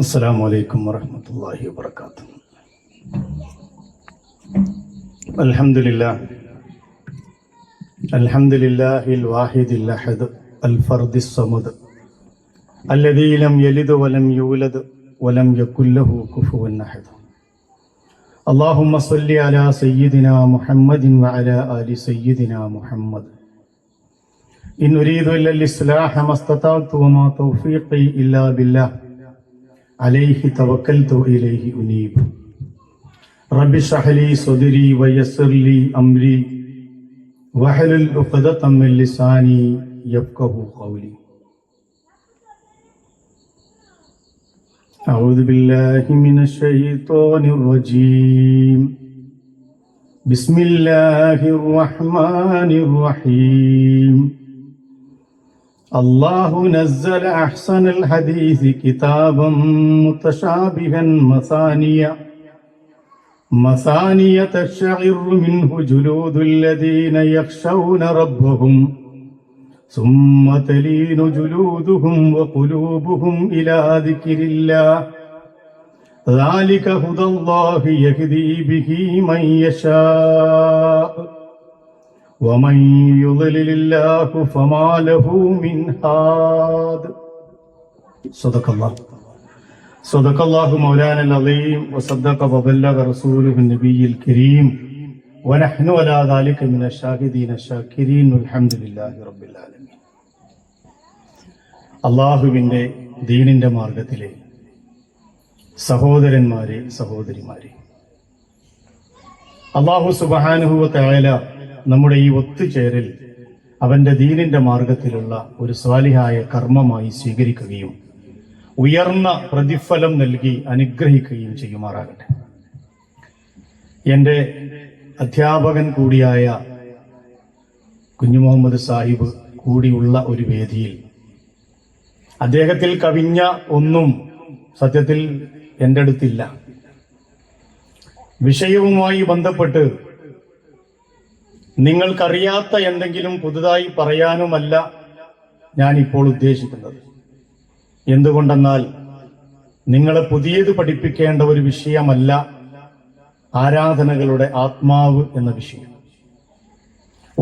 السلام عليكم ورحمة الله وبركاته. الحمد لله الواحد الأحد الفرد الصمد الذي لم يلد ولم يولد ولم يكن له كفوا أحد. اللهم صل على سيدنا محمد وعلى آل سيدنا محمد. إن أريد إلا الإصلاح ما استطعت وما توفيقي إلا بالله عليه توكلت إليه أنيب. رب اشرح لي صدري ويسر لي أمري واحلل عقدة من لساني يفقهوا قولي. أعوذ بالله من الشيطان الرجيم. بسم الله الرحمن الرحيم. الله نزل أحسن الحديث كتابا متشابها مثانية تقشعر منه جلود الذين يخشون ربهم ثم تلين جلودهم وقلوبهم إلى ذكر الله ذلك هدى الله يهدي به من يشاء ومن يضلل الله فما له من هاد. صدق الله مولانا العظيم وصدق وبلغ رسوله النبي الكريم ونحن على ذلك من الشاهدين الشاكرين والحمد لله رب العالمين. അള്ളാഹുവിൻ്റെ ദീനിന്റെ മാർഗത്തിലെ സഹോദരന്മാരെ സഹോദരിമാരെ, അള്ളാഹു സുബ്ഹാനഹു വ തആല നമ്മുടെ ഈ ഒത്തുചേരൽ അവന്റെ ദീനിന്റെ മാർഗത്തിലുള്ള ഒരു സ്വാലിഹായ കർമ്മമായി സ്വീകരിക്കുകയും ഉയർന്ന പ്രതിഫലം നൽകി അനുഗ്രഹിക്കുകയും ചെയ്യുമാറാകട്ടെ. എൻ്റെ അധ്യാപകൻ കൂടിയായ കുഞ്ഞു മുഹമ്മദ് സാഹിബ് കൂടിയുള്ള ഒരു വേദിയിൽ അദ്ദേഹത്തിൽ കവിഞ്ഞ ഒന്നും സത്യത്തിൽ എൻ്റെ അടുത്തില്ല. വിഷയവുമായി ബന്ധപ്പെട്ട് നിങ്ങൾക്കറിയാത്ത എന്തെങ്കിലും പുതുതായി പറയാനുമല്ല ഞാൻ ഇപ്പോൾ ഉദ്ദേശിക്കുന്നത്. എന്തുകൊണ്ടെന്നാൽ നിങ്ങളെ പുതിയത് പഠിപ്പിക്കേണ്ട ഒരു വിഷയമല്ല ആരാധനകളുടെ ആത്മാവ് എന്ന വിഷയം.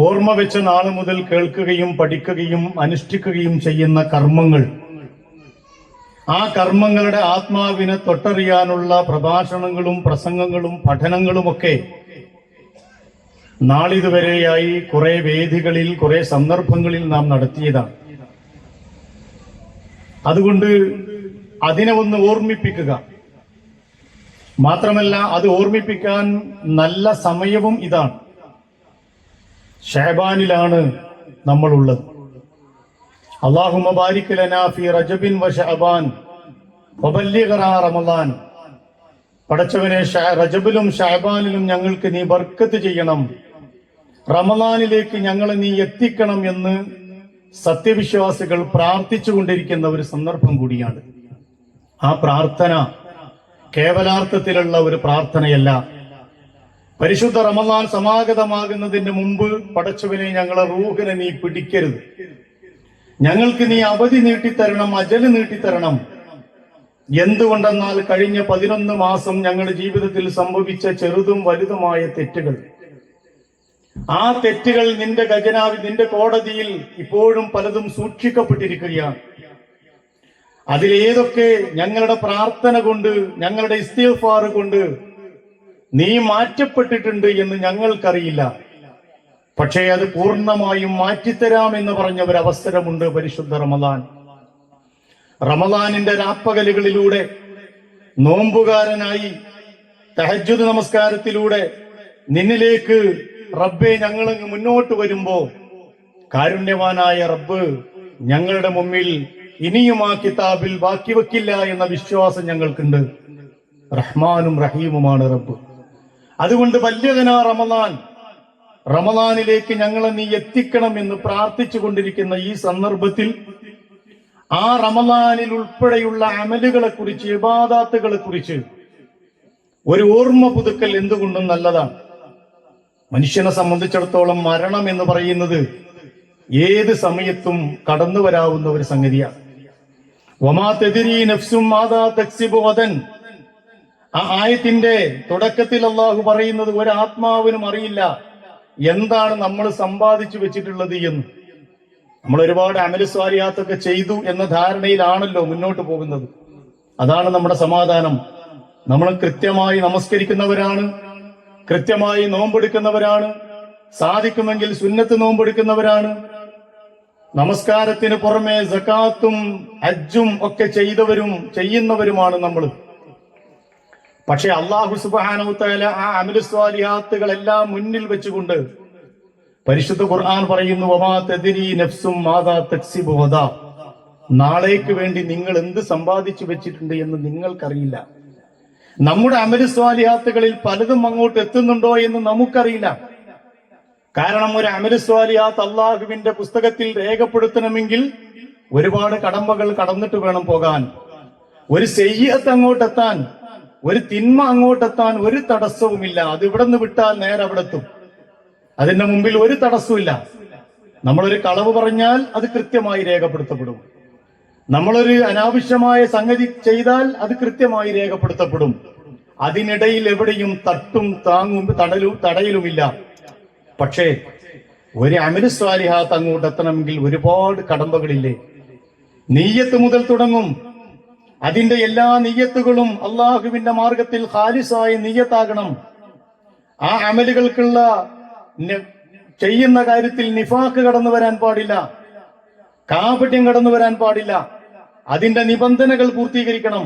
ഓർമ്മ വെച്ച നാള് മുതൽ കേൾക്കുകയും പഠിക്കുകയും അനുഷ്ഠിക്കുകയും ചെയ്യുന്ന കർമ്മങ്ങൾ, ആ കർമ്മങ്ങളുടെ ആത്മാവിനെ തൊട്ടറിയാനുള്ള പ്രഭാഷണങ്ങളും പ്രസംഗങ്ങളും പഠനങ്ങളുമൊക്കെ നാളിതുവരെയായി കുറെ വേദികളിൽ കുറെ സന്ദർഭങ്ങളിൽ നാം നടത്തിയതാണ്. അതുകൊണ്ട് അതിനെ ഒന്ന് ഓർമ്മിപ്പിക്കുക മാത്രമല്ല, അത് ഓർമ്മിപ്പിക്കാൻ നല്ല സമയവും ഇതാണ്. ശഅബാനിലാണ് നമ്മളുള്ളത്. അല്ലാഹുമ്മ ബാരിക് ലനാ ഫീ റജബിൻ വ ശഅബാൻ വബല്ലിഗ്നാ റമളാൻ. പടച്ചവനെ, റജബിലും ശഅബാനിലും ഞങ്ങൾക്ക് നീ ബർക്കത്ത് ചെയ്യണം, റമളാനിലേക്ക് ഞങ്ങളെ നീ എത്തിക്കണം എന്ന് സത്യവിശ്വാസികൾ പ്രാർത്ഥിച്ചുകൊണ്ടിരിക്കുന്ന ഒരു സന്ദർഭം കൂടിയാണ്. ആ പ്രാർത്ഥന കേവലാർത്ഥത്തിലുള്ള ഒരു പ്രാർത്ഥനയല്ല. പരിശുദ്ധ റമളാൻ സമാഗതമാകുന്നതിന് മുമ്പ് പടച്ചവനെ, ഞങ്ങളെ റൂഹിനെ നീ പിടിക്കരുത്, ഞങ്ങൾക്ക് നീ അവധി നീട്ടിത്തരണം, അജല് നീട്ടിത്തരണം. എന്തുകൊണ്ടെന്നാൽ കഴിഞ്ഞ 11 മാസം ഞങ്ങളുടെ ജീവിതത്തിൽ സംഭവിച്ച ചെറുതും വലുതുമായ തെറ്റുകൾ, ആ തെറ്റുകൾ നിന്റെ ഖജനാവിൽ, നിന്റെ കോടതിയിൽ ഇപ്പോഴും പലതും സൂക്ഷിക്കപ്പെട്ടിരിക്കുകയാണ്. അതിലേതൊക്കെ ഞങ്ങളുടെ പ്രാർത്ഥന കൊണ്ട്, ഞങ്ങളുടെ ഇസ്തിഗ്ഫാർ കൊണ്ട് നീ മാറ്റപ്പെട്ടിട്ടുണ്ട് എന്ന് ഞങ്ങൾക്കറിയില്ല. പക്ഷേ അത് പൂർണ്ണമായും മാറ്റിത്തരാമെന്ന് പറഞ്ഞ ഒരു അവസരമുണ്ട് പരിശുദ്ധ റമളാൻ. റമളാനിന്റെ രാപ്പകലുകളിലൂടെ നോമ്പുകാരനായി തഹജ്ജുദ് നമസ്കാരത്തിലൂടെ നിന്നിലേക്ക് റബ്ബേ ഞങ്ങളങ്ങ് മുന്നോട്ട് വരുമ്പോ കാരുണ്യവാനായ റബ്ബ് ഞങ്ങളുടെ മുമ്പിൽ ഇനിയും ആ കിതാബിൽ ബാക്കി വെക്കില്ല എന്ന വിശ്വാസം ഞങ്ങൾക്കുണ്ട്. റഹ്മാനും റഹീമുമാണ് റബ്ബ്. അതുകൊണ്ട് ബല്ലിഗ്നാ റമളാൻ, റമളാനിലേക്ക് ഞങ്ങളെ നീ എത്തിക്കണം എന്ന് പ്രാർത്ഥിച്ചു കൊണ്ടിരിക്കുന്ന ഈ സന്ദർഭത്തിൽ ആ റമളാനിൽ ഉൾപ്പെടെയുള്ള അമലുകളെ കുറിച്ച്, ഇബാദത്തുകളെ കുറിച്ച് ഒരു ഓർമ്മ പുതുക്കൽ എന്തുകൊണ്ടും നല്ലതാണ്. മനുഷ്യനെ സംബന്ധിച്ചിടത്തോളം മരണം എന്ന് പറയുന്നത് ഏത് സമയത്തും കടന്നു വരാവുന്ന ഒരു സംഗതിയാണ്. വമാ തദ്രി നഫ്സും മാദാ തക്സിബു ഗദൻ. ആ ആയത്തിന്റെ തുടക്കത്തിൽ അള്ളാഹു പറയുന്നത് ഒരു ആത്മാവിനും അറിയില്ല എന്താണ് നമ്മൾ സമ്പാദിച്ചു വെച്ചിട്ടുള്ളത് എന്ന്. നമ്മൾ ഒരുപാട് അമല സ്വാലിഹാത്തൊക്കെ ചെയ്തു എന്ന ധാരണയിലാണല്ലോ മുന്നോട്ട് പോകുന്നത്. അതാണ് നമ്മുടെ സമാധാനം. നമ്മൾ കൃത്യമായി നമസ്കരിക്കുന്നവരാണ്, കൃത്യമായി നോമ്പെടുക്കുന്നവരാണ്, സാധിക്കുമെങ്കിൽ സുന്നത്ത് നോമ്പെടുക്കുന്നവരാണ്, നമസ്കാരത്തിന് പുറമെ സകാത്തും ഹജ്ജും ഒക്കെ ചെയ്യുന്നവരുമാണ് നമ്മൾ. പക്ഷെ അല്ലാഹു സുബ്ഹാനഹു തആല ആ അമലു സ്വാലിഹാത്തുകളെല്ലാം മുന്നിൽ വെച്ചുകൊണ്ട് പരിശുദ്ധ ഖുർആൻ പറയുന്നു, വമാ തദ്രി നഫ്സും മാദാ തക്സിബു ഗദാ. നാളേക്ക് വേണ്ടി നിങ്ങൾ എന്ത് സമ്പാദിച്ചു വെച്ചിട്ടുണ്ട് എന്ന് നിങ്ങൾക്കറിയില്ല. നമ്മുടെ അമലു സ്വാലിഹാത്തുകളിൽ പലതും അങ്ങോട്ട് എത്തുന്നുണ്ടോ എന്ന് നമുക്കറിയില്ല. കാരണം ഒരു അമലു സ്വാലിഹാത്ത് അള്ളാഹുവിന്റെ പുസ്തകത്തിൽ രേഖപ്പെടുത്തണമെങ്കിൽ ഒരുപാട് കടമ്പകൾ കടന്നിട്ട് വേണം പോകാൻ. ഒരു സയ്യിഅത്ത് അങ്ങോട്ടെത്താൻ, ഒരു തിന്മ അങ്ങോട്ടെത്താൻ ഒരു തടസ്സവുമില്ല. അത് ഇവിടെ നിന്ന് വിട്ടാൽ നേരെ അവിടെ എത്തും. അതിന്റെ മുമ്പിൽ ഒരു തടസ്സമില്ല. നമ്മളൊരു കളവ് പറഞ്ഞാൽ അത് കൃത്യമായി രേഖപ്പെടുത്തപ്പെടും. നമ്മളൊരു അനാവശ്യമായ സംഗതി ചെയ്താൽ അത് കൃത്യമായി രേഖപ്പെടുത്തപ്പെടും. അതിനിടയിൽ എവിടെയും തട്ടും താങ്ങും തടയലുമില്ല. പക്ഷേ ഒരു അമലു സ്വാലിഹാത്ത് അങ്ങോട്ട് എത്തണമെങ്കിൽ ഒരുപാട് കടമ്പകളില്ലേ. നീയത്ത് മുതൽ തുടങ്ങും. അതിന്റെ എല്ലാ നീയത്തുകളും അള്ളാഹുവിന്റെ മാർഗത്തിൽ ഖാലിസായ നീയത്താകണം. ആ അമലുകൾക്കുള്ള ചെയ്യുന്ന കാര്യത്തിൽ നിഫാഖ് കടന്നു വരാൻ പാടില്ല, കാപട്യം കടന്നു വരാൻ പാടില്ല. അതിന്റെ നിബന്ധനകൾ പൂർത്തീകരിക്കണം.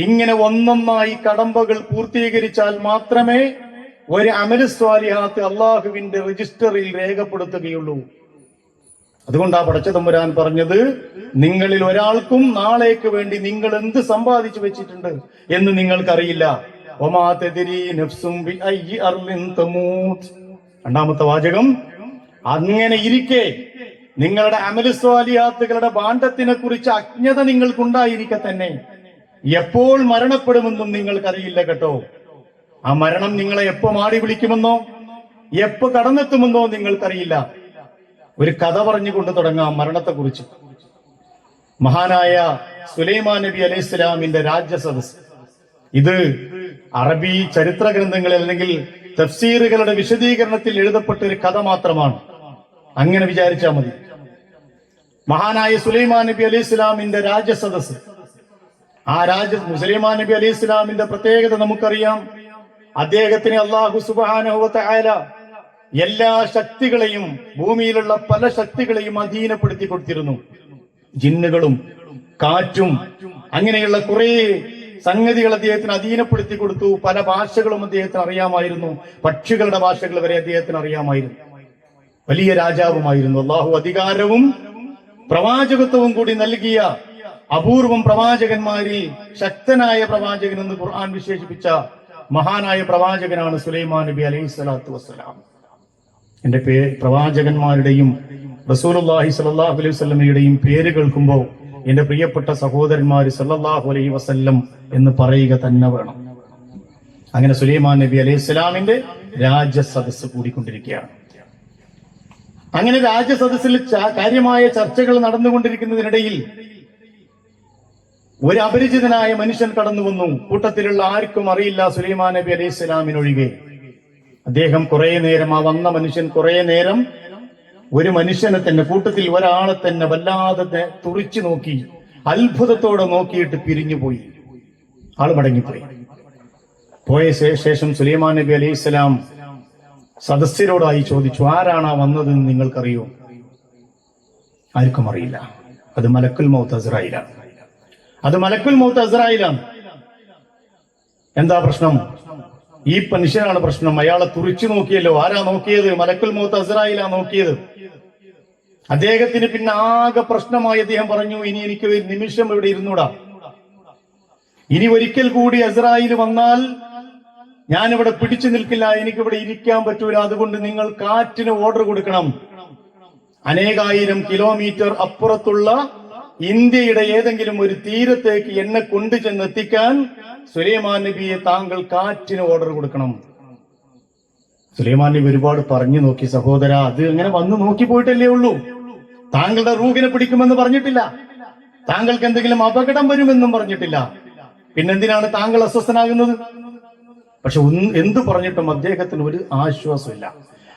ഇങ്ങനെ ഒന്നൊന്നായി കടമ്പകൾ പൂർത്തീകരിച്ചാൽ മാത്രമേ ഒരു അമലു സ്വാലിഹാത്ത് അള്ളാഹുവിന്റെ രജിസ്റ്ററിൽ രേഖപ്പെടുത്തുകയുള്ളൂ. അതുകൊണ്ടാ പടച്ച തമ്പുരാൻ പറഞ്ഞത്, നിങ്ങളിൽ ഒരാൾക്കും നാളേക്ക് വേണ്ടി നിങ്ങൾ എന്ത് സമ്പാദിച്ചു വെച്ചിട്ടുണ്ട് എന്ന് നിങ്ങൾക്കറിയില്ല. വമാ തദ്രി നഫ്സും ബിഅയ്യി അർളിൻ തമൂത്. രണ്ടാമത്തെ വാചകം. അങ്ങനെ ഇരിക്കെ നിങ്ങളുടെ അമലു സ്വാലിഹാത്തുകളുടെ ഭാണ്ഡത്തിനെ കുറിച്ച് അജ്ഞത നിങ്ങൾക്കുണ്ടായിരിക്കെ തന്നെ എപ്പോൾ മരണപ്പെടുമെന്നും നിങ്ങൾക്കറിയില്ല കേട്ടോ. ആ മരണം നിങ്ങളെ എപ്പോ മാടി വിളിക്കുമെന്നോ എപ്പോ കടന്നെത്തുമെന്നോ നിങ്ങൾക്കറിയില്ല. ഒരു കഥ പറഞ്ഞുകൊണ്ട് തുടങ്ങാം മരണത്തെക്കുറിച്ച്. മഹാനായ സുലൈമാൻ നബി അലൈഹി സ്വലാമിന്റെ രാജ്യസദസ്. ഇത് അറബി ചരിത്ര ഗ്രന്ഥങ്ങളിൽ അല്ലെങ്കിൽ തഫ്സീറുകളുടെ വിശദീകരണത്തിൽ എഴുതപ്പെട്ട ഒരു കഥ മാത്രമാണ്. അങ്ങനെ വിചാരിച്ചാൽ മതി. മഹാനായ സുലൈമാൻ നബി അലൈഹി സ്വലാമിന്റെ രാജ്യസദസ്. ആ സുലൈമാൻ നബി അലൈഹി സ്വലാമിന്റെ പ്രത്യേകത നമുക്കറിയാം. അദ്ദേഹത്തിന് അല്ലാഹു സുബ്ഹാനഹു വ തആല എല്ലാ ശക്തികളെയും, ഭൂമിയിലുള്ള പല ശക്തികളെയും അധീനപ്പെടുത്തി കൊടുത്തിരുന്നു. ജിന്നുകളും കാറ്റും അങ്ങനെയുള്ള കുറെ സംഗതികൾ അദ്ദേഹത്തിന് അധീനപ്പെടുത്തി കൊടുത്തു. പല ഭാഷകളും അദ്ദേഹത്തിന് അറിയാമായിരുന്നു. പക്ഷികളുടെ ഭാഷകൾ വരെ അദ്ദേഹത്തിന് അറിയാമായിരുന്നു. വലിയ രാജാവുമായിരുന്നു. അല്ലാഹു അധികാരവും പ്രവാചകത്വവും കൂടി നൽകിയ അപൂർവം പ്രവാചകന്മാരിൽ ശക്തനായ പ്രവാചകൻ എന്ന് ഖുർആൻ വിശേഷിപ്പിച്ച മഹാനായ പ്രവാചകനാണ് സുലൈമാൻ നബി അലൈഹി സ്വലാത്തു വസ്സലാം. എന്റെ പ്രവാചകന്മാരുടെയും റസൂലുള്ളാഹി സ്വല്ലല്ലാഹു അലൈഹി വസല്ലമയുടെയും പേര് കേൾക്കുമ്പോൾ എന്റെ പ്രിയപ്പെട്ട സഹോദരന്മാര് സല്ലല്ലാഹു അലൈഹി വസല്ലം എന്ന് പറയുക തന്നെ വേണം. അങ്ങനെ സുലൈമാൻ നബി അലൈഹി സ്വലാമിന്റെ രാജസദസ് കൂടിക്കൊണ്ടിരിക്കുകയാണ്. അങ്ങനെ രാജസദസ്സിൽ കാര്യമായ ചർച്ചകൾ നടന്നുകൊണ്ടിരിക്കുന്നതിനിടയിൽ ഒരു അപരിചിതനായ മനുഷ്യൻ കടന്നു വന്നു. കൂട്ടത്തിലുള്ള ആർക്കും അറിയില്ല, സുലൈമാൻ നബി അലൈഹി സ്വലാമിനൊഴികെ. അദ്ദേഹം കുറെ നേരം, ആ വന്ന മനുഷ്യൻ കുറെ നേരം ഒരു മനുഷ്യനെ തന്നെ, കൂട്ടത്തിൽ ഒരാളെ തന്നെ വല്ലാതെ തുറിച്ചു നോക്കി, അത്ഭുതത്തോടെ നോക്കിയിട്ട് പിരിഞ്ഞുപോയി. ആള് മടങ്ങിപ്പോയി. പോയ ശേഷം സുലൈമാൻ നബി അലൈഹി സ്വലാം സദസ്യരോടായി ചോദിച്ചു, ആരാണ് വന്നതെന്ന് നിങ്ങൾക്കറിയോ? ആർക്കും അറിയില്ല. അത് മലക്കുൽ മൗത്ത് അസ്രായിലാണ്. എന്താ പ്രശ്നം? ഈ മനുഷ്യനാണ് പ്രശ്നം. അയാളെ തുറിച്ചു നോക്കിയല്ലോ. ആരാ നോക്കിയത്? മലക്കുൽ മൗത്ത് അസ്രായിലാ നോക്കിയത്. അദ്ദേഹത്തിന് പിന്നെ ആകെ പ്രശ്നമായി. അദ്ദേഹം പറഞ്ഞു, ഇനി എനിക്ക് ഒരു നിമിഷം ഇവിടെ ഇരുന്നൂടാ. ഇനി ഒരിക്കൽ കൂടി അസ്രായിൽ വന്നാൽ ഞാനിവിടെ പിടിച്ചു നിൽക്കില്ല, എനിക്കിവിടെ ഇരിക്കാൻ പറ്റൂല. അതുകൊണ്ട് നിങ്ങൾ കാറ്റിന് ഓർഡർ കൊടുക്കണം. അനേകായിരം കിലോമീറ്റർ അപ്പുറത്തുള്ള ഇന്ത്യയുടെ ഏതെങ്കിലും ഒരു തീരത്തേക്ക് എന്നെ കൊണ്ടു ചെന്നെത്തിക്കാൻ സുലൈമാൻ നബിയെ താങ്കൾ കാറ്റിന് ഓർഡർ കൊടുക്കണം. സുലൈമാൻ നബി ഒരുപാട് പറഞ്ഞു നോക്കി, സഹോദര, അത് അങ്ങനെ വന്ന് നോക്കി പോയിട്ടല്ലേ ഉള്ളൂ. താങ്കളുടെ റൂഹിനെ പിടിക്കുമെന്ന് പറഞ്ഞിട്ടില്ല. താങ്കൾക്ക് എന്തെങ്കിലും അപകടം വരുമെന്നും പറഞ്ഞിട്ടില്ല. പിന്നെന്തിനാണ് താങ്കൾ അസ്വസ്ഥനാകുന്നത്? പക്ഷെ എന്തു പറഞ്ഞിട്ടും അദ്ദേഹത്തിന് ഒരു ആശ്വാസമില്ല.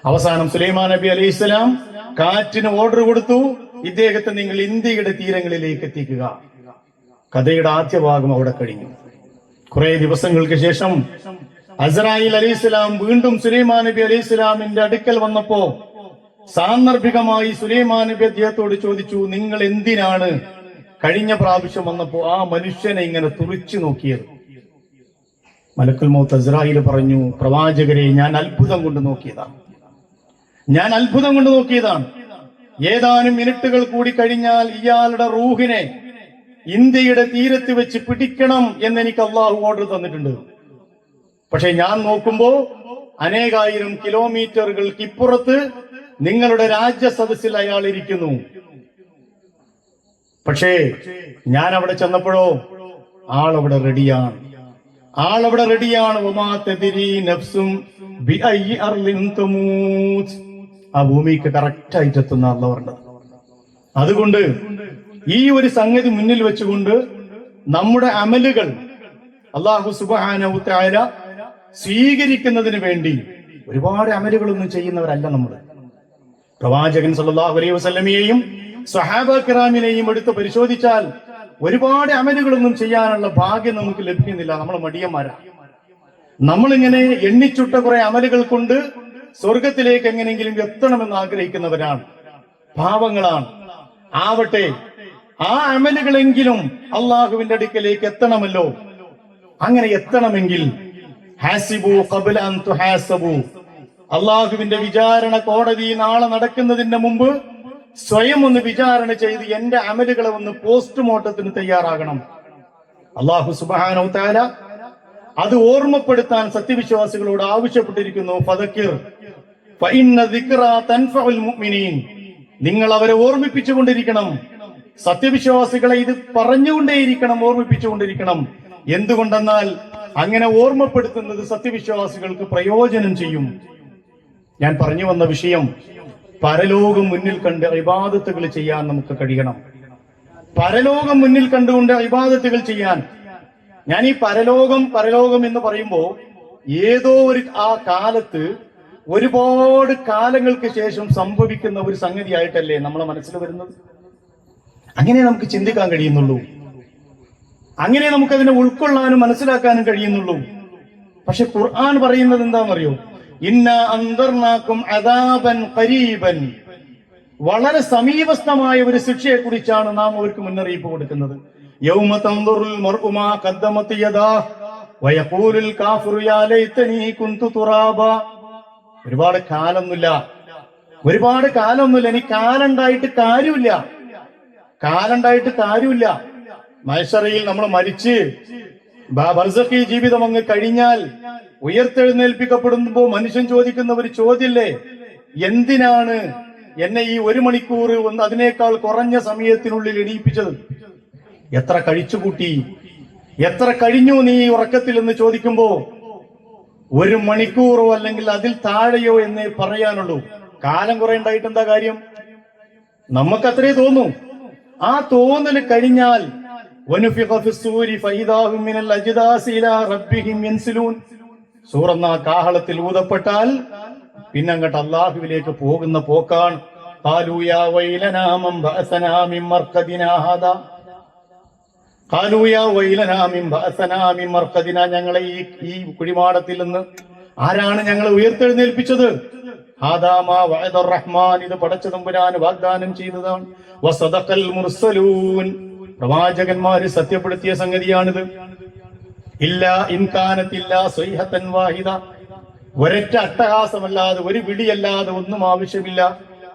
അവസാനം സുലൈമാൻ നബി അലൈഹി സ്വലാം കാറ്റിന് ഓർഡർ കൊടുത്തു, ഇദ്ദേഹത്തെ നിങ്ങൾ ഇന്ത്യയുടെ തീരങ്ങളിലേക്ക് എത്തിക്കുക. കഥയുടെ ആദ്യ ഭാഗം അവിടെ കഴിഞ്ഞു. കുറെ ദിവസങ്ങൾക്ക് ശേഷം അസ്രായീൽ അലൈഹിസ്സലാം വീണ്ടും സുലൈമാൻ നബി അലൈഹിസ്സലാമിന്റെ അടുക്കൽ വന്നപ്പോ സാന്ദർഭികമായി സുലൈമാൻ നബി അദ്ദേഹത്തോട് ചോദിച്ചു, നിങ്ങൾ എന്തിനാണ് കഴിഞ്ഞ പ്രാവശ്യം വന്നപ്പോ ആ മനുഷ്യനെ ഇങ്ങനെ തുറിച്ചു നോക്കിയത്? മലക്കുൽ മൗത്ത് അസ്രായീൽ പറഞ്ഞു, പ്രവാചകരെ, ഞാൻ അത്ഭുതം കൊണ്ട് നോക്കിയതാണ്. ഏതാനും മിനിറ്റുകൾ കൂടി കഴിഞ്ഞാൽ ഇയാളുടെ റൂഹിനെ ഇന്ത്യയുടെ തീരത്ത് വെച്ച് പിടിക്കണം എന്നെനിക്ക് അള്ളാഹു ഓർഡർ തന്നിട്ടുണ്ട്. പക്ഷെ ഞാൻ നോക്കുമ്പോ അനേകായിരം കിലോമീറ്ററുകൾക്ക് ഇപ്പുറത്ത് നിങ്ങളുടെ രാജ്യസദസ്സിൽ അയാൾ ഇരിക്കുന്നു. പക്ഷേ ഞാൻ അവിടെ ചെന്നപ്പോഴോ ആളവിടെ റെഡിയാണ്. ആ ഭൂമിക്ക് കറക്റ്റ് ആയിട്ട് എത്തുന്ന അള്ള പറഞ്ഞത്. അതുകൊണ്ട് ഈ ഒരു സംഗതി മുന്നിൽ വെച്ചുകൊണ്ട് നമ്മുടെ അമലുകൾ അല്ലാഹു സുബ്ഹാനഹു വ തആല സ്വീകരിക്കുന്നതിന് വേണ്ടി ഒരുപാട് അമലുകളൊന്നും ചെയ്യുന്നവരല്ല നമ്മൾ. പ്രവാചകൻ സല്ലല്ലാഹു അലൈഹി വസല്ലമയെയും സ്വഹാബ കിറാമിനെയും എടുത്ത് പരിശോധിച്ചാൽ ഒരുപാട് അമലുകളൊന്നും ചെയ്യാനുള്ള ഭാഗ്യം നമുക്ക് ലഭിക്കുന്നില്ല. നമ്മൾ മടിയന്മാരാണ്. നമ്മളിങ്ങനെ എണ്ണിച്ചുട്ട കുറെ അമലുകൾ കൊണ്ട് സ്വർഗത്തിലേക്ക് എങ്ങനെയെങ്കിലും എത്തണമെന്ന് ആഗ്രഹിക്കുന്നവരാണ്, പാവങ്ങളാണ്. ആവട്ടെ, ആ അമലുകളെങ്കിലും അള്ളാഹുവിന്റെ അടുക്കലേക്ക് എത്തണമല്ലോ. അങ്ങനെ എത്തണമെങ്കിൽ ഹാസിബു ഖബ്ല അൻ തുഹാസബു, അള്ളാഹുവിന്റെ വിചാരണ കോടതി നാളെ നടക്കുന്നതിന് മുമ്പ് സ്വയം ഒന്ന് വിചാരണ ചെയ്ത് എന്റെ അമലുകളെ ഒന്ന് പോസ്റ്റ്മോർട്ടത്തിന് തയ്യാറാകണം. അള്ളാഹു സുബ്ഹാനഹു വ തആല അത് ഓർമ്മപ്പെടുത്താൻ സത്യവിശ്വാസികളോട് ആവശ്യപ്പെട്ടിരിക്കുന്നു. ഫദക്കിർ ഫഇന്ന ദിക്റ തൻഫഉൽ മുഅ്മിനീൻ, നിങ്ങൾ അവരെ ഓർമ്മിപ്പിച്ചുകൊണ്ടിരിക്കണം. സത്യവിശ്വാസികളെ ഇത് പറഞ്ഞുകൊണ്ടേയിരിക്കണം, ഓർമ്മിപ്പിച്ചുകൊണ്ടിരിക്കണം. എന്തുകൊണ്ടെന്നാൽ അങ്ങനെ ഓർമ്മപ്പെടുത്തുന്നത് സത്യവിശ്വാസികൾക്ക് പ്രയോജനം ചെയ്യും. ഞാൻ പറഞ്ഞു വന്ന വിഷയം, പരലോകം മുന്നിൽ കണ്ട് ഇബാദത്തുകൾ ചെയ്യാൻ നമുക്ക് കഴിയണം. പരലോകം മുന്നിൽ കണ്ടുകൊണ്ട് ഇബാദത്തുകൾ ചെയ്യാൻ, ഞാൻ ഈ പരലോകം എന്ന് പറയുമ്പോ ഏതോ ഒരു ആ കാലത്ത് ഒരുപാട് കാലങ്ങൾക്ക് ശേഷം സംഭവിക്കുന്ന ഒരു സംഗതിയായിട്ടല്ലേ നമ്മളെ മനസ്സിൽ വരുന്നത്. അങ്ങനെ നമുക്ക് ചിന്തിക്കാൻ കഴിയുന്നുള്ളൂ, അങ്ങനെ നമുക്കതിനെ ഉൾക്കൊള്ളാനും മനസ്സിലാക്കാനും കഴിയുന്നുള്ളൂ. പക്ഷെ ഖുർആൻ പറയുന്നത് എന്താണെന്നറിയോ? ഇന്നാ അൻദർനാകും അദാബൻ ഖരീബൻ, വളരെ സമീപസ്ഥമായ ഒരു ശിക്ഷയെ കുറിച്ചാണ് നാം അവർക്ക് മുന്നറിയിപ്പ് കൊടുക്കുന്നത്. യൗമ തൻദുറുൽ മർഉ മാ ഖദ്ദമത് യദാഹ് വയഖൂലുൽ കാഫിറു യാ ലൈതനി കുന്തു തുറാബ. ഒരുപാട് കാലൊന്നുമില്ല, ഇനി കാലുണ്ടായിട്ട് കാര്യമില്ല. മഹ്ശറയിൽ നമ്മൾ മരിച്ച് ബർസഖി ജീവിതം അങ്ങ് കഴിഞ്ഞാൽ ഉയർത്തെഴുന്നേൽപ്പിക്കപ്പെടുമ്പോ മനുഷ്യൻ ചോദിക്കുന്ന ഒരു ചോദ്യല്ലേ, എന്തിനാണ് എന്നെ ഈ 1 മണിക്കൂർ അതിനേക്കാൾ കുറഞ്ഞ സമയത്തിനുള്ളിൽ എണീപ്പിച്ചത്? എത്ര കഴിച്ചുകൂട്ടി, എത്ര കഴിഞ്ഞു നീ ഉറക്കത്തിൽ എന്ന് ചോദിക്കുമ്പോ 1 മണിക്കൂറോ അല്ലെങ്കിൽ അതിൽ താഴെയോ എന്നേ പറയാനുള്ളൂ. കാലം കുറെ ഉണ്ടായിട്ട് എന്താ കാര്യം? നമുക്കത്രേ തോന്നൂ. ആ തോന്നല് കഴിഞ്ഞാൽ സൂറന്ന കാഹളത്തിൽ ഊതപ്പെട്ടാൽ പിന്നെ അങ്ങോട്ട് അള്ളാഹുവിലേക്ക് പോകുന്ന പോക്കാണ്. ഞങ്ങളെ ഈ കുഴിമാടത്തിൽ നിന്ന് ആരാണ് ഞങ്ങളെ ഉയർത്തെഴുന്നേൽപ്പിച്ചത്? ഇത് പടച്ചതമ്പുരാൻ വാഗ്ദാനം ചെയ്തതാണ്. വസദഖൽ മുർസലൂൻ, പ്രവാചകന്മാര് സത്യപ്പെടുത്തിയ സംഗതിയാണിത്. ഇല്ലാ ഇൻകാനത്തില്ല സ്വൈഹത്തൻ വാഹിദ, ഒരൊറ്റ അട്ടഹാസമല്ലാതെ ഒരു വിളിയല്ലാതെ ഒന്നും ആവശ്യമില്ല.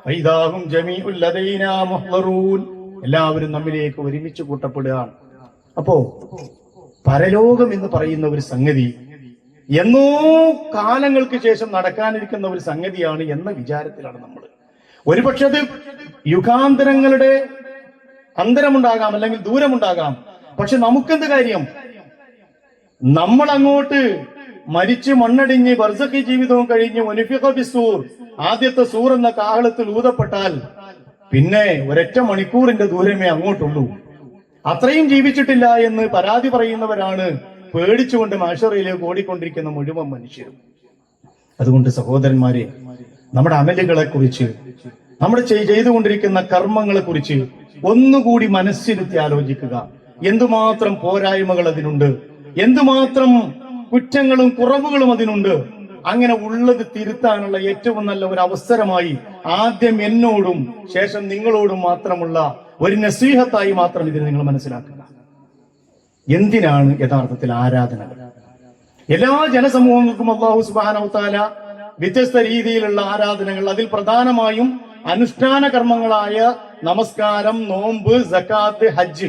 ഫൈദാഹും ജമീഉൽ ലദൈനാ മുഹ്ളറൂൻ, എല്ലാവരും നമ്മിലേക്ക് ഒരുമിച്ച് കൂട്ടപ്പെടുകയാണ്. അപ്പോ പരലോകം എന്ന് പറയുന്ന ഒരു സംഗതി എന്നോ കാലങ്ങൾക്ക് ശേഷം നടക്കാനിരിക്കുന്ന ഒരു സംഗതിയാണ് എന്ന വിചാരത്തിലാണ് നമ്മൾ. ഒരുപക്ഷെ അത് യുഗാന്തരങ്ങളുടെ അന്തരമുണ്ടാകാം, അല്ലെങ്കിൽ ദൂരമുണ്ടാകാം. പക്ഷെ നമുക്കെന്ത് കാര്യം? നമ്മൾ അങ്ങോട്ട് മരിച്ച് മണ്ണടിഞ്ഞ് ബർസഖി ജീവിതവും കഴിഞ്ഞ് വനുഫിഖ ഫിസ്സൂർ, ആദ്യത്തെ സൂർ എന്ന കാഹളത്തിൽ ഊതപ്പെട്ടാൽ പിന്നെ ഒരൊറ്റ മണിക്കൂറിന്റെ ദൂരമേ അങ്ങോട്ടുള്ളൂ. അത്രയും ജീവിച്ചിട്ടില്ല എന്ന് പരാതി പറയുന്നവരാണ് പേടിച്ചുകൊണ്ട് മഹ്ശറിലേക്ക് ഓടിക്കൊണ്ടിരിക്കുന്ന മുഴുവൻ മനുഷ്യരും. അതുകൊണ്ട് സഹോദരന്മാരെ, നമ്മുടെ അമലുകളെ കുറിച്ച്, നമ്മൾ ചെയ്തുകൊണ്ടിരിക്കുന്ന കർമ്മങ്ങളെ കുറിച്ച് ഒന്നുകൂടി മനസ്സിരുത്തി ആലോചിക്കുക. എന്തുമാത്രം പോരായ്മകൾ അതിനുണ്ട്, എന്തുമാത്രം കുറ്റങ്ങളും കുറവുകളും അതിനുണ്ട്. അങ്ങനെ ഉള്ളത് തിരുത്താനുള്ള ഏറ്റവും നല്ല ഒരു അവസരമായി ആദ്യം എന്നോടും ശേഷം നിങ്ങളോടും മാത്രമുള്ള ഒരു നസീഹത്തായി മാത്രം ഇതിന് നിങ്ങൾ മനസ്സിലാക്കുക. എന്തിനാണ് യഥാർത്ഥത്തിൽ ആരാധനകൾ? എല്ലാ ജനസമൂഹങ്ങൾക്കും അല്ലാഹു സുബ്ഹാനഹു വതആല വ്യത്യസ്ത രീതിയിലുള്ള ആരാധനകൾ, അതിൽ പ്രധാനമായും അനുഷ്ഠാന കർമ്മങ്ങളായ നമസ്കാരം, നോമ്പ്, സക്കാത്ത്, ഹജ്ജ്,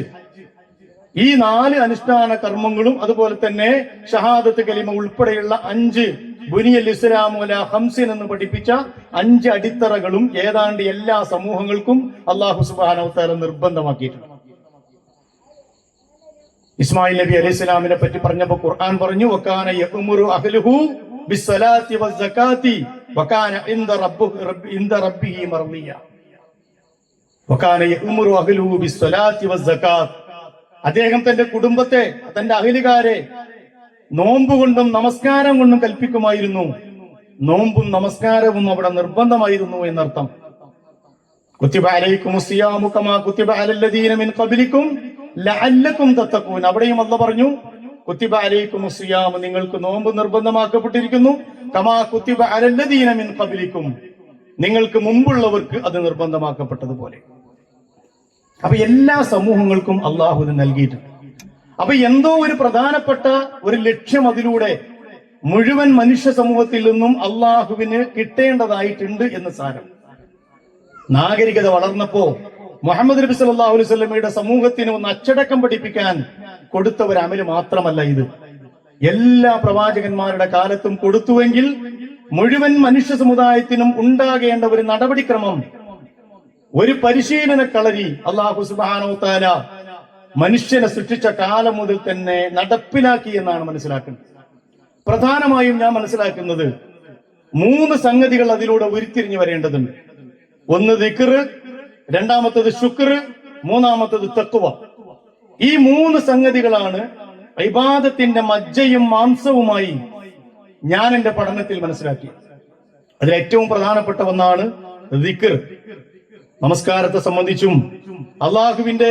ഈ 4 അനുഷ്ഠാന കർമ്മങ്ങളും അതുപോലെ തന്നെ ഷഹാദത്ത് കലിമ ഉൾപ്പെടെയുള്ള 5 ബുനിയൽ ഇസ്ലാമു അലാ ഖംസിൻ എന്ന് പഠിപ്പിച്ച 5 അടിത്തറകളും ഏതാണ്ട് എല്ലാ സമൂഹങ്ങൾക്കും അല്ലാഹു സുബ്ഹാനഹു വതആല നിർബന്ധമാക്കിയിട്ടുണ്ട്. ഇസ്മായിൽ നബി അലൈഹി സ്വലാമിനെ പറ്റി പറഞ്ഞപ്പോൾ ഖുർആൻ പറഞ്ഞു, വകാന യഅ്മുറു അഹ്ലുഹു ബിസ്സലാത്തി വസ്സകാത്തി വകാന ഇൻദ റബ്ബിഹി മർദിയ. വകാന യഅ്മുറു അഹ്ലുഹു ബിസ്സലാത്തി വസ്സകാത്ത്. അദ്ദേഹം തന്റെ കുടുംബത്തെ, തന്റെ അഹ്ലുകാരെ നോമ്പ് കൊണ്ടും നമസ്കാരം കൊണ്ടും കൽപ്പിക്കുമായിരുന്നു. നോമ്പും നമസ്കാരവും അവിടെ നിർബന്ധമായിരുന്നു എന്നർത്ഥം. കുത്തിബ അലൈക്കുമുസ് സിയാമു കമാ കുത്തിബ അലല്ലദീന മിൻ ഖബ്ലിക്കും ലഅല്ലക്കും തത്തഖൂൻ. അവിടെയും അല്ലാഹു പറഞ്ഞു, കുത്തിബ അലൈക്കുമുസ് സിയാം, നിങ്ങൾക്ക് നോമ്പ് നിർബന്ധമാക്കപ്പെട്ടിരിക്കുന്നു, കമാ കുത്തിബ അലല്ലദീന മിൻ ഖബ്ലിക്കും, നിങ്ങൾക്ക് മുമ്പുള്ളവർക്ക് അത് നിർബന്ധമാക്കപ്പെട്ടതുപോലെ. അപ്പൊ എല്ലാ സമൂഹങ്ങൾക്കും അള്ളാഹു ഇത് നൽകിയിട്ടുണ്ട്. അപ്പൊ എന്തോ ഒരു പ്രധാനപ്പെട്ട ഒരു ലക്ഷ്യം അതിലൂടെ മുഴുവൻ മനുഷ്യ സമൂഹത്തിൽ നിന്നും അള്ളാഹുവിന് കിട്ടേണ്ടതായിട്ടുണ്ട് എന്ന് സാരം. നാഗരികത വളർന്നപ്പോ മുഹമ്മദ് നബി സല്ലല്ലാഹു അലൈഹി വസല്ലമയുടെ സമൂഹത്തിന് ഒന്ന് അച്ചടക്കം പഠിപ്പിക്കാൻ കൊടുത്ത ഒരു അമല് മാത്രമല്ല ഇത്. എല്ലാ പ്രവാചകന്മാരുടെ കാലത്തും കൊടുത്തുവെങ്കിൽ മുഴുവൻ മനുഷ്യ സമുദായത്തിനും ഉണ്ടാകേണ്ട ഒരു നടപടിക്രമം, ഒരു പരിശീലന കളരി അല്ലാഹു സുബ്ഹാനഹു വതആല മനുഷ്യനെ സൃഷ്ടിച്ച കാലം മുതൽ തന്നെ നടപ്പിലാക്കി എന്നാണ് മനസ്സിലാക്കുന്നത്. പ്രധാനമായും ഞാൻ മനസ്സിലാക്കുന്നത് 3 സംഗതികൾ അതിലൂടെ ഉരുത്തിരിഞ്ഞു വരേണ്ടതുണ്ട്. ഒന്ന് ദിക്ർ, രണ്ടാമത്തത് ശുക്ർ, മൂന്നാമത്തത് തഖ്വ. ഈ 3 സംഗതികളാണ് ഇബാദത്തിന്റെ മജ്ജയും മാംസവുമായി ഞാൻ എന്റെ പഠനത്തിൽ മനസ്സിലാക്കിയത്. അതിൽ ഏറ്റവും പ്രധാനപ്പെട്ട ഒന്നാണ് ദിക്ർ. നമസ്കാരത്തെ സംബന്ധിച്ചും അള്ളാഹുവിന്റെ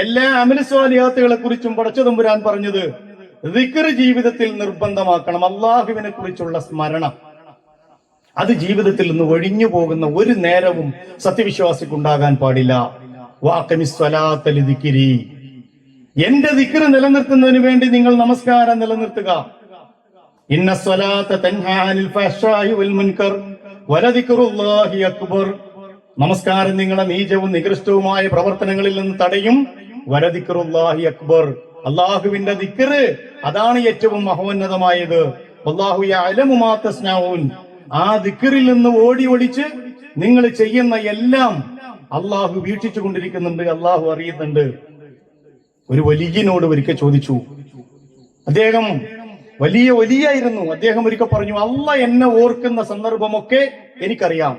എല്ലാ അമൽ സ്വാലിഹാത്തുകളെ കുറിച്ചും പടച്ച തമ്പുരാൻ പറഞ്ഞത് ദിക്ർ ജീവിതത്തിൽ നിർബന്ധമാക്കണം. അള്ളാഹുവിനെ കുറിച്ചുള്ള സ്മരണം അത് ജീവിതത്തിൽ നിന്ന് ഒഴിഞ്ഞു പോകുന്ന ഒരു നേരവും സത്യവിശ്വാസിക്കുണ്ടാകാൻ പാടില്ല. വാഖിമിസ് സ്വലാത്ത ലിദിക്രി, എന്റെ ദിക്ർ നിലനിർത്തുന്നതിന് വേണ്ടി നിങ്ങൾ നമസ്കാരം നിലനിർത്തുക. ഇന്ന സ്വലാത്ത തൻഹാ അനിൽ ഫഹ്ശാഇ വൽ മുൻകർ വലദിക്റുല്ലാഹി അക്ബർ. നമസ്കാരം നിങ്ങളെ നീചവും നികൃഷ്ടവുമായ പ്രവർത്തനങ്ങളിൽ നിന്ന് തടയും. വലദിക്റുല്ലാഹി അക്ബർ, അള്ളാഹുവിന്റെ ദിക്ർ അതാണ് ഏറ്റവും മഹോന്നതമായത്. വല്ലാഹു യഅലമു മാ തസ്നഊൻ, ആ ദിക്റിൽ നിന്ന് ഓടി ഒളിച്ച് നിങ്ങൾ ചെയ്യുന്ന എല്ലാം അള്ളാഹു വീക്ഷിച്ചു കൊണ്ടിരിക്കുന്നുണ്ട്, അള്ളാഹു അറിയുന്നുണ്ട്. ഒരു വലിയനോട് ഒരിക്കൽ ചോദിച്ചു, അദ്ദേഹം വലിയ വലിയായിരുന്നു. അദ്ദേഹം ഒരിക്കൽ പറഞ്ഞു, അള്ളാ എന്നെ ഓർക്കുന്ന സന്ദർഭമൊക്കെ എനിക്കറിയാം,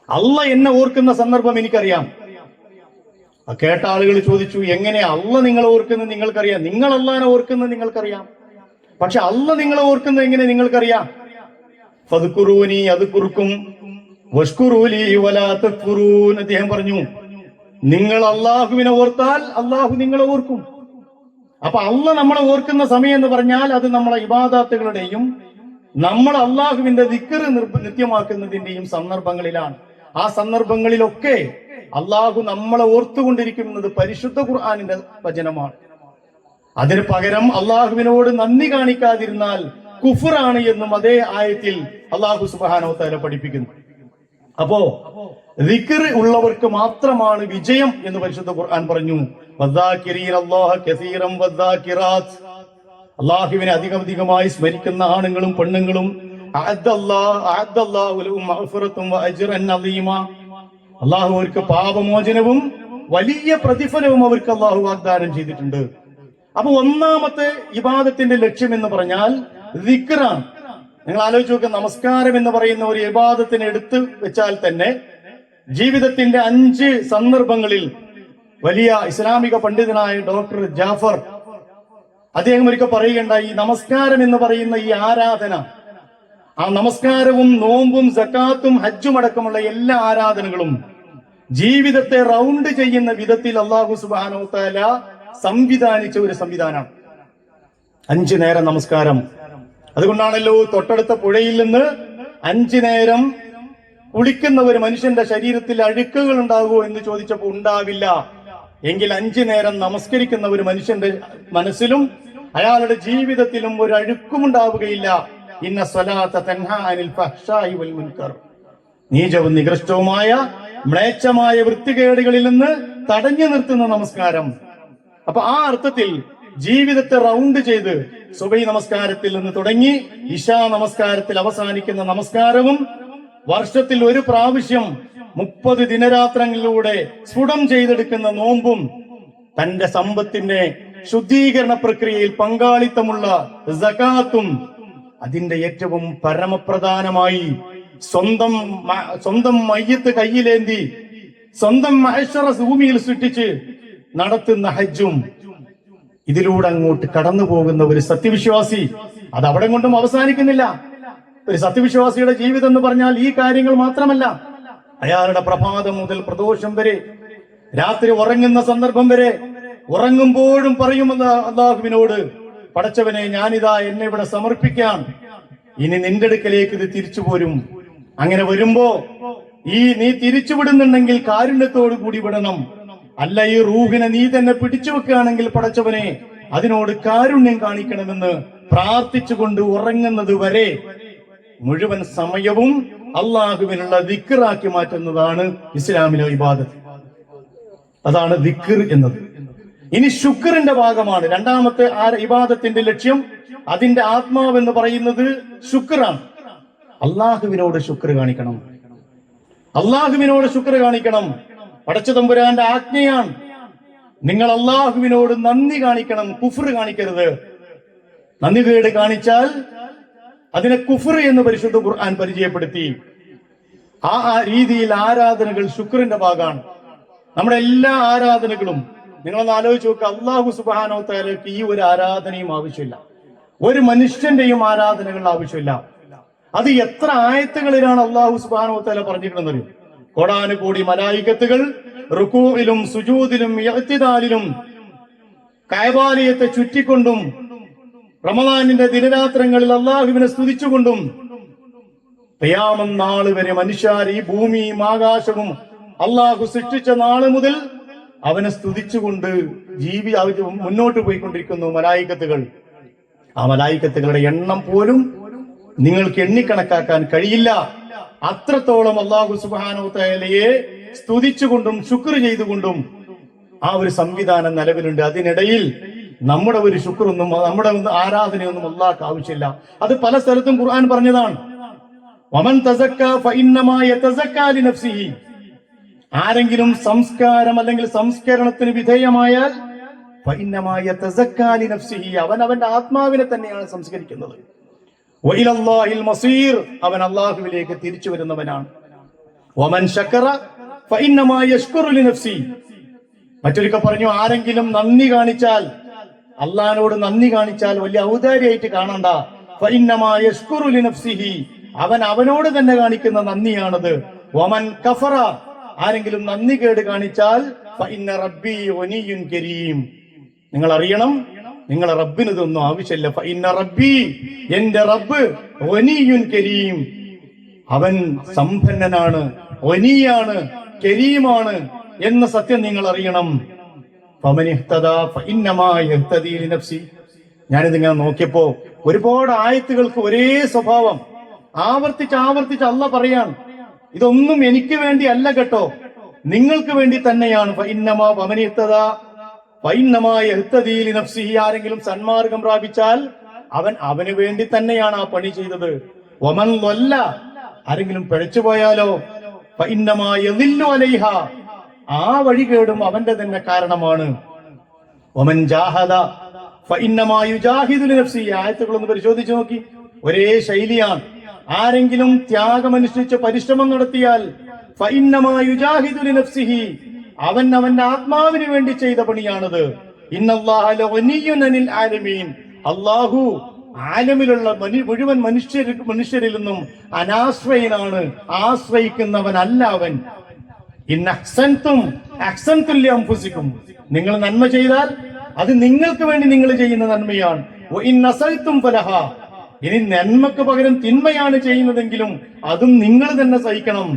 അള്ളാ എന്നെ ഓർക്കുന്ന സന്ദർഭം എനിക്കറിയാം. കേട്ട ആളുകൾ ചോദിച്ചു, എങ്ങനെ അള്ളാ നിങ്ങളെ ഓർക്കുന്നത് നിങ്ങൾക്കറിയാം? നിങ്ങൾ അള്ളാനെ ഓർക്കുന്നത് നിങ്ങൾക്കറിയാം, പക്ഷെ അള്ളാ നിങ്ങളെ ഓർക്കുന്നത് എങ്ങനെ നിങ്ങൾക്കറിയാം? ഫദ്കുറൂനി അദ്കുറുക്കും വഷ്കുറൂലി വലാ തക്ഫുറൂൻ. അദ്ദേഹം പറഞ്ഞു, നിങ്ങൾ അള്ളാഹുവിനെ ഓർത്താൽ അള്ളാഹു നിങ്ങളെ ഓർക്കും. അപ്പൊ അള്ളാഹ് നമ്മളെ ഓർക്കുന്ന സമയം എന്ന് പറഞ്ഞാൽ അത് നമ്മളെ ഇബാദത്തുകളുടെയും നമ്മൾ അള്ളാഹുവിന്റെ ദിക്ർ നിത്യമാക്കുന്നതിന്റെയും സന്ദർഭങ്ങളിലാണ്. ആ സന്ദർഭങ്ങളിലൊക്കെ അള്ളാഹു നമ്മളെ ഓർത്തുകൊണ്ടിരിക്കുന്നത് പരിശുദ്ധ ഖുർആനിന്റെ വചനമാണ്. അതിന് പകരം അള്ളാഹുവിനോട് നന്ദി കാണിക്കാതിരുന്നാൽ കുഫറാണ് എന്നും അതേ ആയത്തിൽ അള്ളാഹു സുബ്ഹാനഹു വതആല പഠിപ്പിക്കുന്നു. അപ്പോ ദിക്ർ ഉള്ളവർക്ക് മാത്രമാണ് വിജയം എന്ന് പരിശുദ്ധ ഖുർആൻ പറഞ്ഞു. വദ്ദാകിരീനല്ലാഹ കസീറൻ വദ്ദാകിറാത്ത്, അള്ളാഹുവിനെ അധികമായി സ്മരിക്കുന്ന ആണുങ്ങളും പെണ്ണുങ്ങളും അഅദ്ദല്ലാഹു ലഹും മഗ്ഫിറത്തുൻ വഅജ്റൻ അദീമ, അള്ളാഹു അവർക്ക് പാപമോചനവും വലിയ പ്രതിഫലവും അവർക്ക് അള്ളാഹു വാഗ്ദാനം ചെയ്തിട്ടുണ്ട്. അപ്പൊ ഒന്നാമത്തെ ഇബാദത്തിന്റെ ലക്ഷ്യം എന്ന് പറഞ്ഞാൽ ദിക്റാണ്. നിങ്ങൾ ആലോചിച്ച് നോക്കുക, നമസ്കാരം എന്ന് പറയുന്ന ഒരു ഇബാദത്തിനെ എടുത്ത് വെച്ചാൽ തന്നെ ജീവിതത്തിന്റെ 5 സന്ദർഭങ്ങളിൽ വലിയ ഇസ്ലാമിക പണ്ഡിതനായ ഡോക്ടർ ജാഫർ അദ്ദേഹം ഒരിക്കൽ പറയുകയുണ്ടായി, നമസ്കാരം എന്ന് പറയുന്ന ഈ ആരാധന, ആ നമസ്കാരവും നോമ്പും സക്കാത്തും ഹജ്ജും അടക്കമുള്ള എല്ലാ ആരാധനകളും ജീവിതത്തെ റൗണ്ട് ചെയ്യുന്ന വിധത്തിൽ അല്ലാഹു സുബ്ഹാനഹു വ തആല സംവിധാനിച്ച ഒരു സംവിധാനം 5 നേരം നമസ്കാരം. അതുകൊണ്ടാണല്ലോ തൊട്ടടുത്ത പുഴയിൽ നിന്ന് 5 നേരം കുളിക്കുന്ന ഒരു മനുഷ്യന്റെ ശരീരത്തിൽ അഴുക്കുകൾ ഉണ്ടാകുമോ എന്ന് ചോദിച്ചപ്പോൾ ഉണ്ടാവില്ല. എങ്കിൽ 5 നേരം നമസ്കരിക്കുന്ന ഒരു മനുഷ്യന്റെ മനസ്സിലും അയാളുടെ ജീവിതത്തിലും ഒരു അഴുക്കുമുണ്ടാവുകയില്ല. ഇന്ന സ്വലാത്ത തൻഹാ അനിൽ ഫഹ്ശാഇ വൽ മുൻകർ, നീചവും നികൃഷ്ടവുമായ മ്ലേച്ഛമായ വൃത്തികേടുകളിൽ നിന്ന് തടഞ്ഞു നിർത്തുന്ന നമസ്കാരം. അപ്പൊ ആ അർത്ഥത്തിൽ ജീവിതത്തെ റൗണ്ട് ചെയ്ത് സുബഹി നമസ്കാരത്തിൽ നിന്ന് തുടങ്ങി ഇശാ നമസ്കാരത്തിൽ അവസാനിക്കുന്ന നമസ്കാരവും വർഷത്തിൽ ഒരു പ്രാവശ്യം 30 ദിനരാത്രങ്ങളിലൂടെ സ്ഫുടം ചെയ്തെടുക്കുന്ന നോമ്പും തന്റെ സമ്പത്തിന്റെ ശുദ്ധീകരണ പ്രക്രിയയിൽ പങ്കാളിത്തമുള്ള സകാത്തും അതിന്റെ ഏറ്റവും പരമപ്രധാനമായി സ്വന്തം മയ്യത്ത് കയ്യിലേന്തി സ്വന്തം മഹ്ശറ ഭൂമിയിൽ സൃഷ്ടിച്ച് നടത്തുന്ന ഹജ്ജും ഇതിലൂടെ അങ്ങോട്ട് കടന്നു പോകുന്ന ഒരു സത്യവിശ്വാസി അത് അവിടെ കൊണ്ടും അവസാനിക്കുന്നില്ല. ഒരു സത്യവിശ്വാസിയുടെ ജീവിതം എന്ന് പറഞ്ഞാൽ ഈ കാര്യങ്ങൾ മാത്രമല്ല, അയാളുടെ പ്രഭാതം മുതൽ പ്രദോഷം വരെ, രാത്രി ഉറങ്ങുന്ന സന്ദർഭം വരെ, ഉറങ്ങുമ്പോഴും പറയുമെന്ന് അല്ലാഹുവിനോട്, പടച്ചവനെ ഞാനിതാ എന്നെ ഇവിടെ സമർപ്പിക്കാം, ഇനി നിന്റെ അടുക്കലേക്ക് ഇത് തിരിച്ചു പോരും. അങ്ങനെ വരുമ്പോ നീ തിരിച്ചു വിടുന്നുണ്ടെങ്കിൽ കാരുണ്യത്തോടു കൂടി വിടണം. അല്ല, ഈ റൂഹിനെ നീ തന്നെ പിടിച്ചു വെക്കുകയാണെങ്കിൽ പടച്ചവനെ അതിനോട് കാരുണ്യം കാണിക്കണമെന്ന് പ്രാർത്ഥിച്ചുകൊണ്ട് ഉറങ്ങുന്നത് വരെ മുഴുവൻ സമയവും അള്ളാഹുവിനുള്ള ദിക്റാക്കി മാറ്റുന്നതാണ് ഇസ്ലാമിലെ ഇബാദത്ത്. അതാണ് ദിക്ർ എന്നത്. ഇനി ശുക്റിന്റെ ഭാഗമാണ് രണ്ടാമത്തെ ഇബാദത്തിന്റെ ലക്ഷ്യം. അതിന്റെ ആത്മാവെന്ന് പറയുന്നത് ശുക്റാണ്. അള്ളാഹുവിനോട് ശുക്ർ കാണിക്കണം, അള്ളാഹുവിനോട് ശുക്ർ കാണിക്കണം. പടച്ചതമ്പുരാന്റെ ആജ്ഞയാണ്, നിങ്ങൾ അള്ളാഹുവിനോട് നന്ദി കാണിക്കണം, കുഫ്ർ കാണിക്കരുത്. നന്ദികേട് കാണിച്ചാൽ അതിനെ കുഫ്ർ എന്ന് പരിശുദ്ധ ഖുർആൻ പരിചയപ്പെടുത്തി. ആ രീതിയിൽ ആരാധനകൾ ശുക്റിന്റെ ഭാഗമാണ്. നമ്മുടെ എല്ലാ ആരാധനകളും നിങ്ങളൊന്ന് ആലോചിച്ച് നോക്കുക. അല്ലാഹു സുബ്ഹാനഹു വ തആലയ്ക്ക് ഈ ഒരു ആരാധനയും ആവശ്യമില്ല, ഒരു മനുഷ്യന്റെയും ആരാധനകൾ ആവശ്യമില്ല. അത് എത്ര ആയത്തുകളിലാണ് അല്ലാഹു സുബ്ഹാനഹു വ തആല പറഞ്ഞിട്ടുണ്ടെന്നറിയോ? കോടാനുകൂടി മലായികത്തുകൾ റുകൂഇലും സുജൂദിലും ഇഅ്തിദാലിലും കഅബാലയത്തെ ചുറ്റിക്കൊണ്ടും റമദാനിന്റെ ദിനരാത്രങ്ങളിൽ അല്ലാഹുവിനെ സ്തുതിച്ചുകൊണ്ടും ഖിയാമത്ത് നാൾ വരെ മനുഷ്യർ ഈ ഭൂമിയും ആകാശവും അല്ലാഹു സൃഷ്ടിച്ച നാൾ മുതൽ അവനെ സ്തുതിച്ചുകൊണ്ട് മുന്നോട്ട് പോയിക്കൊണ്ടിരിക്കുന്നു മലായികത്തുകൾ. ആ മലായികത്തുകളുടെ എണ്ണം പോലും നിങ്ങൾക്ക് എണ്ണിക്കണക്കാക്കാൻ കഴിയില്ല. അത്രത്തോളം അല്ലാഹു സുബ്ഹാനഹു വ തആലയെ സ്തുതിച്ചുകൊണ്ടും ശുക്ർ ചെയ്തുകൊണ്ടും ആ ഒരു സംവിധാനം നിലവിലുണ്ട്. അതിനിടയിൽ നമ്മുടെ ഒരു ശുക്രൊന്നും നമ്മുടെ ആരാധനയൊന്നും അല്ലാഹുവിന് ആവശ്യമില്ല. അത് പല സ്ഥലത്തും ഖുർആൻ പറഞ്ഞതാണ്. വമൻ തസക്ക ഫഇന്നമാ യതസക്ക ലിനഫ്സിഹി, ആരെങ്കിലും സംസ്കാരം അല്ലെങ്കിൽ സംസ്കരണത്തിന് വിധേയമായാൽ ഫഇന്നമാ യതസക്ക ലിനഫ്സിഹി, അവൻ അവന്റെ ആത്മാവിനെ തന്നെയാണ് സംസ്കരിക്കുന്നത്. വഇലല്ലാഹിൽ മസീർ, അവൻ അല്ലാഹുവിലേക്ക് തിരിച്ചു വരുന്നവനാണ്. വമൻ ശക്കറ ഫഇന്നമാ യശ്കുറു ലിനഫ്സി, മറ്റൊരിക്കൽ പറഞ്ഞു, ആരെങ്കിലും നന്ദി കാണിച്ചാൽ, അള്ളാഹിനോട് നന്ദി കാണിച്ചാൽ വലിയ ഔദാര്യമായിട്ട് കാണണ്ട. ഫഇന്നമാ യശ്കുറു ലിനഫ്സിഹി, അവൻ അവനോട് തന്നെ കാണിക്കുന്ന നന്ദിയാണത്. വമൻ കഫറ, ആരെങ്കിലും നന്ദി കേട് കാണിച്ചാൽ ഫഇന്ന റബ്ബി ഗനിയ്യുൻ കരീം, നിങ്ങൾ അറിയണം, നിങ്ങളെ റബ്ബിന് ഇതൊന്നും ആവശ്യമില്ല. ഫഇന്ന റബ്ബി, എന്റെ റബ്ബ് ഗനിയ്യുൻ കരീം, അവൻ സമ്പന്നനാണ്, ഗനിയാണ്, കരീമാണ് എന്ന സത്യം നിങ്ങൾ അറിയണം. ഞാനിതിങ്ങനെ നോക്കിയപ്പോ ഒരുപാട് ആയത്തുകൾക്ക് ഒരേ സ്വഭാവം ആവർത്തിച്ച് അല്ലാഹ് പറയാണ്, ഇതൊന്നും എനിക്ക് വേണ്ടി അല്ല കേട്ടോ, നിങ്ങൾക്ക് വേണ്ടി തന്നെയാണ്. ആരെങ്കിലും സന്മാർഗം പ്രാപിച്ചാൽ അവന് വേണ്ടി തന്നെയാണ് ആ പണി ചെയ്തത്. വമൻ വല്ല, ആരെങ്കിലും പിഴച്ചു പോയാലോ ആ വഴികേടും അവന്റെ തന്നെ കാരണമാണ്. വമൻ ജാഹദ ഫഇന്നമാ യുജാഹിദു ലിനഫ്സി, ആയത്തുകളൊന്ന് പരിശോധിച്ചു നോക്കി, ഒരേ ശൈലിയാണ്. ആരെങ്കിലും ത്യാഗമനുഷ്ഠിച്ച് പരിശ്രമം നടത്തിയാൽ ഫഇന്നമാ യുജാഹിദു ലിനഫ്സിഹി, അവൻ അവന്റെ ആത്മാവിന് വേണ്ടി ചെയ്ത പണിയാണത്. ഇന്നല്ലാഹ ലഗനിയ്യുൻ അനിൽ ആലമീൻ, അല്ലാഹു ആലമിലുള്ള മുഴുവൻ മനുഷ്യരിൽ നിന്നും അനാശ്രയനാണ്, ആശ്രയിക്കുന്നവനല്ല അവൻ. നിങ്ങൾ നന്മ ചെയ്താൽ അത് നിങ്ങൾക്ക് വേണ്ടി നിങ്ങൾ ചെയ്യുന്ന നന്മയാണ്. ഇനി നന്മക്ക് പകരം തിന്മയാണ് ചെയ്യുന്നതെങ്കിലും അതും നിങ്ങൾ തന്നെ സഹിക്കണം.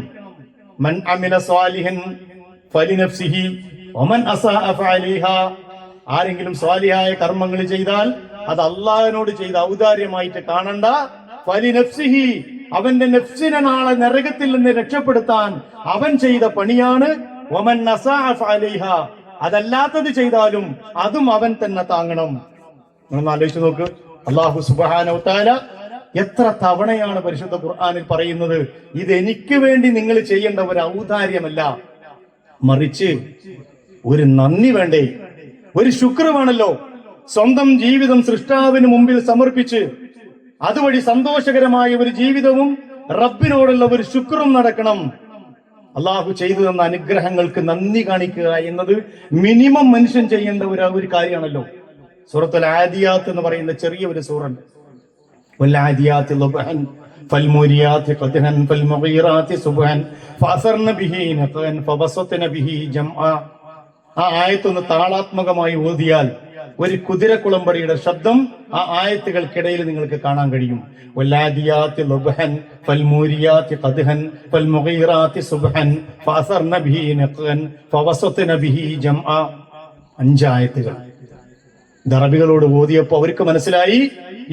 മൻ അമില സ്വാലിഹൻ ഫലിനഫ്സിഹി വമൻ അസാഅ ഫഅലൈഹാ, ആരെങ്കിലും സ്വാലിഹായ കർമ്മങ്ങൾ ചെയ്താൽ അത് അള്ളാഹിനോട് ചെയ്ത ഔദാര്യമായിട്ട് കാണണ്ട. ഫലിനഫ്സിഹി, അവന്റെ നഫ്സിനെ നാളെ നരകത്തിൽ നിന്ന് രക്ഷപ്പെടുത്താൻ അവൻ ചെയ്ത പണിയാണ്. വമൻ അസാഅ ഫഅലൈഹാ, അതല്ലാത്തത് ചെയ്താലും അതും അവൻ തന്നെ താങ്ങണം. നിങ്ങൾ ആലോചിച്ച് നോക്ക്, അല്ലാഹു സുബ്ഹാനഹു വതആല എത്ര തവണയാണ് പരിശുദ്ധ ഖുർആനിൽ പറയുന്നത്, ഇത് എനിക്ക് വേണ്ടി നിങ്ങൾ ചെയ്യേണ്ട ഒരു ഔദാര്യമല്ല, മറിച്ച് ഒരു നന്ദി വേണ്ടേ, ഒരു ശുക്ർ വേണല്ലോ. സ്വന്തം ജീവിതം സൃഷ്ടാവിന് മുമ്പിൽ സമർപ്പിച്ച് അതുവഴി സന്തോഷകരമായ ഒരു ജീവിതവും റബ്ബിനോടുള്ള ഒരു ശുക്റും നടക്കണം. അള്ളാഹു ചെയ്തു തന്ന അനുഗ്രഹങ്ങൾക്ക് നന്ദി കാണിക്കുക എന്നത് മിനിമം മനുഷ്യൻ ചെയ്യേണ്ട ഒരു കാര്യമാണല്ലോ. സൂറത്തുൽ ആദിയാത്ത് എന്ന് പറയുന്ന ചെറിയ ഒരു സൂറണ്ട്. വൽആദിയാത്തി ളബ്ഹൻ ഫൽമുരിയാത്തി ഖദ്ഹൻ ഫൽമുഗീറാത്തി സുബ്ഹൻ ഫഅസർന ബിഹി നഖൻ ഫബസത്ന ബിഹി ജംആ. ആ ആയത്തൊന്ന് താളാത്മകമായി ഓതിയാൽ ഒരു കുതിരക്കുളമ്പടിയുടെ ശബ്ദം ആ ആയത്തുകൾക്കിടയിൽ നിങ്ങൾക്ക് കാണാൻ കഴിയും. വൽആദിയാത്തി ളബ്ഹൻ ഫൽമുരിയാത്തി ഖദ്ഹൻ ഫൽമുഗീറാത്തി സുബ്ഹൻ ഫഅസർന ബിഹി നഖൻ ഫബസത്ന ബിഹി ജംആ. 5 ആയത്തുകൾ ദറബികളോട് ഓതിയപ്പോൾ അവർക്ക് മനസ്സിലായി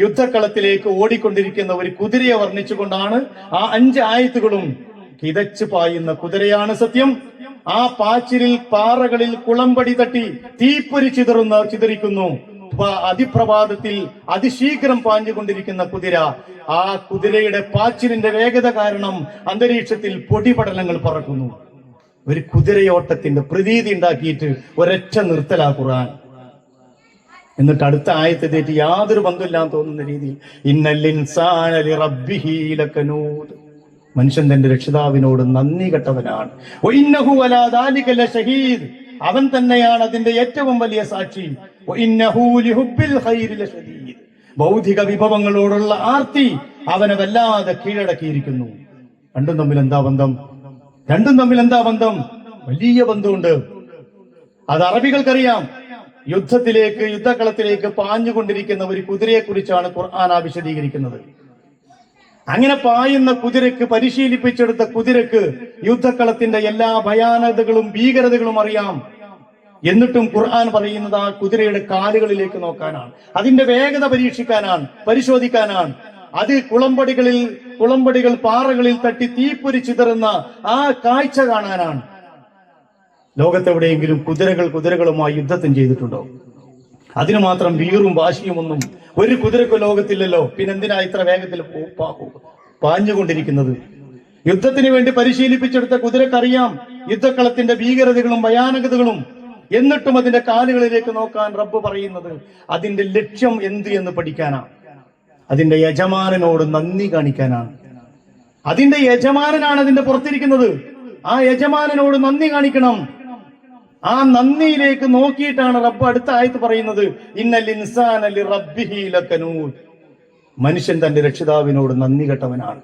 യുദ്ധക്കളത്തിലേക്ക് ഓടിക്കൊണ്ടിരിക്കുന്ന ഒരു കുതിരയെ വർണ്ണിച്ചുകൊണ്ടാണ് ആ 5 ആയത്തുകളും. കിതച്ചു പായുന്ന കുതിരയാണ് സത്യം. ആ പാച്ചിലിൽ പാറകളിൽ കുളമ്പടി തട്ടി തീപ്പൊരി ചിതറിക്കുന്നു. അതിപ്രഭാതത്തിൽ അതിശീഘ്രം പാഞ്ഞുകൊണ്ടിരിക്കുന്ന കുതിര, ആ കുതിരയുടെ പാച്ചിലിന്റെ വേഗത കാരണം അന്തരീക്ഷത്തിൽ പൊടിപടലങ്ങൾ പറക്കുന്നു. ഒരു കുതിരയോട്ടത്തിന്റെ പ്രതീതി ഉണ്ടാക്കിയിട്ട് ഒരൊറ്റ നിർത്തലാ ഖുർആൻ. എന്നിട്ട് അടുത്ത ആയത്തെ തെറ്റി യാതൊരു ബന്ധമില്ലാന്ന് തോന്നുന്ന രീതിയിൽ ഇന്നൽ ഇൻസാന ലിറബ്ബിഹി ലകനൂദ്, മനുഷ്യൻ തന്റെ രക്ഷിതാവിനോട് നന്ദി കെട്ടവനാണ്. വഇന്നഹു അലാ ദാലിക ലശഹീദ്, അവൻ തന്നെയാണ് അതിന്റെ ഏറ്റവും വലിയ സാക്ഷി. വഇന്നഹു ലിഹുബ്ബിൽ ഖൈരി ലശദീദ്, ഭൗതിക വിഭവങ്ങളോടുള്ള ആർത്തി അവനെ വല്ലാതെ കീഴടക്കിയിരിക്കുന്നു. രണ്ടും തമ്മിൽ എന്താ ബന്ധം? വലിയ ബന്ധമുണ്ട്. അത് അറബികൾക്കറിയാം. യുദ്ധക്കളത്തിലേക്ക് പാഞ്ഞുകൊണ്ടിരിക്കുന്ന ഒരു കുതിരയെ കുറിച്ചാണ് ഖുർആൻ വിശദീകരിക്കുന്നത്. അങ്ങനെ പായുന്ന കുതിരക്ക്, പരിശീലിപ്പിച്ചെടുത്ത കുതിരക്ക് യുദ്ധക്കളത്തിന്റെ എല്ലാ ഭയാനകതകളും ഭീകരതകളും അറിയാം. എന്നിട്ടും ഖുർആൻ പറയുന്നത് ആ കുതിരയുടെ കാലുകളിലേക്ക് നോക്കാനാണ്, അതിന്റെ വേഗത പരിശോധിക്കാനാണ്. അത് കുളമ്പടികൾ പാറകളിൽ തട്ടി തീപ്പൊരി ചിതറുന്ന ആ കാഴ്ച കാണാനാണ്. ലോകത്തെവിടെയെങ്കിലും കുതിരകളുമായി യുദ്ധത്തിന് ചെയ്തിട്ടുണ്ടോ? അതിന് മാത്രം വീറും വാശിയും ഒന്നും ഒരു കുതിരക്ക് ലോകത്തില്ലല്ലോ. പിന്നെന്തിനാ ഇത്ര വേഗത്തിൽ പാഞ്ഞുകൊണ്ടിരിക്കുന്നത്? യുദ്ധത്തിന് വേണ്ടി പരിശീലിപ്പിച്ചെടുത്ത കുതിരക്കറിയാം യുദ്ധക്കളത്തിന്റെ ഭീകരതകളും ഭയാനകതകളും. എന്നിട്ടും അതിന്റെ കാലുകളിലേക്ക് നോക്കാൻ റബ്ബ് പറയുന്നത് അതിന്റെ ലക്ഷ്യം എന്ത് എന്ന് പഠിക്കാനാണ്, അതിന്റെ യജമാനനോട് നന്ദി കാണിക്കാനാണ്. അതിന്റെ യജമാനനാണ് അതിന്റെ പുറത്തിരിക്കുന്നത്. ആ യജമാനനോട് നന്ദി കാണിക്കണം. ആ നന്ദിയിലേക്ക് നോക്കിയിട്ടാണ് റബ്ബ് അടുത്ത ആയത്ത് പറയുന്നത് ഇന്നൽ ഇൻസാന ലിറബ്ബിഹി ലകനൂദ്, മനുഷ്യൻ തന്റെ രക്ഷിതാവിനോട് നന്ദി കെട്ടവനാണ്.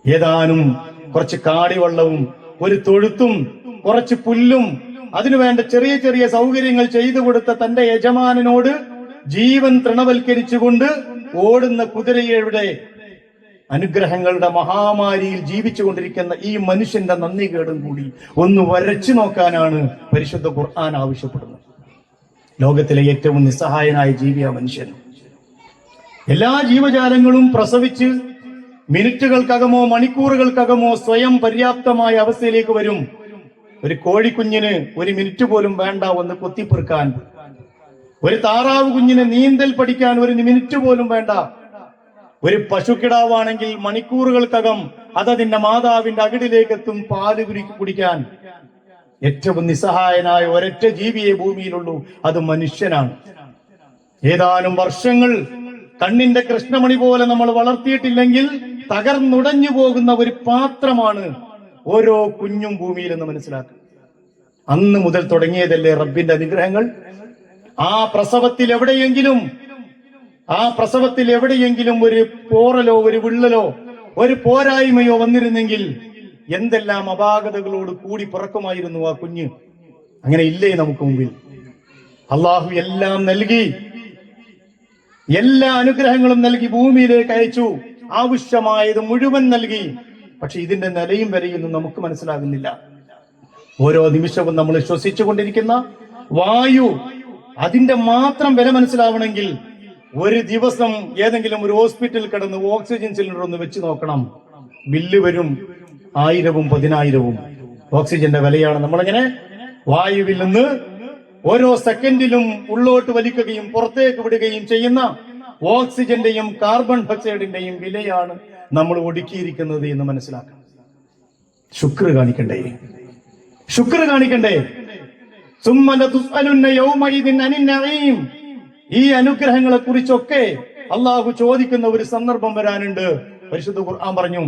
ഏതാനും കുറച്ച് കാടിവെള്ളവും ഒരു തൊഴുത്തും കുറച്ച് പുല്ലും അതിനുവേണ്ട ചെറിയ ചെറിയ സൗകര്യങ്ങൾ ചെയ്തു കൊടുത്ത തന്റെ യജമാനനോട് ജീവൻ തൃണവൽക്കരിച്ചുകൊണ്ട് ഓടുന്ന കുതിരയുടെ അനുഗ്രഹങ്ങളുടെ മഹാമാരിയിൽ ജീവിച്ചുകൊണ്ടിരിക്കുന്ന ഈ മനുഷ്യന്റെ നന്ദി കേടും കൂടി ഒന്ന് വരച്ചു നോക്കാനാണ് പരിശുദ്ധ ഖുർആൻ ആവശ്യപ്പെടുന്നത്. ലോകത്തിലെ ഏറ്റവും നിസ്സഹായനായ ജീവിയാ മനുഷ്യൻ. എല്ലാ ജീവജാലങ്ങളും പ്രസവിച്ച് മിനിറ്റുകൾക്കകമോ മണിക്കൂറുകൾക്കകമോ സ്വയം പര്യാപ്തമായ അവസ്ഥയിലേക്ക് വരും. ഒരു കോഴിക്കുഞ്ഞിന് 1 മിനിറ്റ് പോലും വേണ്ട ഒന്ന് കൊത്തിപ്പെറുക്കാൻ. ഒരു താറാവ് കുഞ്ഞിന് നീന്തൽ പഠിക്കാൻ 1 മിനിറ്റ് പോലും വേണ്ട. ഒരു പശുക്കിടാവാണെങ്കിൽ മണിക്കൂറുകൾക്കകം അതതിന്റെ മാതാവിന്റെ അകിടിലേക്ക് എത്തും പാല് കുടിക്കാൻ. ഏറ്റവും നിസ്സഹായനായ ഒരൊറ്റ ജീവിയെ ഭൂമിയിലുള്ളൂ, അത് മനുഷ്യനാണ്. ഏതാനും വർഷങ്ങൾ കണ്ണിന്റെ കൃഷ്ണമണി പോലെ നമ്മൾ വളർത്തിയിട്ടില്ലെങ്കിൽ തകർന്നുടഞ്ഞു പോകുന്ന ഒരു പാത്രമാണ് ഓരോ കുഞ്ഞും ഭൂമിയിൽ എന്ന് മനസ്സിലാക്കുക. അന്ന് മുതൽ തുടങ്ങിയതല്ലേ റബ്ബിന്റെ അനുഗ്രഹങ്ങൾ. ആ പ്രസവത്തിൽ എവിടെയെങ്കിലും ഒരു പോറലോ ഒരു വിള്ളലോ ഒരു പോരായ്മയോ വന്നിരുന്നെങ്കിൽ എന്തെല്ലാം അപാകതകളോട് കൂടി പിറക്കുമായിരുന്നു ആ കുഞ്ഞ്. അങ്ങനെ ഇല്ലേ നമുക്ക് മുമ്പിൽ? അള്ളാഹു എല്ലാം നൽകി, എല്ലാ അനുഗ്രഹങ്ങളും നൽകി ഭൂമിയിലേക്ക് അയച്ചു, ആവശ്യമായത് മുഴുവൻ നൽകി. പക്ഷെ ഇതിന്റെ നിലയും വരെയൊന്നും നമുക്ക് മനസ്സിലാകുന്നില്ല. ഓരോ നിമിഷവും നമ്മൾ ശ്വസിച്ചുകൊണ്ടിരിക്കുന്ന വായു, അതിന്റെ മാത്രം വില മനസ്സിലാവണമെങ്കിൽ ഒരു ദിവസം ഏതെങ്കിലും ഒരു ഹോസ്പിറ്റലിൽ കിടന്ന് ഓക്സിജൻ സിലിണ്ടർ ഒന്ന് വെച്ച് നോക്കണം. ബില്ല് വരും 1000ഉം 10,000ഉം. ഓക്സിജന്റെ വിലയാണ് നമ്മളിങ്ങനെ വായുവിൽ നിന്ന് ഓരോ സെക്കൻഡിലും ഉള്ളോട്ട് വലിക്കുകയും പുറത്തേക്ക് വിടുകയും ചെയ്യുന്ന ഓക്സിജന്റെയും കാർബൺ ഡയോക്സൈഡിന്റെയും വിലയാണ് നമ്മൾ ഒടുക്കിയിരിക്കുന്നത് എന്ന് മനസ്സിലാക്കണം. ശുക്ർ കാണിക്കണ്ടേ? ഈ അനുഗ്രഹങ്ങളെ കുറിച്ചൊക്കെ അള്ളാഹു ചോദിക്കുന്ന ഒരു സന്ദർഭം വരാനുണ്ട്. പരിശുദ്ധ ഖുർആൻ പറഞ്ഞു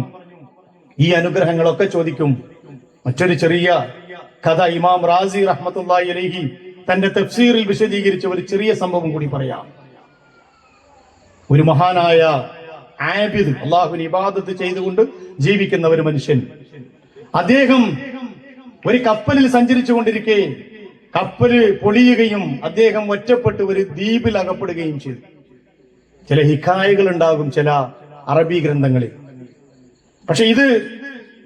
ഈ അനുഗ്രഹങ്ങളൊക്കെ ചോദിക്കും. മറ്റൊരു ചെറിയ കഥ ഇമാം റാസി റഹ്മത്തുള്ളാഹി അലൈഹി തന്റെ തഫ്സീറിൽ വിശദീകരിച്ച ഒരു ചെറിയ സംഭവം കൂടി പറയാം. ഒരു മഹാനായ ആബിദ്, അള്ളാഹുവിനെ ഇബാദത്ത് ചെയ്തുകൊണ്ട് ജീവിക്കുന്ന ഒരു മനുഷ്യൻ, അദ്ദേഹം ഒരു കപ്പലിൽ സഞ്ചരിച്ചു കൊണ്ടിരിക്കെ കപ്പല് പൊളിയുകയും അദ്ദേഹം ഒറ്റപ്പെട്ട് ഒരു ദ്വീപിൽ അകപ്പെടുകയും ചെയ്തു. ചില ഹിക്കായകൾ ഉണ്ടാകും ചില അറബി ഗ്രന്ഥങ്ങളിൽ. പക്ഷെ ഇത്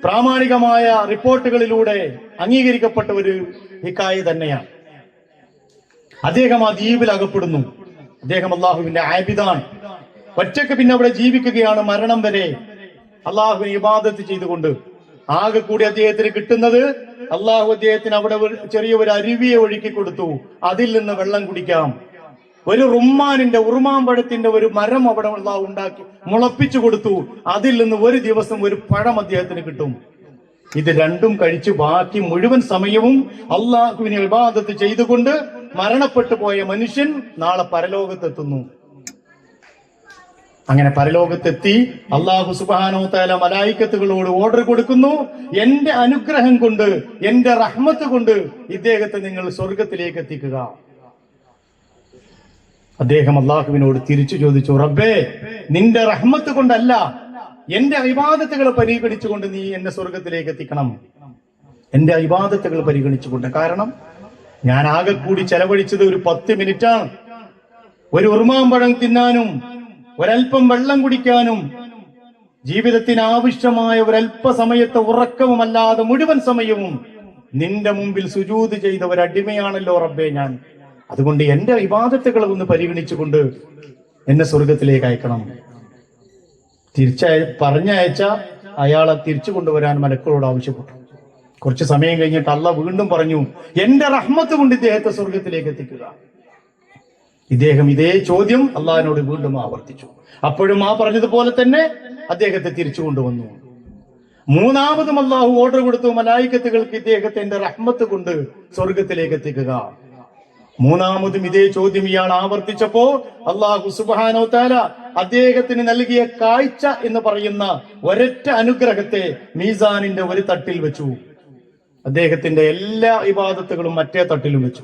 പ്രാമാണികമായ റിപ്പോർട്ടുകളിലൂടെ അംഗീകരിക്കപ്പെട്ട ഒരു ഹിക്കായ തന്നെയാണ്. അദ്ദേഹം ആ ദ്വീപിൽ അകപ്പെടുന്നു. അദ്ദേഹം അള്ളാഹുവിന്റെ ആബിദാണ്. ഒറ്റക്ക് പിന്നെ അവിടെ ജീവിക്കുകയാണ് മരണം വരെ അള്ളാഹുവിനെ ഇബാദത്ത് ചെയ്തുകൊണ്ട്. ആകെ കൂടി അദ്ദേഹത്തിന് കിട്ടുന്നത്, അള്ളാഹു അദ്ദേഹത്തിന് അവിടെ ചെറിയ ഒരു അരുവിയെ ഒഴുക്കി കൊടുത്തു, അതിൽ നിന്ന് വെള്ളം കുടിക്കാം. ഒരു ഉറുമാമ്പഴത്തിന്റെ ഒരു മരം അവിടെ അള്ളാഹു ഉണ്ടാക്കി മുളപ്പിച്ചു കൊടുത്തു, അതിൽ നിന്ന് ഒരു ദിവസം ഒരു പഴം അദ്ദേഹത്തിന് കിട്ടും. ഇത് രണ്ടും കഴിച്ച് ബാക്കി മുഴുവൻ സമയവും അള്ളാഹുവിനെ ഇബാദത്ത് ചെയ്തുകൊണ്ട് മരണപ്പെട്ടു പോയ മനുഷ്യൻ നാളെ പരലോകത്തെത്തുന്നു. അങ്ങനെ പരലോകത്തെത്തി അള്ളാഹു സുബ്ഹാനഹു വ തആല മലായികത്തുകളോട് ഓർഡർ കൊടുക്കുന്നു, എന്റെ അനുഗ്രഹം കൊണ്ട്, എന്റെ റഹ്മത്ത് കൊണ്ട് ഇദ്ദേഹത്തെ നിങ്ങൾ സ്വർഗത്തിലേക്ക് എത്തിക്കുക. അദ്ദേഹം അള്ളാഹുവിനോട് തിരിച്ചു ചോദിച്ചു, റബ്ബേ, നിന്റെ റഹ്മത്ത് കൊണ്ടല്ല, എന്റെ ഇബാദത്തുകളെ പരിഗണിച്ചുകൊണ്ട് നീ എന്നെ സ്വർഗത്തിലേക്ക് എത്തിക്കണം. എന്റെ ഇബാദത്തുകൾ പരിഗണിച്ചുകൊണ്ട്. കാരണം ഞാൻ ആകെ കൂടി ചെലവഴിച്ചത് ഒരു 10 മിനിറ്റാണ്. ഒരു ഉറുമാമ്പഴം തിന്നാനും ഒരൽപ്പം വെള്ളം കുടിക്കാനും ജീവിതത്തിന് ആവശ്യമായ ഒരൽപ്പ സമയത്തെ ഉറക്കവുമല്ലാതെ മുഴുവൻ സമയവും നിന്റെ മുമ്പിൽ സുജൂദ് ചെയ്ത ഒരടിമയാണല്ലോ റബ്ബേ ഞാൻ. അതുകൊണ്ട് എന്റെ ഇബാദത്തുകളെ ഒന്ന് പരിഗണിച്ചുകൊണ്ട് എന്നെ സ്വർഗത്തിലേക്ക് അയക്കണം. പറഞ്ഞയച്ച അയാളെ തിരിച്ചു കൊണ്ടുവരാൻ മലക്കളോട് ആവശ്യപ്പെട്ടു. കുറച്ച് സമയം കഴിഞ്ഞിട്ട് അള്ളാഹ് വീണ്ടും പറഞ്ഞു, എന്റെ റഹ്മത്ത് കൊണ്ട് ഇദ്ദേഹത്തെ സ്വർഗത്തിലേക്ക് എത്തിക്കുക. ഇദ്ദേഹം ഇതേ ചോദ്യം അള്ളാഹിനോട് വീണ്ടും ആവർത്തിച്ചു. അപ്പോഴും ആ പറഞ്ഞതുപോലെ തന്നെ അദ്ദേഹത്തെ തിരിച്ചു കൊണ്ടുവന്നു. മൂന്നാമതും അള്ളാഹു ഓർഡർ കൊടുത്തു, മലായികത്തുകൾക്ക് ഇദ്ദേഹത്തെ എന്റെ റഹ്മത്ത് കൊണ്ട് സ്വർഗത്തിലേക്ക് എത്തിക്കുക. മൂന്നാമതും ഇതേ ചോദ്യം ഇയാൾ ആവർത്തിച്ചപ്പോ അള്ളാഹു സുബ്ഹാനഹു വ തആല അദ്ദേഹത്തിന് നൽകിയ കാഴ്ച എന്ന് പറയുന്ന ഒരൊറ്റ അനുഗ്രഹത്തെ മീസാനിന്റെ ഒരു തട്ടിൽ വെച്ചു. അദ്ദേഹത്തിന്റെ എല്ലാ ഇബാദത്തുകളും മറ്റേ തട്ടിലും വെച്ചു.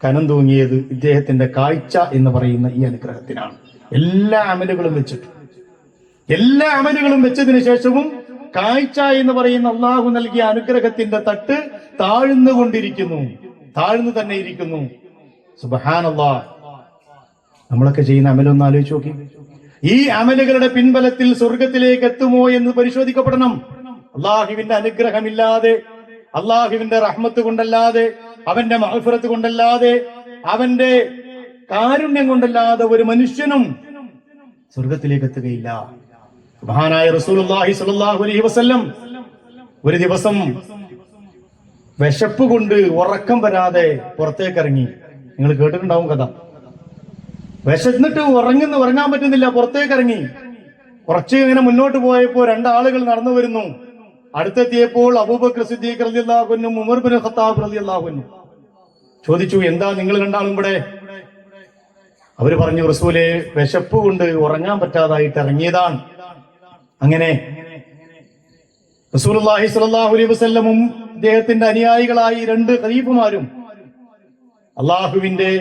കനം തൂങ്ങിയത് ഇദ്ദേഹത്തിന്റെ കാഴ്ച എന്ന് പറയുന്ന ഈ അനുഗ്രഹത്തിനാണ്. എല്ലാ അമലുകളും വെച്ചതിന് ശേഷവും കാഴ്ച എന്ന് പറയുന്ന അള്ളാഹു നൽകിയ അനുഗ്രഹത്തിന്റെ തട്ട് താഴ്ന്നു തന്നെ ഇരിക്കുന്നു. സുബ്ഹാനല്ലാഹ്. നമ്മളൊക്കെ ചെയ്യുന്ന അമലൊന്ന് ആലോചിച്ച് നോക്കി. ഈ അമലുകളുടെ പിൻബലത്തിൽ സ്വർഗത്തിലേക്ക് എത്തുമോ എന്ന് പരിശോധിക്കപ്പെടണം. അള്ളാഹുവിന്റെ അനുഗ്രഹമില്ലാതെ, അള്ളാഹുവിന്റെ റഹ്മത്ത് കൊണ്ടല്ലാതെ, അവന്റെ മഗ്ഫിറത്ത് കൊണ്ടല്ലാതെ, അവന്റെ കാരുണ്യം കൊണ്ടല്ലാതെ ഒരു മനുഷ്യനും സ്വർഗത്തിലേക്ക് എത്തുകയില്ല. മഹാനായ റസൂലുള്ളാഹി സ്വല്ലല്ലാഹു അലൈഹി വസല്ലം ഒരു ദിവസം വിശപ്പ് കൊണ്ട് ഉറക്കം വരാതെ പുറത്തേക്ക് ഇറങ്ങി. നിങ്ങൾ കേട്ടിട്ടുണ്ടാവും കഥ. വിശന്നിട്ട് ഉറങ്ങാൻ പറ്റുന്നില്ല, പുറത്തേക്ക് ഇറങ്ങി. കുറച്ച് ഇങ്ങനെ മുന്നോട്ട് പോയപ്പോ 2 ആളുകൾ നടന്നു വരുന്നു. അടുത്തെത്തിയപ്പോൾ അബൂബക്കർ സിദ്ദീഖ് റളിയല്ലാഹു അൻഹു, ഉമർ ഇബ്നു ഖത്താബ് റളിയല്ലാഹു അൻഹു ചോദിച്ചു, എന്താ നിങ്ങൾ 2 ആളും ഇവിടെ? അവര് പറഞ്ഞു, റസൂലേ, വിശപ്പ് കൊണ്ട് ഉറങ്ങാൻ പറ്റാതായിട്ട് ഇറങ്ങിയതാണ്. അങ്ങനെ റസൂലുള്ളാഹി സ്വല്ലല്ലാഹു അലൈഹി വസല്ലമും അദ്ദേഹത്തിന്റെ അനുയായികളായി 2 ഖലീഫമാരും അള്ളാഹുവിന്റെ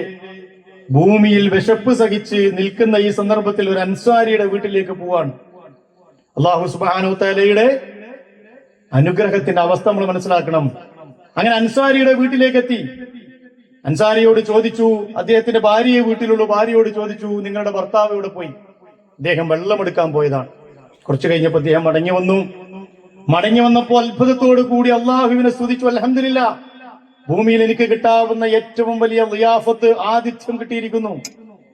ഭൂമിയിൽ വിശപ്പ് സഹിച്ച് നിൽക്കുന്ന ഈ സന്ദർഭത്തിൽ ഒരു അൻസാരിയുടെ വീട്ടിലേക്ക് പോവാണ്. അള്ളാഹു സുബ്ഹാനഹു തആലയുടെ അനുഗ്രഹത്തിന്റെ അവസ്ഥ നമ്മൾ മനസ്സിലാക്കണം. അങ്ങനെ അൻസാരിയുടെ വീട്ടിലേക്ക് എത്തി. അൻസാരിയോട് ചോദിച്ചു, അദ്ദേഹത്തിന്റെ ഭാര്യയെ വീട്ടിലുള്ള ഭാര്യയോട് ചോദിച്ചു, നിങ്ങളുടെ ഭർത്താവ് എവിടെ പോയി? അദ്ദേഹം വെള്ളമെടുക്കാൻ പോയതാണ്. കുറച്ചു കഴിഞ്ഞപ്പോൾ അദ്ദേഹം മടങ്ങി വന്നപ്പോൾ അത്ഭുതത്തോടു കൂടി അള്ളാഹുവിനെ സ്തുതിച്ചു. അൽഹംദുലില്ലാഹ്, ഭൂമിയിൽ എനിക്ക് കിട്ടാവുന്ന ഏറ്റവും വലിയ ളിയാഫത്ത്, ആതിഥ്യം കിട്ടിയിരിക്കുന്നു.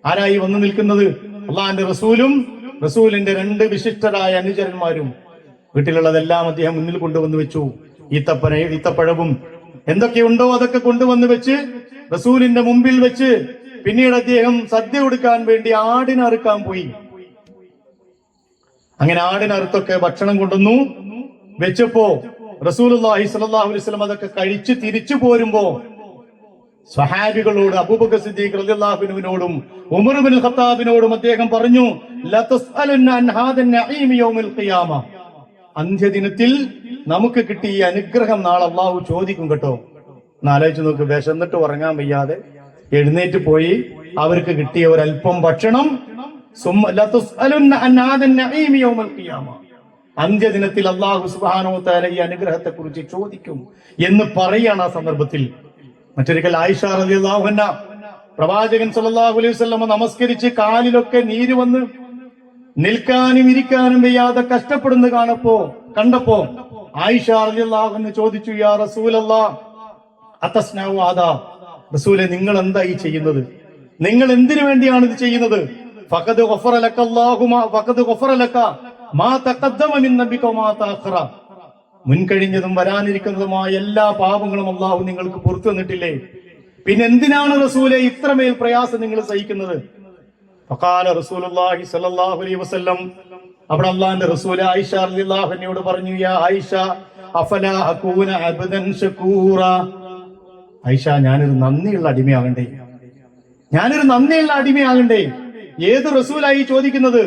ആരായി വന്നു നിൽക്കുന്നത്? അള്ളാഹിന്റെ റസൂലും റസൂലിന്റെ 2 വിശിഷ്ടരായ അനുചരന്മാരും. വീട്ടിലുള്ളതെല്ലാം അദ്ദേഹം മുന്നിൽ കൊണ്ടുവന്ന് വെച്ചു. ഈത്തപ്പഴവും എന്തൊക്കെയുണ്ടോ അതൊക്കെ കൊണ്ടുവന്ന് വെച്ച് റസൂലിന്റെ മുമ്പിൽ വെച്ച് പിന്നീട് അദ്ദേഹം സദ്യ കൊടുക്കാൻ വേണ്ടി ആടിനെ അറുക്കാൻ പോയി. അങ്ങനെ ആടിനറുത്തൊക്കെ ഭക്ഷണം കൊണ്ടുവന്നു വെച്ചപ്പോ റസൂലുള്ളാഹി സ്വല്ലല്ലാഹു അലൈഹി വസല്ലം അതൊക്കെ കഴിച്ച് തിരിച്ചു പോരുമ്പോ സ്വഹാബികളോട്, അബൂബക്കർ സിദ്ദീഖ് റളിയല്ലാഹു അൻഹുവിനോടും ഉമർ ഇബ്നുൽ ഖത്താബിനോടും അദ്ദേഹം പറഞ്ഞു, ലാ തസ്അലുന്ന അൻ ഹാദൻ നഈം യൗമിൽ ഖിയാമ, അന്ത്യദിനത്തിൽ നമുക്ക് കിട്ടിയ ഈ അനുഗ്രഹം നാളെ അള്ളാഹു ചോദിക്കും കേട്ടോ. എന്നാലോചിച്ച് നോക്ക്, വിശന്നിട്ട് ഉറങ്ങാൻ വയ്യാതെ എഴുന്നേറ്റ് പോയി അവർക്ക് കിട്ടിയ ഒരല്പം ഭക്ഷണം അന്ത്യദിനത്തിൽ അള്ളാഹു സുബ്ഹാനഹു വ തആല ഈ അനുഗ്രഹത്തെ കുറിച്ച് ചോദിക്കും എന്ന് പറയാണ്. ആ സന്ദർഭത്തിൽ മറ്റൊരിക്കൽ ആയിഷ റളിയല്ലാഹു അൻഹ പ്രവാചകൻ സല്ലല്ലാഹു അലൈഹി വസല്ലം നമസ്കരിച്ച് കാലിലൊക്കെ നീര് വന്ന് നിൽക്കാനും ഇരിക്കാനും വയ്യാതെ കഷ്ടപ്പെടുന്ന കണ്ടപ്പോ ആയിഷ റളിയല്ലാഹു അൻഹ ചോദിച്ചു, യാ റസൂലല്ലാഹ് അതസ്നഉ ആദാ, റസൂലെ നിങ്ങൾ എന്താ ഈ ചെയ്യുന്നത്? നിങ്ങൾ എന്തിനു വേണ്ടിയാണ് ഇത് ചെയ്യുന്നത്? ഫഖദ് ഗഫറ ലക അല്ലാഹു ഫഖദ് ഗഫറ ലക മാ തഖദ്ദമ മിൻ നബിക മാ തഅഖറ, മുൻകഴിഞ്ഞതും വരാനിരിക്കുന്നതുമായ എല്ലാ പാപങ്ങളും അല്ലാഹു നിങ്ങൾക്ക് പുറത്തു തന്നിട്ടില്ലേ? പിന്നെ എന്തിനാണ് റസൂലെ ഇത്രമേൽ പ്രയാസം നിങ്ങൾ സഹിക്കുന്നത്? ഫഖാല റസൂലുള്ളാഹി സ്വല്ലല്ലാഹു അലൈഹി വസല്ലം, അവിടെ അല്ലാഹുവിന്റെ റസൂൽ ആയിഷ റളിയല്ലാഹു അൻഹയോട് പറഞ്ഞു, യാ ആയിഷ അഫലാ അകൂന അബ്ദൻ ശകൂറ, ആയിഷ ഞാനൊരു നന്ദിയുള്ള അടിമയാകണ്ടേ? ഏത് റസൂലായി ചോദിക്കുന്നത്?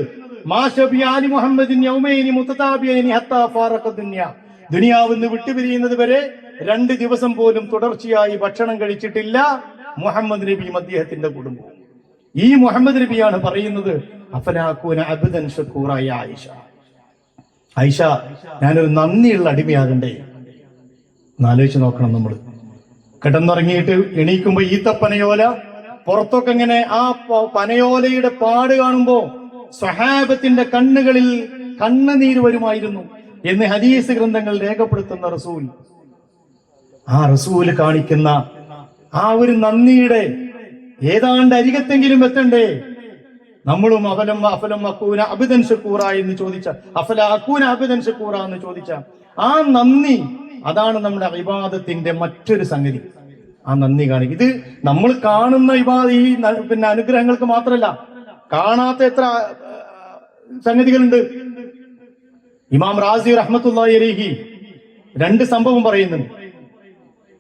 ദുനിയാവിന്ന് വിട്ടുപിരിയുന്നത് വരെ 2 ദിവസം പോലും തുടർച്ചയായി ഭക്ഷണം കഴിച്ചിട്ടില്ല മുഹമ്മദ് നബിയും അദ്ദേഹത്തിന്റെ കുടുംബവും. ഈ മുഹമ്മദ് നബിയാണ് പറയുന്നത്, അഫലാകൂന അബ്ദൻ ശകൂറ യാ ആയിഷ, ആയിഷ ഞാനൊരു നന്ദിയുള്ള അടിമയാകണ്ടേ? എന്നാലോചിച്ച് നോക്കണം. നമ്മൾ കിടന്നുറങ്ങിയിട്ട് എണീക്കുമ്പോ ഈത്തപ്പനയോല പുറത്തൊക്കെ ഇങ്ങനെ ആ പനയോലയുടെ പാട് കാണുമ്പോ സ്വഹാബത്തിന്റെ കണ്ണുകളിൽ കണ്ണുനീര് വരുമായിരുന്നു എന്ന് ഹദീസ് ഗ്രന്ഥങ്ങൾ രേഖപ്പെടുത്തുന്ന റസൂൽ. ആ റസൂല് കാണിക്കുന്ന ആ ഒരു നന്ദിയുടെ ഏതാണ്ട് അരികത്തെങ്കിലും എത്തണ്ടേ? നമ്മളും അഫലം അക്കൂന അബ്ദൻ ശകൂറ എന്ന് ചോദിച്ച, അഫല അക്കൂന അബ്ദൻ ശകൂറ എന്ന് ചോദിച്ച ആ നന്ദി, അതാണ് നമ്മുടെ ഇബാദത്തിന്റെ മറ്റൊരു സംഗതി. ആ നന്ദി കാണിക്കും. ഇത് നമ്മൾ കാണുന്ന ഈ അനുഗ്രഹങ്ങൾക്ക് മാത്രമല്ല, കാണാത്ത എത്ര സംഗതികളുണ്ട്. ഇമാം റാസി റഹ്മത്തുള്ളാഹി അലൈഹി 2 സംഭവം പറയുന്നുണ്ട്.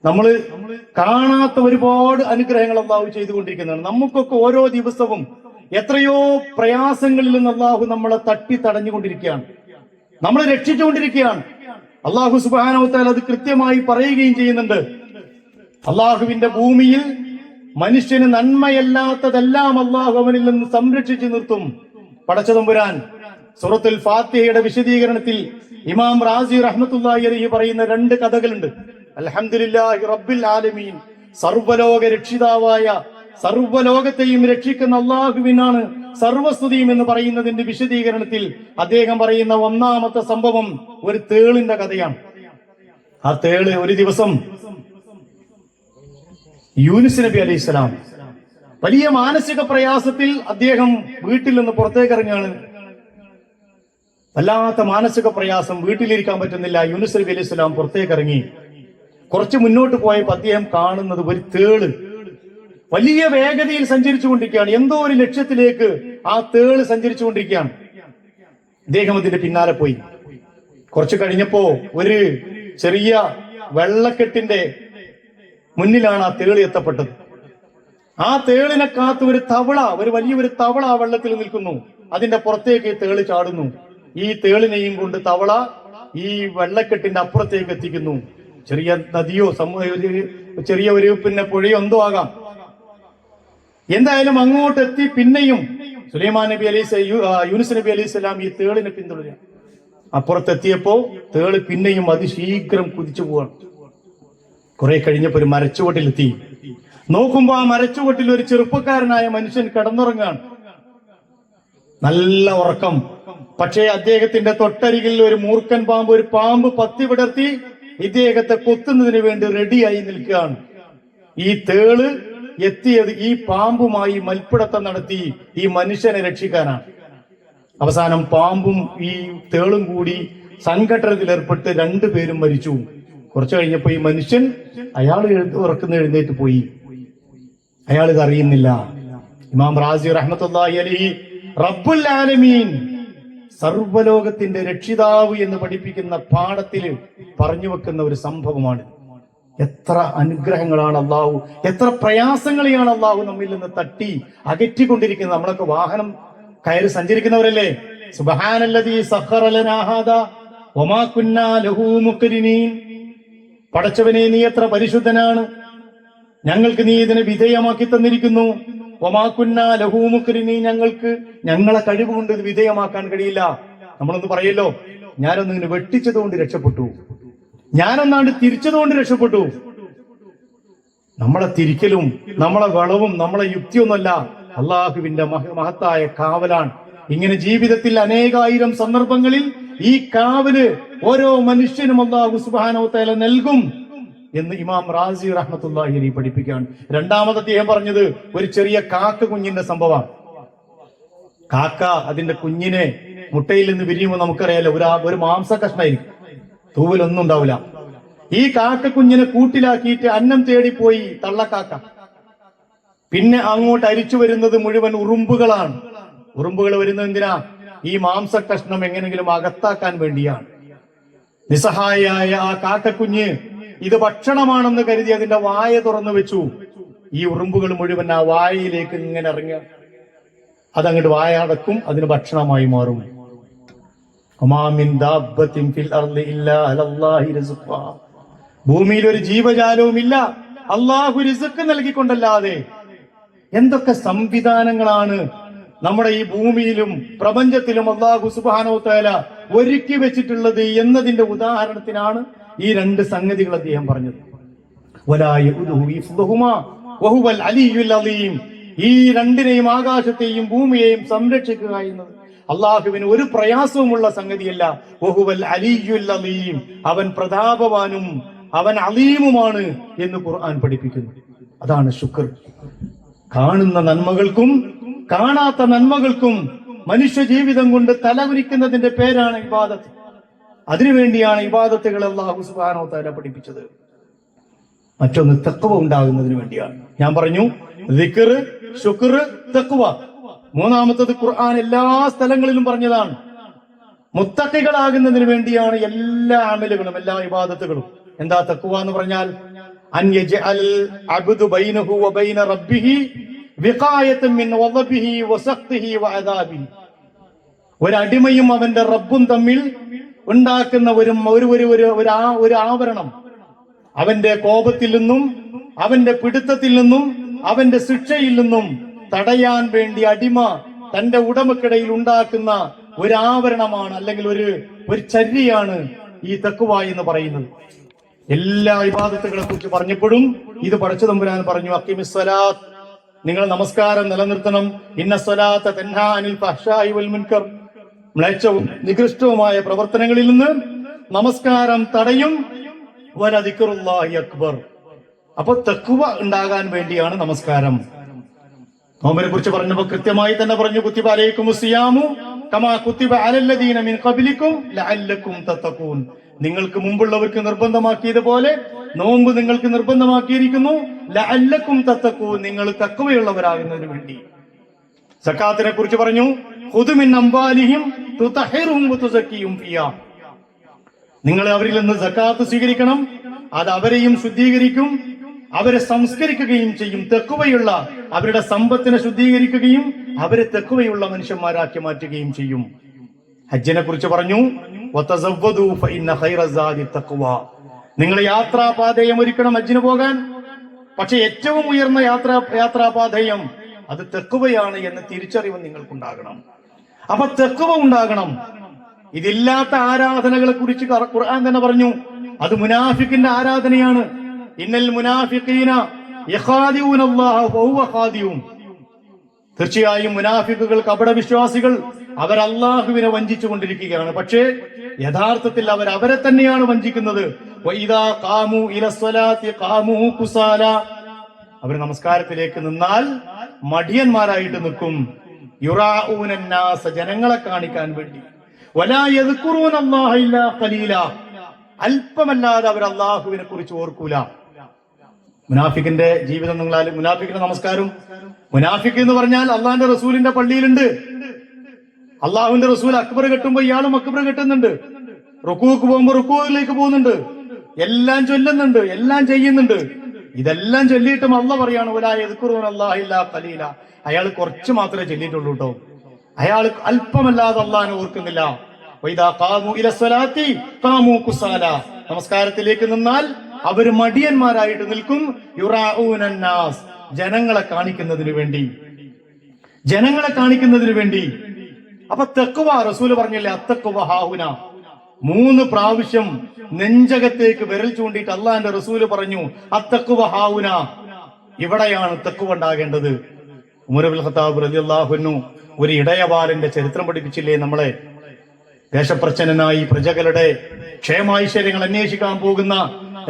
നമ്മൾ കാണാത്ത ഒരുപാട് അനുഗ്രഹങ്ങൾ അള്ളാഹു ചെയ്തുകൊണ്ടിരിക്കുന്നതാണ്. നമുക്കൊക്കെ ഓരോ ദിവസവും എത്രയോ പ്രയാസങ്ങളിൽ നിന്ന് അള്ളാഹു നമ്മളെ തട്ടി തടഞ്ഞുകൊണ്ടിരിക്കുകയാണ്, നമ്മളെ രക്ഷിച്ചുകൊണ്ടിരിക്കുകയാണ്. അള്ളാഹു സുബ്ഹാനഹു വ തആല അത് കൃത്യമായി പറയുകയും ചെയ്യുന്നുണ്ട്. അള്ളാഹുവിന്റെ ഭൂമിയിൽ മനുഷ്യന് നന്മയല്ലാത്തതെല്ലാം അള്ളാഹു അവനിൽ നിന്ന് സംരക്ഷിച്ചു നിർത്തും. പടച്ചതമ്പുരാൻ സൂറത്തുൽ ഫാത്തിഹയുടെ വിശദീകരണത്തിൽ ഇമാം റാസി റഹ്മത്തുള്ളാഹി അലൈഹി പറയുന്ന 2 കഥകളുണ്ട്. അൽഹംദുലില്ലാഹി റബ്ബിൽ ആലമീൻ, സർവ്വലോക രക്ഷിതാവായ, സർവ്വലോകത്തെയും രക്ഷിക്കുന്ന അള്ളാഹുവിനാണ് സർവസ്തുതിയും എന്ന് പറയുന്നതിന്റെ വിശദീകരണത്തിൽ അദ്ദേഹം പറയുന്ന 1ാമത്തെ സംഭവം ഒരു തേളിന്റെ കഥയാണ്. ആ തേള് ഒരു ദിവസം യൂനുസ് നബി അലൈഹിസ്സലാം വലിയ മാനസിക പ്രയാസത്തിൽ അദ്ദേഹം വീട്ടിൽ നിന്ന് പുറത്തേക്ക് ഇറങ്ങുകയാണ്. വല്ലാത്ത മാനസിക പ്രയാസം, വീട്ടിലിരിക്കാൻ പറ്റുന്നില്ല. യൂനുസ് നബി അലൈഹിസ്സലാം പുറത്തേക്ക് ഇറങ്ങി. കുറച്ച് മുന്നോട്ട് പോയപ്പോൾ അദ്ദേഹം കാണുന്നത് ഒരു തേള് വലിയ വേഗതയിൽ സഞ്ചരിച്ചു കൊണ്ടിരിക്കുകയാണ്. എന്തോ ഒരു ലക്ഷ്യത്തിലേക്ക് ആ തേള് സഞ്ചരിച്ചു കൊണ്ടിരിക്കുകയാണ്. അദ്ദേഹം അതിന്റെ പിന്നാലെ പോയി. കുറച്ചു കഴിഞ്ഞപ്പോ ഒരു ചെറിയ വെള്ളക്കെട്ടിന്റെ മുന്നിലാണ് ആ തേള് എത്തപ്പെട്ടത്. ആ തേളിനെ കാത്ത് ഒരു തവള, വലിയൊരു തവള ആ വെള്ളത്തിൽ നിൽക്കുന്നു. അതിന്റെ പുറത്തേക്ക് തേള് ചാടുന്നു. ഈ തേളിനെയും കൊണ്ട് തവള ഈ വെള്ളക്കെട്ടിന്റെ അപ്പുറത്തേക്ക് എത്തിക്കുന്നു. ചെറിയ നദിയോ ചെറിയ ഒരു പുഴയോ എന്തോ ആകാം. എന്തായാലും അങ്ങോട്ടെത്തി. പിന്നെയും സുലൈമാൻ നബി യൂനുസ് നബി അലൈഹി സ്വലാം ഈ തേളിനെ പിന്തുടരുക. അപ്പുറത്തെത്തിയപ്പോ തേള് പിന്നെയും അതിശീഘ്രം കുതിച്ചു പോവാണ്. കുറെ കഴിഞ്ഞപ്പോ ഒരു മരച്ചുവട്ടിലെത്തി. നോക്കുമ്പോ ആ മരച്ചുവട്ടിൽ ഒരു ചെറുപ്പക്കാരനായ മനുഷ്യൻ കിടന്നുറങ്ങാണ്. നല്ല ഉറക്കം. പക്ഷേ അദ്ദേഹത്തിന്റെ തൊട്ടരികിൽ ഒരു മൂർഖൻ പാമ്പ്, ഒരു പാമ്പ് പത്തി വിടർത്തി ഇദ്ദേഹത്തെ കൊത്തുന്നതിന് വേണ്ടി റെഡിയായി നിൽക്കുകയാണ്. ഈ തേള് എത്തിയത് ഈ പാമ്പുമായി മൽപ്പിടുത്തം നടത്തി ഈ മനുഷ്യനെ രക്ഷിക്കാനാണ്. അവസാനം പാമ്പും ഈ തേളും കൂടി സംഘട്ടനത്തിലേർപ്പെട്ട് രണ്ടുപേരും മരിച്ചു. കുറച്ചു കഴിഞ്ഞപ്പോ ഈ മനുഷ്യൻ അയാൾ എഴുന്നേറ്റ് പോയി. അയാൾ ഇത് അറിയുന്നില്ല. ഇമാം റാസി റഹ്മത്തുള്ളാഹി അലൈഹി റബ്ബുൽ ആലമീൻ, സർവ്വലോകത്തിന്റെ രക്ഷിതാവ് എന്ന് പഠിപ്പിക്കുന്ന പാഠത്തിൽ പറഞ്ഞു വെക്കുന്ന ഒരു സംഭവമാണ്. എത്ര അനുഗ്രഹങ്ങളാണ് അള്ളാഹു, എത്ര പ്രയാസങ്ങളെയാണ് അള്ളാഹു നമ്മിൽ നിന്ന് തട്ടി അകറ്റിക്കൊണ്ടിരിക്കുന്നത്. നമ്മളൊക്കെ വാഹനം കയറി സഞ്ചരിക്കുന്നവരല്ലേ? സുബ്ഹാനല്ലദീ സഖറ ലനാ ഹാദാ വമാ കുന്നാ ലഹു മുഖ്രിനീൻ. പടച്ചവനെ, നീ എത്ര പരിശുദ്ധനാണ്, ഞങ്ങൾക്ക് നീ ഇതിനെ വിധേയമാക്കി തന്നിരിക്കുന്നു. വമാ കുന്നാ ലഹു മുഖ്രിനീൻ, ഞങ്ങളെ കഴിവുകൊണ്ട് ഇത് വിധേയമാക്കാൻ കഴിയില്ല. നമ്മളൊന്ന് പറയല്ലോ, ഞാനൊന്നിങ്ങനെ വെട്ടിച്ചതുകൊണ്ട് രക്ഷപ്പെട്ടു, ഞാനൊന്നാണ്ട് തിരിച്ചതുകൊണ്ട് രക്ഷപ്പെട്ടു. നമ്മളെ തിരിക്കലും നമ്മളെ വളവും നമ്മളെ യുക്തിയൊന്നുമല്ല, അള്ളാഹുവിന്റെ മഹത്തായ കാവലാണ്. ഇങ്ങനെ ജീവിതത്തിൽ അനേകായിരം സന്ദർഭങ്ങളിൽ ഈ കാവല് ഓരോ മനുഷ്യനും അല്ലാഹു സുബ്ഹാനഹു വ തആല നൽകും എന്ന് ഇമാം റാസി റഹ്മത്തുള്ളാഹി അലൈഹി പഠിപ്പിക്കുകയാണ്. രണ്ടാമത് അദ്ദേഹം പറഞ്ഞത് ഒരു ചെറിയ കാക്ക കുഞ്ഞിന്റെ സംഭവമാണ്. കാക്ക അതിന്റെ കുഞ്ഞിനെ മുട്ടയിൽ നിന്ന് വിരിയുമ്പോൾ നമുക്കറിയാലോ, ഒരു മാംസ കഷ്ണമായിരിക്കും, തൂവലൊന്നും ഉണ്ടാവില്ല. ഈ കാക്ക കുഞ്ഞിനെ കൂട്ടിലാക്കിയിട്ട് അന്നം തേടിപ്പോയി തള്ളക്കാക്ക. പിന്നെ അങ്ങോട്ട് അരിച്ചു വരുന്നത് മുഴുവൻ ഉറുമ്പുകളാണ്. ഉറുമ്പുകൾ വരുന്നത് എന്തിനാ? ഈ മാംസ കഷ്ണം എങ്ങനെങ്കിലും അകത്താക്കാൻ വേണ്ടിയാണ്. നിസ്സഹായായ ആ കാക്കക്കുഞ്ഞ് ഇത് ഭക്ഷണമാണെന്ന് കരുതി അതിന്റെ വായ തുറന്നു വെച്ചു. ഈ ഉറുമ്പുകൾ മുഴുവൻ ആ വായയിലേക്ക് ഇങ്ങനെ ഇറങ്ങുക. അതങ്ങോട്ട് വായ അടക്കും, അതിന് ഭക്ഷണമായി മാറും. ഭൂമിയിൽ ഒരു ജീവജാലവും ഇല്ല അള്ളാഹു റിസ്ക് നൽകിക്കൊണ്ടല്ലാതെ. എന്തൊക്കെ സംവിധാനങ്ങളാണ് നമ്മുടെ ഈ ഭൂമിയിലും പ്രപഞ്ചത്തിലും അള്ളാഹു സുബ്ഹാനഹു വ തആല ഒരുക്കി വെച്ചിട്ടുള്ളത് എന്നതിന്റെ ഉദാഹരണത്തിനാണ് ഈ രണ്ട് സംഗതികൾ അദ്ദേഹം പറഞ്ഞത്. ഈ രണ്ടിനെയും, ആകാശത്തെയും ഭൂമിയെയും സംരക്ഷിക്കുക എന്നത് അള്ളാഹുവിന് ഒരു പ്രയാസവുമുള്ള സംഗതിയല്ല. വഹുവൽ അലിയ്യുൽ അലീം, അവൻ പ്രതാപവാനും അവൻ അലീമുമാണ് എന്ന് ഖുർആൻ പഠിപ്പിക്കുന്നു. അതാണ് ശുക്ർ. കാണുന്ന നന്മകൾക്കും കാണാത്ത നന്മകൾക്കും മനുഷ്യ ജീവിതം കൊണ്ട് തലകുനിക്കുന്നതിന്റെ പേരാണ് ഇബാദത്ത്. അതിനുവേണ്ടിയാണ് ഇബാദത്തുകൾ അല്ലാഹു സുബ്ഹാനഹു വ തആല പഠിപ്പിച്ചത്. മറ്റൊന്ന് തഖ്വ ഉണ്ടാകുന്നതിന് വേണ്ടിയാണ്. ഞാൻ പറഞ്ഞു ദിക്ർ, ശുക്ർ, തഖ്വ. മൂന്നാമത്തത് ഖുർആൻ എല്ലാ സ്ഥലങ്ങളിലും പറഞ്ഞതാണ്. മുത്തഖികളാകുന്നതിന് വേണ്ടിയാണ് എല്ലാ അമലുകളും, എല്ലാ ഇബാദത്തുകളും. എന്താ തഖ്വ എന്ന് പറഞ്ഞാൽ? അൻ യജ്അൽ അബ്ദു ബൈനഹു വ ബൈന റബ്ബിഹി വിഖായതൻ മിൻ വദബിഹി വസഖ്തിഹി വഅദാബിഹി. ഒരു അടിമയും അവന്റെ റബ്ബും തമ്മിൽ ഉണ്ടാക്കുന്ന ഒരു ആവരണം, അവന്റെ കോപത്തിൽ നിന്നും അവന്റെ പിടുത്തത്തിൽ നിന്നും അവന്റെ ശിക്ഷയിൽ നിന്നും തടയാൻ വേണ്ടി അടിമ തന്റെ ഉടമക്കിടയിൽ ഉണ്ടാക്കുന്ന ഒരു ആവരണമാണ്, അല്ലെങ്കിൽ ഒരു ചര്യയാണ് ഈ തഖ്വ എന്ന് പറയുന്നത്. എല്ലാ ഇബാദത്തുകളെ കുറിച്ച് പറഞ്ഞപ്പോഴും ഇത് പടച്ച തമ്പുരാൻ പറഞ്ഞു, അഖിമിസ്സലാത്ത്, നിങ്ങൾ നമസ്കാരം നിലനിർത്തണം. ഇന്ന സ്വലാത്ത തൻഹാ അനിൽ ഫഹ്ശാഇ വൽ മുൻകർ, മ്ലേച്ഛവും നികൃഷ്ടവുമായ പ്രവർത്തനങ്ങളിൽ നിന്ന് നമസ്കാരം തടയും. വലദിക്റുല്ലാഹി അക്ബർ. അപ്പൊ തഖ്വ ഉണ്ടാകാൻ വേണ്ടിയാണ് നമസ്കാരം. നോമ്പിനെ കുറിച്ച് പറഞ്ഞപ്പോൾ കൃത്യമായി തന്നെ പറഞ്ഞു, കുത്തിബ അലൈക്കുമുസ് സിയാമു കമാ കുത്തിബ അലല്ലദീന മിൻ ഖബ്ലിക്കും ലഅല്ലക്കും തത്തഖൂൻ. നിങ്ങൾക്ക് മുമ്പുള്ളവർക്ക് നിർബന്ധമാക്കിയതുപോലെ നോമ്പ് നിങ്ങൾക്ക് നിർബന്ധമാക്കിയിരിക്കുന്നു. ലഅല്ലക്കും തത്തഖൂൻ, നിങ്ങൾ തഖ്വയുള്ളവരാകുന്നതിന് വേണ്ടി. സക്കാത്തിനെ കുറിച്ച് പറഞ്ഞു, ഖുദ് മിൻ അംവാലിഹിം തുതഹിറുഹും വതുസക്കിയും ഫിയാ. നിങ്ങൾ അവരിൽ നിന്ന് സക്കാത്ത് സ്വീകരിക്കണം, അത് അവരെയും ശുദ്ധീകരിക്കും, അവരെ സംസ്കരിക്കുകയും ചെയ്യും. തഖ്വയുള്ള അവരുടെ സമ്പത്തിനെ ശുദ്ധീകരിക്കുകയും അവരെ തഖ്വയുള്ള മനുഷ്യന്മാരാക്കി മാറ്റുകയും ചെയ്യും. ഹജ്ജിനെ കുറിച്ച് പറഞ്ഞു, വതസവ്വദു ഫഇന്ന ഖൈറ സാദി തഖ്വ. നിങ്ങൾ യാത്രാപാതയം ഒരുക്കണം ഹജ്ജിന് പോകാൻ. പക്ഷെ ഏറ്റവും ഉയർന്ന യാത്രാപാതയം അത് തെക്കുവയാണ് എന്ന തിരിച്ചറിവ് നിങ്ങൾക്കുണ്ടാകണം. അപ്പൊ തെക്കുവ ഉണ്ടാകണം. ഇതില്ലാത്ത ആരാധനകളെ കുറിച്ച് ഖുർആൻ തന്നെ പറഞ്ഞു, അത് മുനാഫിക്കിന്റെ ആരാധനയാണ്. ഇന്നൽ മുനാഫിഖീന യഖാദിഊന അല്ലാഹ വഹുവ ഖാദിഊൻ. തീർച്ചയായും മുനാഫിക്കുകൾ, കപടവിശ്വാസികൾ, അവർ അള്ളാഹുവിനെ വഞ്ചിച്ചു കൊണ്ടിരിക്കുകയാണ്. പക്ഷേ യഥാർത്ഥത്തിൽ അവരെ തന്നെയാണ് വഞ്ചിക്കുന്നത്. വഇദാ ഖാമു ഇലസ്സലാത്തി ഖാമു കുസാല. അവർ നമസ്കാരത്തിലേക്ക് നിന്നാൽ മടിയന്മാരായിട്ട് നിൽക്കും. യുറാഊനന്നാസ, ജനങ്ങളെ കാണിക്കാൻ വേണ്ടി. വലാ യദ്കുറൂനല്ലാഹ ഇല്ലാ ഖലീല, അല്പമല്ലാതെ അവർ അള്ളാഹുവിനെ കുറിച്ച് ഓർക്കൂല. മുനാഫിക്കിന്റെ ജീവിതം നിങ്ങളാൽ, മുനാഫിക്കിന്റെ നമസ്കാരം, മുനാഫിക്ക് എന്ന് പറഞ്ഞാൽ അള്ളാഹിന്റെ റസൂലിന്റെ പള്ളിയിലുണ്ട്. അള്ളാഹുവിന്റെ റസൂൽ അക്ബർ കെട്ടുമ്പോ ഇയാളും അക്ബർ കെട്ടുന്നുണ്ട്. റുക്കൂക്ക് പോകുമ്പോ റുക്കൂയിലേക്ക് പോകുന്നുണ്ട്. എല്ലാം ചൊല്ലുന്നുണ്ട്, എല്ലാം ചെയ്യുന്നുണ്ട്. ഇതെല്ലാം ചൊല്ലിയിട്ടും അള്ളാഹ് പറയാണ് വലാ യദ്കുറൂനല്ലാഹ ഇല്ലാ ഖലീല. അയാൾ കുറച്ച് മാത്രമേ ചൊല്ലിയിട്ടുള്ളൂ കേട്ടോ. അയാൾ അല്പമല്ലാതെ അള്ളാഹിനെ ഓർക്കുന്നില്ല. വഇദാ ഖാമു ഇലസ്സലാത്തി ഖാമു കുസാല. നമസ്കാരത്തിലേക്ക് നിന്നാൽ അവർ മടിയന്മാരായിട്ട് നിൽക്കും. യുറാഊനന്നാസ്, ജനങ്ങളെ കാണിക്കുന്നതിന് വേണ്ടി, ജനങ്ങളെ കാണിക്കുന്നതിന് വേണ്ടി. അപ്പൊ തഖ്വ റസൂല് പറഞ്ഞില്ലേ, അത്തഖ്വ ഹാഹുന. 3 പ്രാവശ്യം നെഞ്ചകത്തേക്ക് വിരൽ ചൂണ്ടിയിട്ട് അള്ളാഹിന്റെ റസൂല് പറഞ്ഞു അത്തഖ്വ ഹാഹുന, ഇവിടെയാണ് തഖ്വ ഉണ്ടാകേണ്ടത്. ഉമർ ഇബ്നുൽ ഖത്താബ് റളിയല്ലാഹു അൻഹു ഒരു ഇടയബാലന്റെ ചരിത്രം പഠിപ്പിച്ചില്ലേ നമ്മളെ? ദേശപ്രച്ഛന്നനായി പ്രജകളുടെ ക്ഷേമൈശ്വര്യങ്ങൾ അന്വേഷിക്കാൻ പോകുന്ന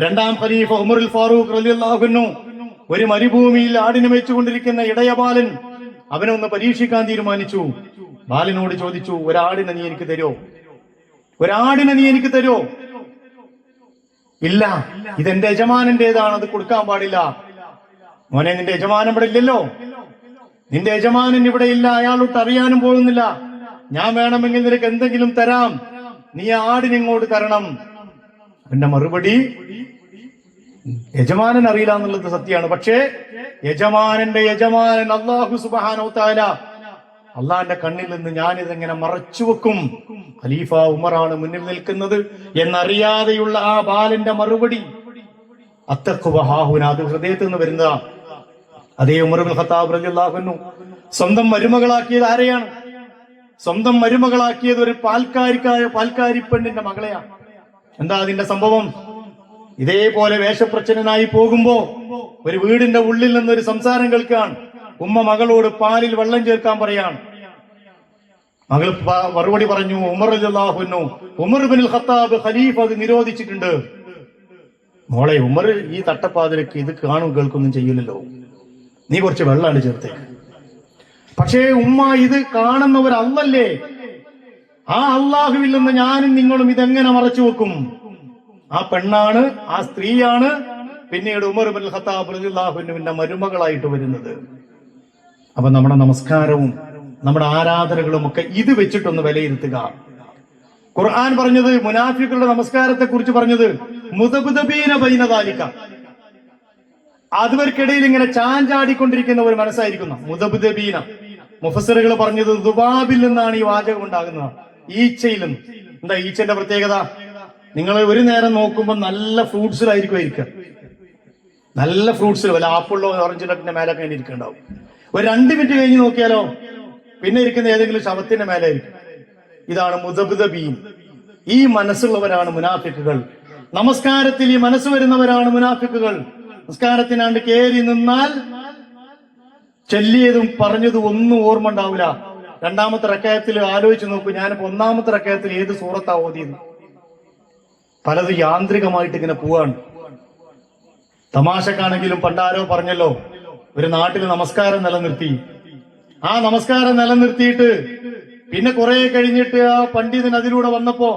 2ാം ഖലീഫ ഉമറുൽ ഫാറൂഖ് റളിയല്ലാഹു അൻഹു ഒരു മരുഭൂമിയിൽ ആടിനെ മേച്ചുകൊണ്ടിരിക്കുന്ന ഇടയബാലൻ അവനെ ഒന്ന് പരീക്ഷിക്കാൻ തീരുമാനിച്ചു. ബാലനോട് ചോദിച്ചു, ഒരാടിനെ നീ എനിക്ക് തരോ? ഒരാടിനെ നീ എനിക്ക് തരോ? ഇല്ല, ഇതെന്റെ യജമാനന്റേതാണ്, അത് കൊടുക്കാൻ പാടില്ല. മോനെ, നിന്റെ യജമാനൻ ഇവിടെ ഇല്ലല്ലോ, നിന്റെ യജമാനൻ ഇവിടെ ഇല്ല, അയാളോട്ട് അറിയാനും പോകുന്നില്ല. ഞാൻ വേണമെങ്കിൽ നിനക്ക് എന്തെങ്കിലും തരാം, നീ ആ ആടിനെ ഇങ്ങോട്ട് തരണം. എന്റെ മറുപടി, യജമാനൻ അറിയില്ല എന്നുള്ളത് സത്യമാണ്. പക്ഷേ യജമാനന്റെ യജമാനൻ അല്ലാഹു സുബ്ഹാനഹു തആല, അള്ളാന്റെ കണ്ണിൽ നിന്ന് ഞാനിതെങ്ങനെ മറച്ചു വെക്കും? ഖലീഫ ഉമറാണ് മുന്നിൽ നിൽക്കുന്നത് എന്നറിയാതെയുള്ള ആ ബാലന്റെ മറുപടി അത്തഖ്വ ഹാഹുന, അത് ഹൃദയത്തിൽ നിന്ന് വരുന്നതാ. അതേ ഉമർ ഇബ്നുൽ ഖത്താബ് റളിയല്ലാഹു അൻഹു സ്വന്തം മരുമകളാക്കിയത് ആരെയാണ്? സ്വന്തം മരുമകളാക്കിയത് ഒരു പാൽക്കാരി പെണ്ണിന്റെ മകളെയാണ്. എന്താ അതിന്റെ സംഭവം? ഇതേപോലെ വേഷപ്രച്ഛന്നനായി പോകുമ്പോ ഒരു വീടിന്റെ ഉള്ളിൽ നിന്നൊരു സംസാരം കേൾക്കാൻ. ഉമ്മ മകളോട് പാലിൽ വെള്ളം ചേർക്കാൻ പറയാണ്. മകൾ മറുപടി പറഞ്ഞു, ഉമർ റളിയല്ലാഹു അൻഹു, ഉമർ ഇബ്നുൽ ഖത്താബ് ഖലീഫ അത് നിരോധിച്ചിട്ടുണ്ട്. മോളെ, ഉമർ ഈ തട്ടപ്പാതിരക്ക് ഇത് കാണും കേൾക്കൊന്നും ചെയ്യില്ലല്ലോ, നീ കുറച്ച് വെള്ളമാണ് ചേർത്തേക്ക്. പക്ഷേ ഉമ്മ, ഇത് കാണുന്നവർ അല്ലല്ലേ, ആ അള്ളാഹുവിൽ നിന്ന് ഞാനും നിങ്ങളും ഇതെങ്ങനെ മറച്ചു വെക്കും? ആ പെണ്ണാണ്, ആ സ്ത്രീയാണ് പിന്നീട് ഉമർ ഇബ്നുൽ ഖത്താബ് റളിയല്ലാഹു അൻഹുവിന്റെ മരുമകളായിട്ട് വരുന്നത്. അപ്പൊ നമ്മുടെ നമസ്കാരവും നമ്മുടെ ആരാധനകളും ഒക്കെ ഇത് വെച്ചിട്ടൊന്ന് വിലയിരുത്തുക. ഖുർആൻ പറഞ്ഞത്, മുനാഫിക്കുകളുടെ നമസ്കാരത്തെ കുറിച്ച് പറഞ്ഞത് മുദബ്ദബീന ബൈന ദാലിക, അവർക്കിടയിൽ ഇങ്ങനെ ചാഞ്ചാടിക്കൊണ്ടിരിക്കുന്ന ഒരു മനസ്സായിരിക്കുന്നു. മുദബ്ദബീന, മുഫസ്സിറുകൾ പറഞ്ഞത് ദുബാബിൽ നിന്നാണ് ഈ വാചകം ഉണ്ടാകുന്നത്, ഈച്ചയിൽ നിന്ന്. എന്താ ഈച്ചന്റെ പ്രത്യേകത? നിങ്ങൾ ഒരു നേരം നോക്കുമ്പോൾ നല്ല ഫ്രൂട്ട്സിലായിരിക്കും ഇരിക്കുക, നല്ല ഫ്രൂട്ട്സിൽ, വല്ല ആപ്പിളിലോ ഓറഞ്ചിന്റെ മേലൊക്കെ ഇങ്ങനെ ഇരിക്കുന്നുണ്ടാവും. ഒരു 2 മിനിറ്റ് കഴിഞ്ഞ് നോക്കിയാലോ പിന്നെ ഇരിക്കുന്ന ഏതെങ്കിലും ശവത്തിന്റെ മേലെ ആയിരിക്കും. ഇതാണ് മുദബ്ദബീൻ. ഈ മനസ്സുള്ളവരാണ് മുനാഫിക്കുകൾ. നമസ്കാരത്തിൽ ഈ മനസ്സ് വരുന്നവരാണ് മുനാഫിക്കുകൾ. നമസ്കാരത്തിനാണ്ട് കയറി നിന്നാൽ ചൊല്ലിയതും പറഞ്ഞതും ഒന്നും ഓർമ്മ ഉണ്ടാവില്ല. 2ാമത്തെ റക്അത്തിൽ ആലോചിച്ച് നോക്കൂ, ഞാനിപ്പോ 1ാമത്തെ റക്അത്തിൽ ഏത് സൂറത്താ ഓതിയത്? പലതും യാന്ത്രികമായിട്ട് ഇങ്ങനെ പോവാണ്. തമാശക്കാണെങ്കിലും പണ്ടാരോ പറഞ്ഞല്ലോ, ഒരു നാട്ടിൽ നമസ്കാരം നിലനിർത്തി. ആ നമസ്കാരം നിലനിർത്തിയിട്ട് പിന്നെ കുറെ കഴിഞ്ഞിട്ട് ആ പണ്ഡിതൻ അതിലൂടെ വന്നപ്പോ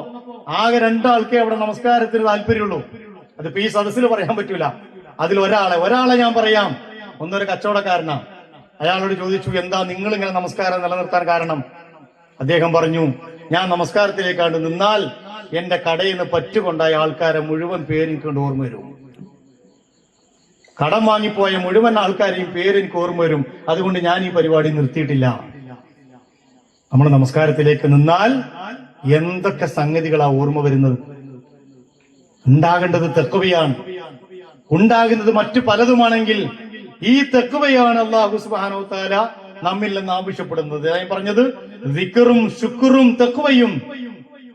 ആകെ 2 ആൾക്കേ അവിടെ നമസ്കാരത്തിന് താല്പര്യമുള്ളൂ. അതിപ്പോ ഈ സദസ്സിൽ പറയാൻ പറ്റൂല. അതിൽ ഒരാളെ ഞാൻ പറയാം. ഒന്നൊരു കച്ചവടക്കാരനാ. അയാളോട് ചോദിച്ചു, എന്താ നിങ്ങൾ ഇങ്ങനെ നമസ്കാരം നിലനിർത്താൻ കാരണം? അദ്ദേഹം പറഞ്ഞു, ഞാൻ നമസ്കാരത്തിലേക്കാണ്ട് നിന്നാൽ എന്റെ കടയിൽ നിന്ന് പറ്റുകൊണ്ടായ ആൾക്കാരെ മുഴുവൻ പേരെനിക്ക് കൊണ്ട് ഓർമ്മ വരും. കടം വാങ്ങിപ്പോയ മുഴുവൻ ആൾക്കാരെയും പേരെനിക്ക് ഓർമ്മ വരും. അതുകൊണ്ട് ഞാൻ ഈ പരിപാടി നിർത്തിയിട്ടില്ല. നമ്മൾ നമസ്കാരത്തിലേക്ക് നിന്നാൽ എന്തൊക്കെ സംഗതികളാ ഓർമ്മ വരുന്നത്? ഉണ്ടാകേണ്ടത് തഖ്വയാണ്. ഉണ്ടാകുന്നത് മറ്റു പലതുമാണെങ്കിൽ ഈ തഖ്വയാണ് അല്ലാഹു സുബ്ഹാനഹു വ തആല നമ്മിൽ നിന്ന് ആവശ്യപ്പെടുന്നത്. ഞാൻ പറഞ്ഞത് ദിക്റും ശുക്റും തഖ്വയും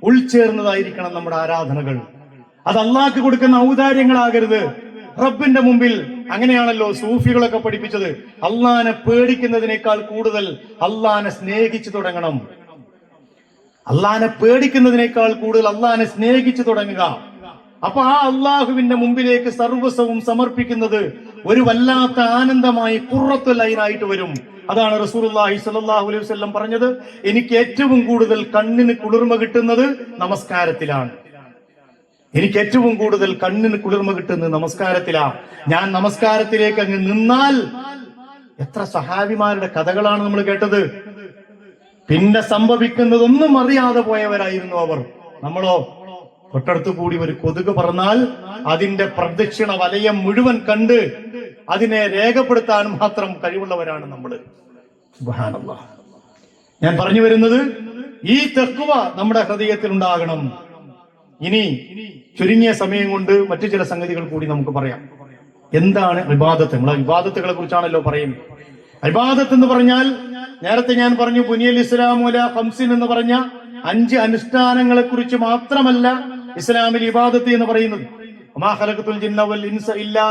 ഉൾച്ചേർന്നതായിരിക്കണം നമ്മുടെ ആരാധനകൾ. അത് അള്ളാഹ്ക്ക് കൊടുക്കുന്ന ഔദാര്യങ്ങളാകരുത്. റബ്ബിന്റെ മുമ്പിൽ അങ്ങനെയാണല്ലോ സൂഫികളൊക്കെ പഠിപ്പിച്ചത്. അള്ളാഹിനെ പേടിക്കുന്നതിനേക്കാൾ കൂടുതൽ അള്ളാഹിനെ സ്നേഹിച്ചു തുടങ്ങണം. അള്ളാഹിനെ പേടിക്കുന്നതിനേക്കാൾ കൂടുതൽ അള്ളാഹിനെ സ്നേഹിച്ചു തുടങ്ങുക. അപ്പൊ ആ അള്ളാഹുവിന്റെ മുമ്പിലേക്ക് സർവസ്വവും സമർപ്പിക്കുന്നത് ഒരു വല്ലാത്ത ആനന്ദമായി ഖുർറത്തുൽ ഐനായിട്ട് വരും. അതാണ് റസൂലുള്ളാഹി സ്വല്ലല്ലാഹു അലൈഹി വസല്ലം പറഞ്ഞത്, എനിക്ക് ഏറ്റവും കൂടുതൽ കണ്ണിന് കുളിർമ കിട്ടുന്നത് നമസ്കാരത്തിലാണ്. എനിക്ക് ഏറ്റവും കൂടുതൽ കണ്ണിന് കുളിർമ കിട്ടുന്നത് നമസ്കാരത്തിലാണ്. ഞാൻ നമസ്കാരത്തിലേക്ക് അങ്ങ് നിന്നാൽ, എത്ര സഹാബിമാരുടെ കഥകളാണ് നമ്മൾ കേട്ടത്. പിന്നെ സംഭവിക്കുന്നതൊന്നും അറിയാതെ പോയവരായിരുന്നു അവർ. നമ്മളോ തൊട്ടടുത്ത് കൂടി ഒരു കൊതുക് പറന്നാൽ അതിന്റെ പ്രദക്ഷിണ വലയം മുഴുവൻ കണ്ട് അതിനെ രേഖപ്പെടുത്താൻ മാത്രം കഴിവുള്ളവരാണ് നമ്മൾ. സുബ്ഹാനല്ലാഹ്. ഞാൻ പറഞ്ഞു വരുന്നത്, ഈ തഖ്വ നമ്മുടെ ഹൃദയത്തിൽ ഉണ്ടാകണം. ഇനി ചുരുങ്ങിയ സമയം കൊണ്ട് മറ്റു ചില സംഗതികൾ കൂടി നമുക്ക് പറയാം. എന്താണ് ഇബാദത്ത്? നമ്മളെ ഇബാദത്തുകളെ കുറിച്ചാണല്ലോ പറയുന്നത്. ഇബാദത്ത് എന്ന് പറഞ്ഞാൽ നേരത്തെ ഞാൻ പറഞ്ഞു, ബുനിയൽ ഇസ്ലാമു അലാ ഖംസിൻ എന്ന് പറഞ്ഞ 5 അനുഷ്ഠാനങ്ങളെ കുറിച്ച് മാത്രമല്ല ഇസ്ലാമിൽ ഇബാദത്ത് എന്ന് പറയുന്നത്. വമാ ഖലഖതുൽ ജിന്ന വൽ ഇൻസ ഇല്ലാ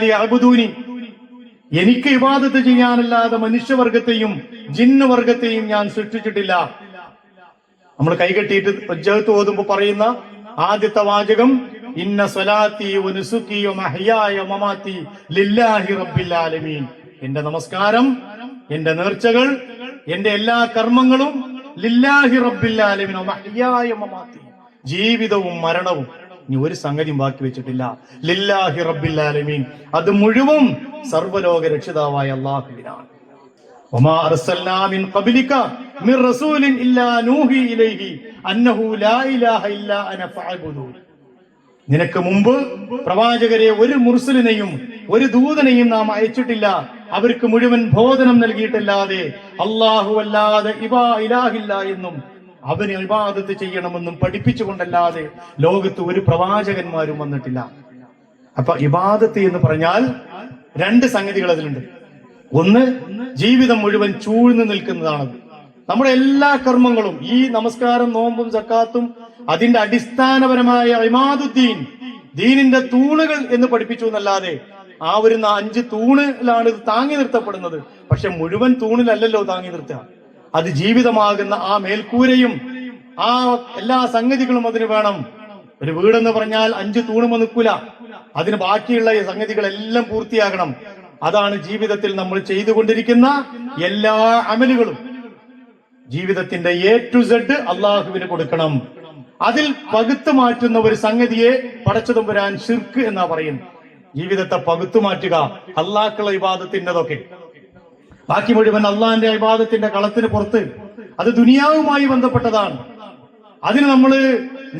ലിയഅ്ബുദൂനി. എനിക്ക് ഇബാദത്ത് ചെയ്യാനല്ലാതെ മനുഷ്യവർഗത്തെയും ജിന്നുവർഗത്തെയും ഞാൻ സൃഷ്ടിച്ചിട്ടില്ല. നമ്മൾ കൈകെട്ടിയിട്ട് വജ്ജഹത്ത് ഓതുമ്പോൾ പറയുന്ന ആദ്യത്തെ വാചകം ഇന്ന സ്വലാത്തി വനുസുക്കി വമഹ്യായ വമമാതി ലില്ലാഹി റബ്ബിൽ ആലമീൻ. എന്റെ നമസ്കാരം, എന്റെ നേർച്ചകൾ, എന്റെ എല്ലാ കർമ്മങ്ങളും ലില്ലാഹി റബ്ബിൽ ആലമീൻ വമഹ്യായ വമമാതി, ജീവിതവും മരണവും ഇനി ഒരു സംഗതിയും ബാക്കി വെച്ചിട്ടില്ല. ലില്ലാഹി റബ്ബിൽ ആലമീൻ, അത് മുഴുവൻ സർവ്വലോക രക്ഷിതാവായ അല്ലാഹുവിനാണ്. വമാ അർസൽനാ മിൻ ഖബ്ലിക മിർ റസൂലിൻ ഇല്ലാ നൂഹി ഇലൈഹി അന്നഹു ലാ ഇലാഹ ഇല്ലാ അന ഫഅബ്ദൂൻ. നിനക്ക് മുമ്പ് പ്രവാചകരെ ഒരു മുർസലിനെയും ഒരു ദൂതനെയും നാം അയച്ചിട്ടില്ല. അവർക്ക് മുഴുവൻ ബോധനം നൽകിയിട്ടല്ലാതെ അല്ലാഹു അല്ലാതെ ഇലാഹില്ല എന്നും അവന് ഇബാദത്ത് ചെയ്യണമെന്നും പഠിപ്പിച്ചുകൊണ്ടല്ലാതെ ലോകത്ത് ഒരു പ്രവാചകന്മാരും വന്നിട്ടില്ല. അപ്പൊ ഇബാദത്ത് എന്ന് പറഞ്ഞാൽ 2 സംഗതികൾ അതിലുണ്ട്. ഒന്ന്, ജീവിതം മുഴുവൻ ചൂഴ്ന്നു നിൽക്കുന്നതാണത്. നമ്മുടെ എല്ലാ കർമ്മങ്ങളും, ഈ നമസ്കാരം, നോമ്പും സക്കാത്തും അതിന്റെ അടിസ്ഥാനപരമായ ഇമാദുദ്ദീൻ, ദീനിന്റെ തൂണുകൾ എന്ന് പഠിപ്പിച്ചു എന്നല്ലാതെ ആ ഒരു 5 തൂണിലാണ് ഇത് താങ്ങി നിർത്തപ്പെടുന്നത്. പക്ഷെ മുഴുവൻ തൂണിലല്ലല്ലോ താങ്ങി നിർത്തുക. അത് ജീവിതമാകുന്ന ആ മേൽക്കൂരയും ആ എല്ലാ സംഗതികളും അതിന് വേണം. ഒരു വീടെന്ന് പറഞ്ഞാൽ 5 തൂണുമ നിൽക്കൂല. അതിന് ബാക്കിയുള്ള ഈ സംഗതികളെല്ലാം പൂർത്തിയാകണം. അതാണ് ജീവിതത്തിൽ നമ്മൾ ചെയ്തുകൊണ്ടിരിക്കുന്ന എല്ലാ അമലുകളും. ജീവിതത്തിന്റെ A to Z അള്ളാഹുവിന് കൊടുക്കണം. അതിൽ പകുത്തു മാറ്റുന്ന ഒരു സംഗതിയെ പടച്ചതമ്പുരാൻ ശിർക്ക് എന്നാ പറയുന്നത്. ജീവിതത്തെ പകുത്തു മാറ്റുക, അള്ളാഹ്ക്കുള്ള ഇബാദത്തിൻ്റെതൊക്കെ. ബാക്കി മുഴുവൻ അള്ളാഹിന്റെ ഇബാദത്തിന്റെ കളത്തിന് പുറത്ത്. അത് ദുനിയാവുമായി ബന്ധപ്പെട്ടതാണ്. അതിന് നമ്മള്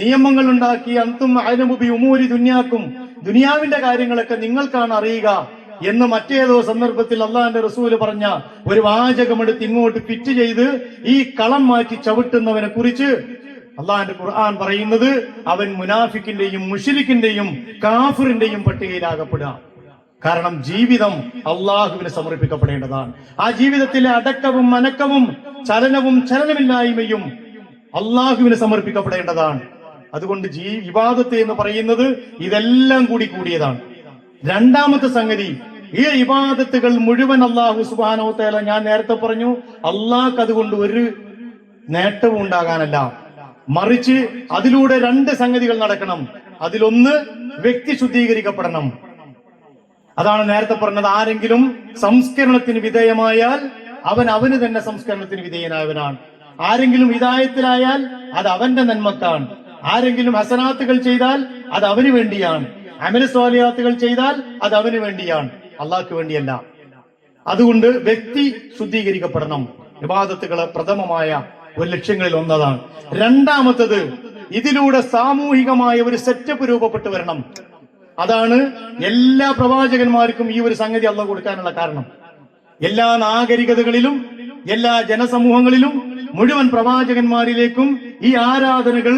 നിയമങ്ങൾ ഉണ്ടാക്കി അന്തും അഅലമു ബി ഉമൂരി ദുനിയാക്കും, ദുനിയാവിന്റെ കാര്യങ്ങളൊക്കെ നിങ്ങൾക്കാണ് അറിയുക എന്ന് മറ്റേതോ സന്ദർഭത്തിൽ അള്ളാഹിന്റെ റസൂല് പറഞ്ഞ ഒരു വാചകമെടുത്ത് ഇങ്ങോട്ട് ഫിറ്റ് ചെയ്ത് ഈ കളം മാറ്റി ചവിട്ടുന്നവനെ കുറിച്ച് അള്ളാഹിന്റെ ഖുർആൻ പറയുന്നത് അവൻ മുനാഫിക്കിന്റെയും മുശ്രിക്കിന്റെയും കാഫിറിന്റെയും പട്ടികയിലാകപ്പെടുക. കാരണം ജീവിതം അള്ളാഹുവിന് സമർപ്പിക്കപ്പെടേണ്ടതാണ്. ആ ജീവിതത്തിലെ അടക്കവും മനക്കവും ചലനവും ചലനമില്ലായ്മയും അള്ളാഹുവിന് സമർപ്പിക്കപ്പെടേണ്ടതാണ്. അതുകൊണ്ട് ഇബാദത്ത് എന്ന് പറയുന്നത് ഇതെല്ലാം കൂടിയതാണ്. രണ്ടാമത്തെ സംഗതി, ഈ ഇബാദത്തുകൾ മുഴുവൻ അല്ലാഹു സുബ്ഹാനഹു വ തആല, ഞാൻ നേരത്തെ പറഞ്ഞു, അള്ളാഹ്ക്ക് അതുകൊണ്ട് ഒരു നേട്ടവും ഉണ്ടാകാനല്ല, മറിച്ച് അതിലൂടെ 2 സംഗതികൾ നടക്കണം. അതിലൊന്ന്, വ്യക്തി ശുദ്ധീകരിക്കപ്പെടണം. അതാണ് നേരത്തെ പറഞ്ഞത്, ആരെങ്കിലും സംസ്കരണത്തിന് വിധേയമായാൽ അവന് തന്നെ സംസ്കരണത്തിന് വിധേയനായവനാണ്. ആരെങ്കിലും ഹിദായത്തിലായാൽ അത് അവന്റെ നന്മക്കാണ്. ആരെങ്കിലും ഹസനാത്തുകൾ ചെയ്താൽ അത് അവന് വേണ്ടിയാണ്. അമല സ്വാലിഹാത്തുകൾ ചെയ്താൽ അത് അവന് വേണ്ടിയാണ്, അള്ളാഹ്ക്ക് വേണ്ടിയല്ല. അതുകൊണ്ട് വ്യക്തി ശുദ്ധീകരിക്കപ്പെടണം. ഇബാദത്തുകളെ പ്രഥമമായ ഒരു ലക്ഷ്യങ്ങളിൽ ഒന്നതാണ്. രണ്ടാമത്തത്, ഇതിലൂടെ സാമൂഹികമായ ഒരു സെറ്റപ്പ് രൂപപ്പെട്ടു വരണം. അതാണ് എല്ലാ പ്രവാചകന്മാർക്കും ഈ ഒരു സംഗതി അള്ളാഹ് കൊടുക്കാനുള്ള കാരണം. എല്ലാ നാഗരികതകളിലും എല്ലാ ജനസമൂഹങ്ങളിലും മുഴുവൻ പ്രവാചകന്മാരിലേക്കും ഈ ആരാധനകൾ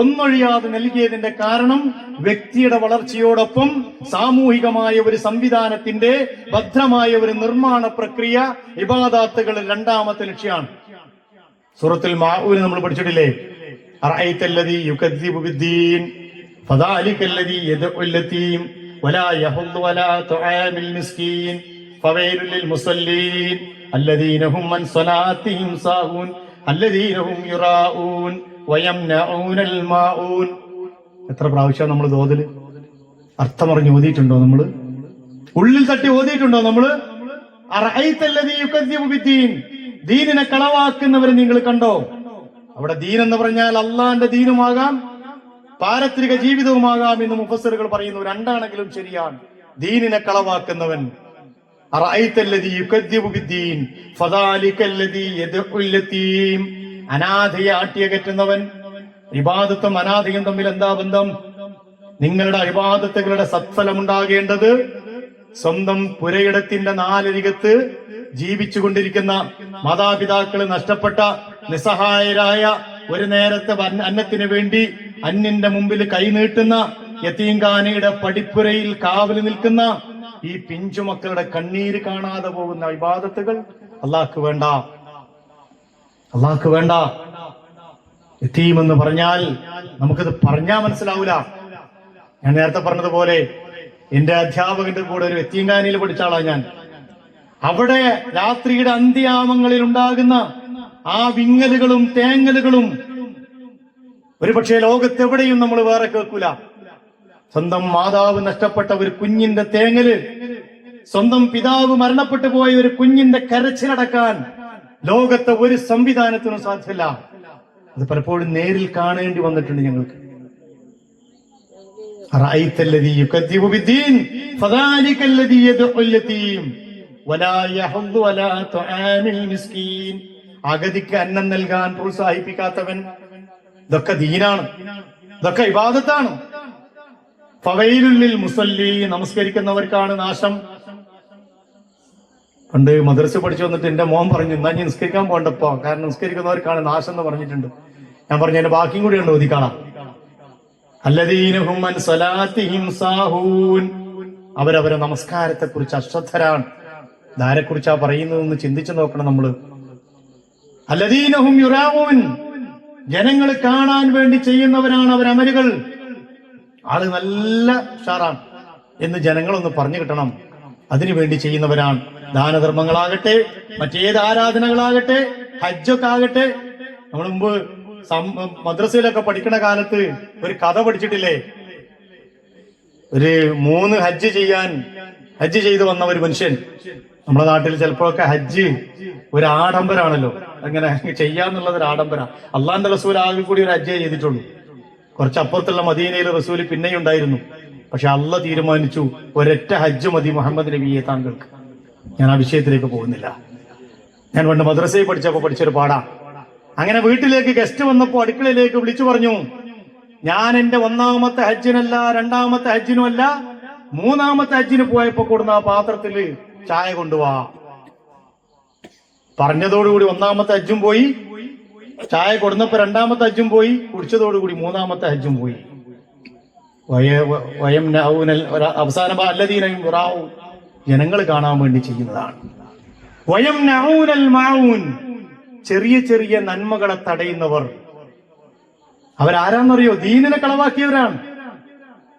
ഒന്നൊഴിയാതെ നൽകിയതിന്റെ കാരണം വ്യക്തിയുടെ വളർച്ചയോടൊപ്പം സാമൂഹികമായ ഒരു സംവിധാനത്തിന്റെ ഭദ്രമായ ഒരു നിർമ്മാണ പ്രക്രിയ ഇബാദത്തുകൾ രണ്ടാമത്തെ ലക്ഷ്യമാണ്. സൂറത്തുൽ മാഊൻ നമ്മൾ പഠിച്ചിട്ടില്ലേ? അറഅയ്തല്ലദീ യുകദ്ദിബു ബിദ്ദീൻ ഫദാലികല്ലദീ യദ്ഉൽ യതീം വലാ യഹുദ്ദു അലാ തുആമിൽ മിസ്കീൻ ഫവൈലുൽ ലിൽ മുസല്ലീൻ അല്ലദീന ഹും അൻ സ്വലാത്തിഹിം സാഹൂൻ അല്ലദീന ഹും യുറാഊൻ വയംനഊനൽ മാഊൻ. എത്ര പ്രാവശ്യം നമ്മൾ ഓതല്? അർത്ഥം അറിഞ്ഞ് ഓതിയിട്ടുണ്ടോ? നമ്മള് ഉള്ളിൽ തട്ടി ഓതിയിട്ടുണ്ടോ? നമ്മള് അറഅയ്തല്ലദീ യുകദ്ദിബു ബിദ്ദീൻ, ദീനിനെ കളവാക്കുന്നവരെ നിങ്ങൾ കണ്ടോ? അവിടെ ദീൻ എന്ന് പറഞ്ഞാൽ അള്ളാന്റെ ദീനുമാകാം, പാരത്രിക ജീവിതവുമാകാം എന്ന് മുഫസ്സിറുകൾ പറയുന്നു. രണ്ടാണെങ്കിലും ശരിയാണ്. ദീനിനെ കളവാക്കുന്നവൻ അറഅയ്തല്ലദീ യുകദ്ദിബു ബിദ്ദീൻ ഫദാലികല്ലദീ യദ്ഉൽ യതീം, അനാഥയെ ആട്ടിയകറ്റുന്നവൻ. ഇബാദത്തും അനാഥയും തമ്മിൽ എന്താ ബന്ധം? നിങ്ങളുടെ ഇബാദത്തുകളുടെ സത്ഫലമുണ്ടാകേണ്ടത് സ്വന്തം പുരയിടത്തിന്റെ നാലരികത്ത് ജീവിച്ചുകൊണ്ടിരിക്കുന്ന മാതാപിതാക്കള് നഷ്ടപ്പെട്ട നിസ്സഹായരായ ഒരു നേരത്തെ അന്നത്തിന് വേണ്ടി അന്യന്റെ മുമ്പിൽ കൈനീട്ടുന്ന യതീംഖാനയുടെ പടിപ്പുരയിൽ കാവല് നിൽക്കുന്ന ഈ പിഞ്ചുമക്കളുടെ കണ്ണീര് കാണാതെ പോകുന്ന ഇബാദത്തുകൾ അള്ളാഹ്ക്ക് വേണ്ട, അള്ളാഹ്ക്ക് വേണ്ട. യതീം എന്ന് പറഞ്ഞാൽ നമുക്കിത് പറഞ്ഞാൽ മനസ്സിലാവൂല. ഞാൻ നേരത്തെ പറഞ്ഞതുപോലെ എന്റെ അധ്യാപകന്റെ കൂടെ ഒരു യതീംഖാനയിൽ പഠിച്ച ആളാണ് ഞാൻ. അവിടെ രാത്രിയുടെ അന്ത്യാമങ്ങളിൽ ഉണ്ടാകുന്ന ആ വിങ്ങലുകളും തേങ്ങലുകളും ഒരുപക്ഷെ ലോകത്തെവിടെയും നമ്മൾ വേറെ കേൾക്കൂല. സ്വന്തം മാതാവ് നഷ്ടപ്പെട്ട ഒരു കുഞ്ഞിന്റെ തേങ്ങല്, സ്വന്തം പിതാവ് മരണപ്പെട്ടു പോയ ഒരു കുഞ്ഞിന്റെ കരച്ചിലടക്കാൻ ലോകത്തെ ഒരു സംവിധാനത്തിനും സാധ്യമല്ല. അത് പലപ്പോഴും നേരിൽ കാണേണ്ടി വന്നിട്ടുണ്ട് ഞങ്ങൾക്ക്. അറഅയ്തല്ലദീ യുകദ്ദിബു ബിദ്ദീൻ ഫദാലികല്ലദീ യദ്ഉൽ യതീം വലാ യഹുദ്ദു അലാ തുആമിൽ മിസ്കീൻ, അഗതിക്ക് അന്നം നൽകാൻ പ്രോത്സാഹിപ്പിക്കാത്തവൻ. ഇതൊക്കെ ദീനാണ്, ഇതൊക്കെ ഇബാദത്താണ്. ഫവൈലുൽ ലിൽ മുസല്ലീൻ, നമസ്കരിക്കുന്നവർക്കാണ് നാശം. പണ്ട് മദ്രസ പഠിച്ചു വന്നിട്ട് എന്റെ മോൻ പറഞ്ഞു, എന്നാ ഞാൻ നിസ്കരിക്കാൻ പോകണ്ടപ്പോ, കാരണം നിസ്കരിക്കുന്നവർക്കാണ് നാശം എന്ന് പറഞ്ഞിട്ടുണ്ട്. ഞാൻ പറഞ്ഞു അതിന്റെ ബാക്കിയും കൂടി ഉണ്ട്, ഓതി കാണാം. അല്ലദീന ഹും അൻ സ്വലാത്തിഹിം സാഹൂൻ, അവരവരെ നമസ്കാരത്തെ കുറിച്ച് അശ്രദ്ധരാണ്. ഇതാരെക്കുറിച്ചാ പറയുന്നതെന്ന് ചിന്തിച്ചു നോക്കണം നമ്മള്. അല്ലദീന ഹും യുറാഊൻ, ജനങ്ങൾ കാണാൻ വേണ്ടി ചെയ്യുന്നവരാണ് അവരമലുകൾ. ആള് നല്ല ഉഷാറാണ് എന്ന് ജനങ്ങളൊന്ന് പറഞ്ഞു കിട്ടണം, അതിനുവേണ്ടി ചെയ്യുന്നവരാണ്. ദാനധർമ്മങ്ങളാകട്ടെ, മറ്റേത് ആരാധനകളാകട്ടെ, ഹജ്ജൊക്കെ ആകട്ടെ. നമ്മൾ മുമ്പ് മദ്രസയിലൊക്കെ പഠിക്കുന്ന കാലത്ത് ഒരു കഥ പഠിച്ചിട്ടില്ലേ? ഒരു 3 ഹജ്ജ് ചെയ്ത് വന്ന ഒരു മനുഷ്യൻ. നമ്മുടെ നാട്ടിൽ ചിലപ്പോഴൊക്കെ ഹജ്ജ് ഒരു ആഡംബരാണല്ലോ, അങ്ങനെ ചെയ്യാന്നുള്ളത് ഒരു ആഡംബര. അള്ളാന്റെ റസൂൽ ആകെ കൂടി ഒരു ഹജ്ജേ ചെയ്തിട്ടുള്ളൂ. കുറച്ചപ്പുറത്തുള്ള മദീനയിൽ റസൂൽ പിന്നെയും ഉണ്ടായിരുന്നു. പക്ഷെ അള്ളാഹ് തീരുമാനിച്ചു ഒരൊറ്റ ഹജ്ജ് മതി മുഹമ്മദ് നബിയെ താങ്കൾക്ക്. ഞാൻ ആ വിഷയത്തിലേക്ക് പോകുന്നില്ല. ഞാൻ പണ്ട് മദ്രസയിൽ പഠിച്ചപ്പോ പഠിച്ചൊരു പാടാ. അങ്ങനെ വീട്ടിലേക്ക് ഗസ്റ്റ് വന്നപ്പോ അടുക്കളയിലേക്ക് വിളിച്ചു പറഞ്ഞു, ഞാൻ എന്റെ 1ാമത്തെ ഹജ്ജിനല്ല, 2ാമത്തെ ഹജ്ജിനും അല്ല, 3ാമത്തെ ഹജ്ജിന് പോയപ്പോ കൊടുന്ന ആ പാത്രത്തില് ചായ കൊണ്ടുപോവാ. പറഞ്ഞതോടുകൂടി 1ാമത്തെ ഹജ്ജും പോയി, ചായ കൊടുന്നപ്പോ 2ാമത്തെ ഹജ്ജും പോയി, കുടിച്ചതോടുകൂടി 3ാമത്തെ ഹജ്ജും പോയി. അവസാനം അല്ലദീനയും യുറാഊൻ, ജനങ്ങൾ കാണാൻ വേണ്ടി ചെയ്യുന്നതാണ്. വയംനഊനൽ മാഊൻ, ചെറിയ ചെറിയ നന്മകളെ തടയുന്നവർ. അവരാരാന്നറിയോ? ദീനിനെ കളവാക്കിയവരാണ്,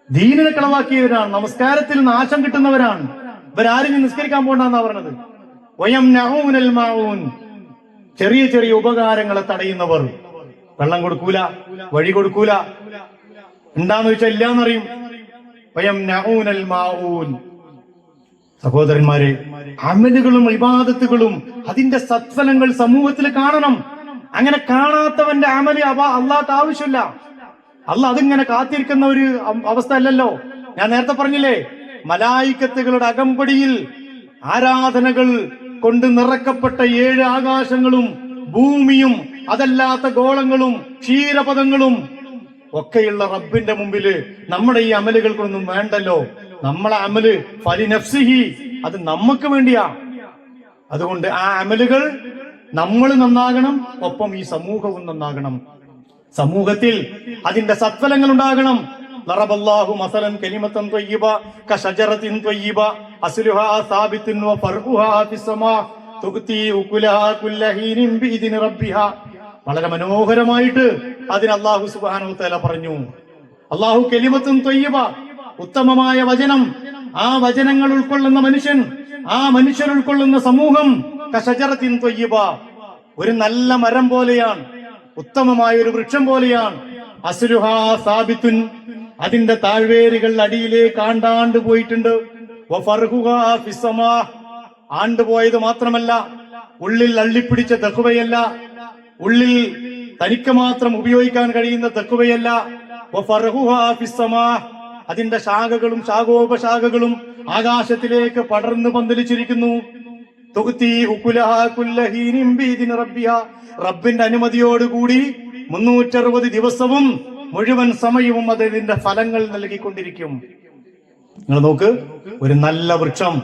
ദീനിനെ കളവാക്കിയവരാണ്. നമസ്കാരത്തിൽ നാശം കിട്ടുന്നവരാണ്. ഇവരാരും നിസ്കരിക്കാൻ പോകണ്ടെന്നാ പറഞ്ഞത്. വയംനഊനൽ മാഊൻ, ചെറിയ ചെറിയ ഉപകാരങ്ങളെ തടയുന്നവർ. വെള്ളം കൊടുക്കൂല, വഴി കൊടുക്കൂല, എന്താന്ന് വെച്ചാൽ ഇല്ലാന്നറിയും. വയംനഊനൽ മാഊൻ. സഹോദരന്മാരെ, അമലുകളും ഇബാദത്തുകളും അതിന്റെ സത്ഫലങ്ങൾ സമൂഹത്തിൽ കാണണം. അങ്ങനെ കാണാത്തവന്റെ അമല് അള്ളാഹ്ക്ക് ആവശ്യമില്ല. അള്ളാഹ് അതിങ്ങനെ കാത്തിരിക്കുന്ന ഒരു അവസ്ഥ അല്ലല്ലോ. ഞാൻ നേരത്തെ പറഞ്ഞില്ലേ, മലായിക്കത്തുകളുടെ അകമ്പടിയിൽ ആരാധനകൾ കൊണ്ട് നിറക്കപ്പെട്ട 7 ആകാശങ്ങളും ഭൂമിയും അതല്ലാത്ത ഗോളങ്ങളും ക്ഷീരപദങ്ങളും ഒക്കെയുള്ള റബ്ബിന്റെ മുമ്പില് നമ്മുടെ ഈ അമലുകൾക്കൊന്നും വേണ്ടല്ലോ. നമ്മളെ അമല് ഫലിനഫ്സിഹി, അത് നമുക്ക് വേണ്ടിയാ. അതുകൊണ്ട് ആ അമലുകൾ നമ്മൾ നന്നാകണം, ഒപ്പം ഈ സമൂഹവും നന്നാകണം. സമൂഹത്തിൽ അതിന്റെ സത്ഫലങ്ങൾ ഉണ്ടാകണം. ലറബല്ലാഹു മസലൻ കലിമത്തൻ ത്വയ്യിബ കശജറത്തിൻ ത്വയ്യിബ അസ്ലുഹാ സാബിത്തുൻ വഫർഉഹാ ഫിസ്സമാ തുഅതി ഉകുലഹാ കുല്ലഹീനിൻ ബിഇദ്നി റബ്ബിഹാ. വളരെ മനോഹരമായിട്ട് അതിന് അല്ലാഹു സുബ്ഹാനഹു വ തആല പറഞ്ഞു. അല്ലാഹു കലിമത്തുൻ ത്വയ്യിബ, ഉത്തമമായ വചനം, ആ വചനങ്ങൾ ഉൾക്കൊള്ളുന്ന മനുഷ്യൻ, ആ മനുഷ്യർ ഉൾക്കൊള്ളുന്ന സമൂഹം കശജറത്തിൻ ത്വയ്യിബ, ഒരു നല്ല മരം പോലെയാണ്, ഉത്തമമായ ഒരു വൃക്ഷം പോലെയാണ്. അസ്ലുഹാ സാബിത്തുൻ, അതിന്റെ താഴ്വേരുകൾ അടിയിലേക്ക് ആണ്ടാണ്ട് പോയിട്ടുണ്ട്. വഫർഹുഹാ ഫിസ്സമാ, ആണ്ടുപോയത് മാത്രമല്ല, ഉള്ളിൽ അള്ളിപ്പിടിച്ച തഖ്വയല്ല, ഉള്ളിൽ തനിക്ക് മാത്രം ഉപയോഗിക്കാൻ കഴിയുന്ന തഖ്വയല്ല. വഫർഹുഹാ ഫിസ്സമാ, അതിന്റെ ശാഖകളും ശാഖോപശാഖകളും ആകാശത്തിലേക്ക് പടർന്നു പന്തലിച്ചിരിക്കുന്നു. തുഅതി ഉകുലഹാ കുല്ലഹീനിൻ ബിഇദ്നി റബ്ബിഹാ, റബ്ബിന്റെ അനുമതിയോടുകൂടി 360 ദിവസവും മുഴുവൻ സമയവും അതിന്റെ ഫലങ്ങൾ നൽകിക്കൊണ്ടിരിക്കും. നിങ്ങൾ നോക്ക്, ഒരു നല്ല വൃക്ഷം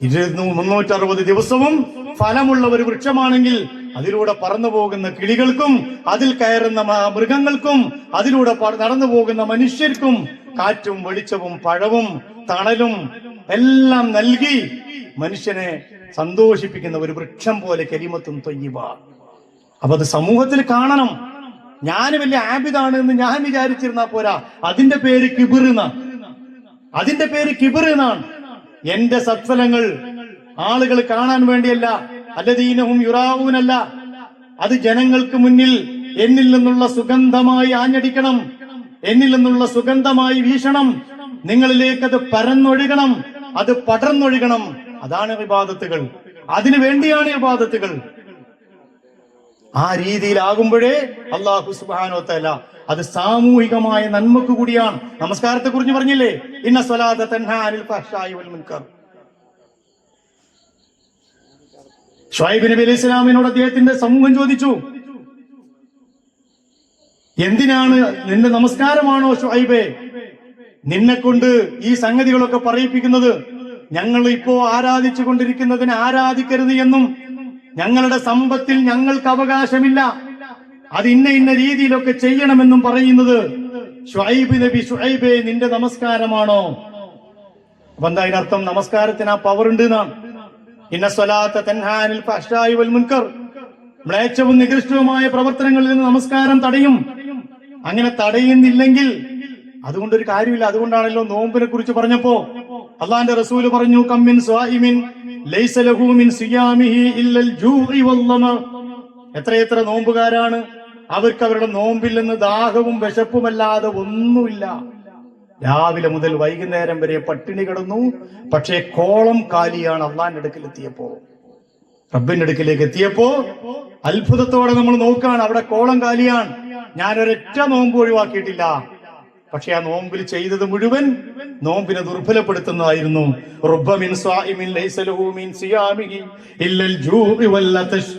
360 ദിവസവും ഫലമുള്ള ഒരു വൃക്ഷമാണെങ്കിൽ അതിലൂടെ പറന്നു പോകുന്ന കിളികൾക്കും അതിൽ കയറുന്ന മൃഗങ്ങൾക്കും അതിലൂടെ നടന്നു പോകുന്ന മനുഷ്യർക്കും കാറ്റും വെളിച്ചവും പഴവും തണലും എല്ലാം നൽകി മനുഷ്യനെ സന്തോഷിപ്പിക്കുന്ന ഒരു വൃക്ഷം പോലെ കലിമത്തുൻ ത്വയ്യിബ. അപ്പൊ അത് സമൂഹത്തിൽ കാണണം. ഞാൻ വലിയ ആബിദാണ് എന്ന് ഞാൻ വിചാരിച്ചിരുന്നാ പോരാ, അതിന്റെ പേര് കിബിർ എന്നാണ്. അതിന്റെ പേര് കിബിർ എന്നാണ്. എന്റെ സത്ഫലങ്ങൾ ആളുകൾ കാണാൻ വേണ്ടിയല്ല, അല്ലദീനഹും യുറാഊനല്ല, അത് ജനങ്ങൾക്ക് മുന്നിൽ എന്നിൽ നിന്നുള്ള സുഗന്ധമായി ആഞ്ഞടിക്കണം, എന്നിൽ നിന്നുള്ള സുഗന്ധമായി വീശണം, നിങ്ങളിലേക്ക് അത് പരന്നൊഴുകണം, അത് പടർന്നൊഴുകണം. അതാണ് ഇബാദത്തുകൾ, അതിനു വേണ്ടിയാണ് ഇബാദത്തുകൾ. ആ രീതിയിലാകുമ്പോഴേ അല്ലാഹു സുബ്ഹാനഹു വ തആല അത് സാമൂഹികമായ നന്മക്ക് കൂടിയാണ്. നമസ്കാരത്തെ കുറിച്ച് പറഞ്ഞില്ലേ, ഇന്ന സ്വലാത്ത തൻഹാ അനിൽ ഫഹ്ശാഇ വൽ മുൻകർ. ശുഐബ് നബി അലൈഹി സ്വലാമിനോട് അദ്ദേഹത്തിന്റെ സമൂഹം ചോദിച്ചു, എന്തിനാണ്, നിന്റെ നമസ്കാരമാണോ ശുഐബേ നിന്നെ കൊണ്ട് ഈ സംഗതികളൊക്കെ പറയിപ്പിക്കുന്നത്? ഞങ്ങൾ ഇപ്പോ ആരാധിച്ചു കൊണ്ടിരിക്കുന്നതിനെ ആരാധിക്കരുത് എന്നും ഞങ്ങളുടെ സമ്പത്തിൽ ഞങ്ങൾക്ക് അവകാശമില്ല, അത് ഇന്ന രീതിയിലൊക്കെ ചെയ്യണമെന്നും പറയുന്നത് ശുഐബ് നബി, ശുഐബേ നിന്റെ നമസ്കാരമാണോ? അപ്പൊ എന്താ അതിനർത്ഥം? നമസ്കാരത്തിന് ആ പവർ ഉണ്ട് എന്നാണ്. ഇന്ന സ്വലാത്ത തൻഹാ അനിൽ ഫഹ്ശാഇ വൽ മുൻകർ, മ്ലേച്ഛവും നികൃഷ്ടവുമായ പ്രവർത്തനങ്ങളിൽ നിന്ന് നമസ്കാരം തടയും. അങ്ങനെ തടയുന്നില്ലെങ്കിൽ അതുകൊണ്ടൊരു കാര്യമില്ല. അതുകൊണ്ടാണല്ലോ നോമ്പിനെ കുറിച്ച് പറഞ്ഞപ്പോ അള്ളാന്റെ റസൂല് പറഞ്ഞു, കമ്മിൻ സ്വാഇമിൻ ലൈസ ലഹു മിൻ സിയാമിഹി ഇല്ലൽ ജൂഇ വല്ലമ. എത്രയെത്ര നോമ്പുകാരാണ്, അവർക്ക് അവരുടെ നോമ്പിൽ നിന്ന് ദാഹവും വിശപ്പുമല്ലാതെ ഒന്നുമില്ല. രാവിലെ മുതൽ വൈകുന്നേരം വരെ പട്ടിണി കിടന്നു, പക്ഷേ കോളം കാലിയാണ്. അള്ളാന്റെ അടുക്കൽ എത്തിയപ്പോ, റബ്ബിന്റെ അടുക്കിലേക്ക് എത്തിയപ്പോ അത്ഭുതത്തോടെ നമ്മൾ നോക്കുകയാണ്, അവിടെ കോളം കാലിയാണ്. ഞാൻ ഒരൊറ്റ നോമ്പ് ഒഴിവാക്കിയിട്ടില്ല, പക്ഷെ ആ നോമ്പിൽ ചെയ്തത് മുഴുവൻ നോമ്പിനെ ദുർബലപ്പെടുത്തുന്നതായിരുന്നു. റുബ്ബമിൻ സ്വാഇമിൻ ലൈസ ലഹു മിൻ സിയാമിഹി ഇല്ലൽ ജൂഇ വൽ അതശ്.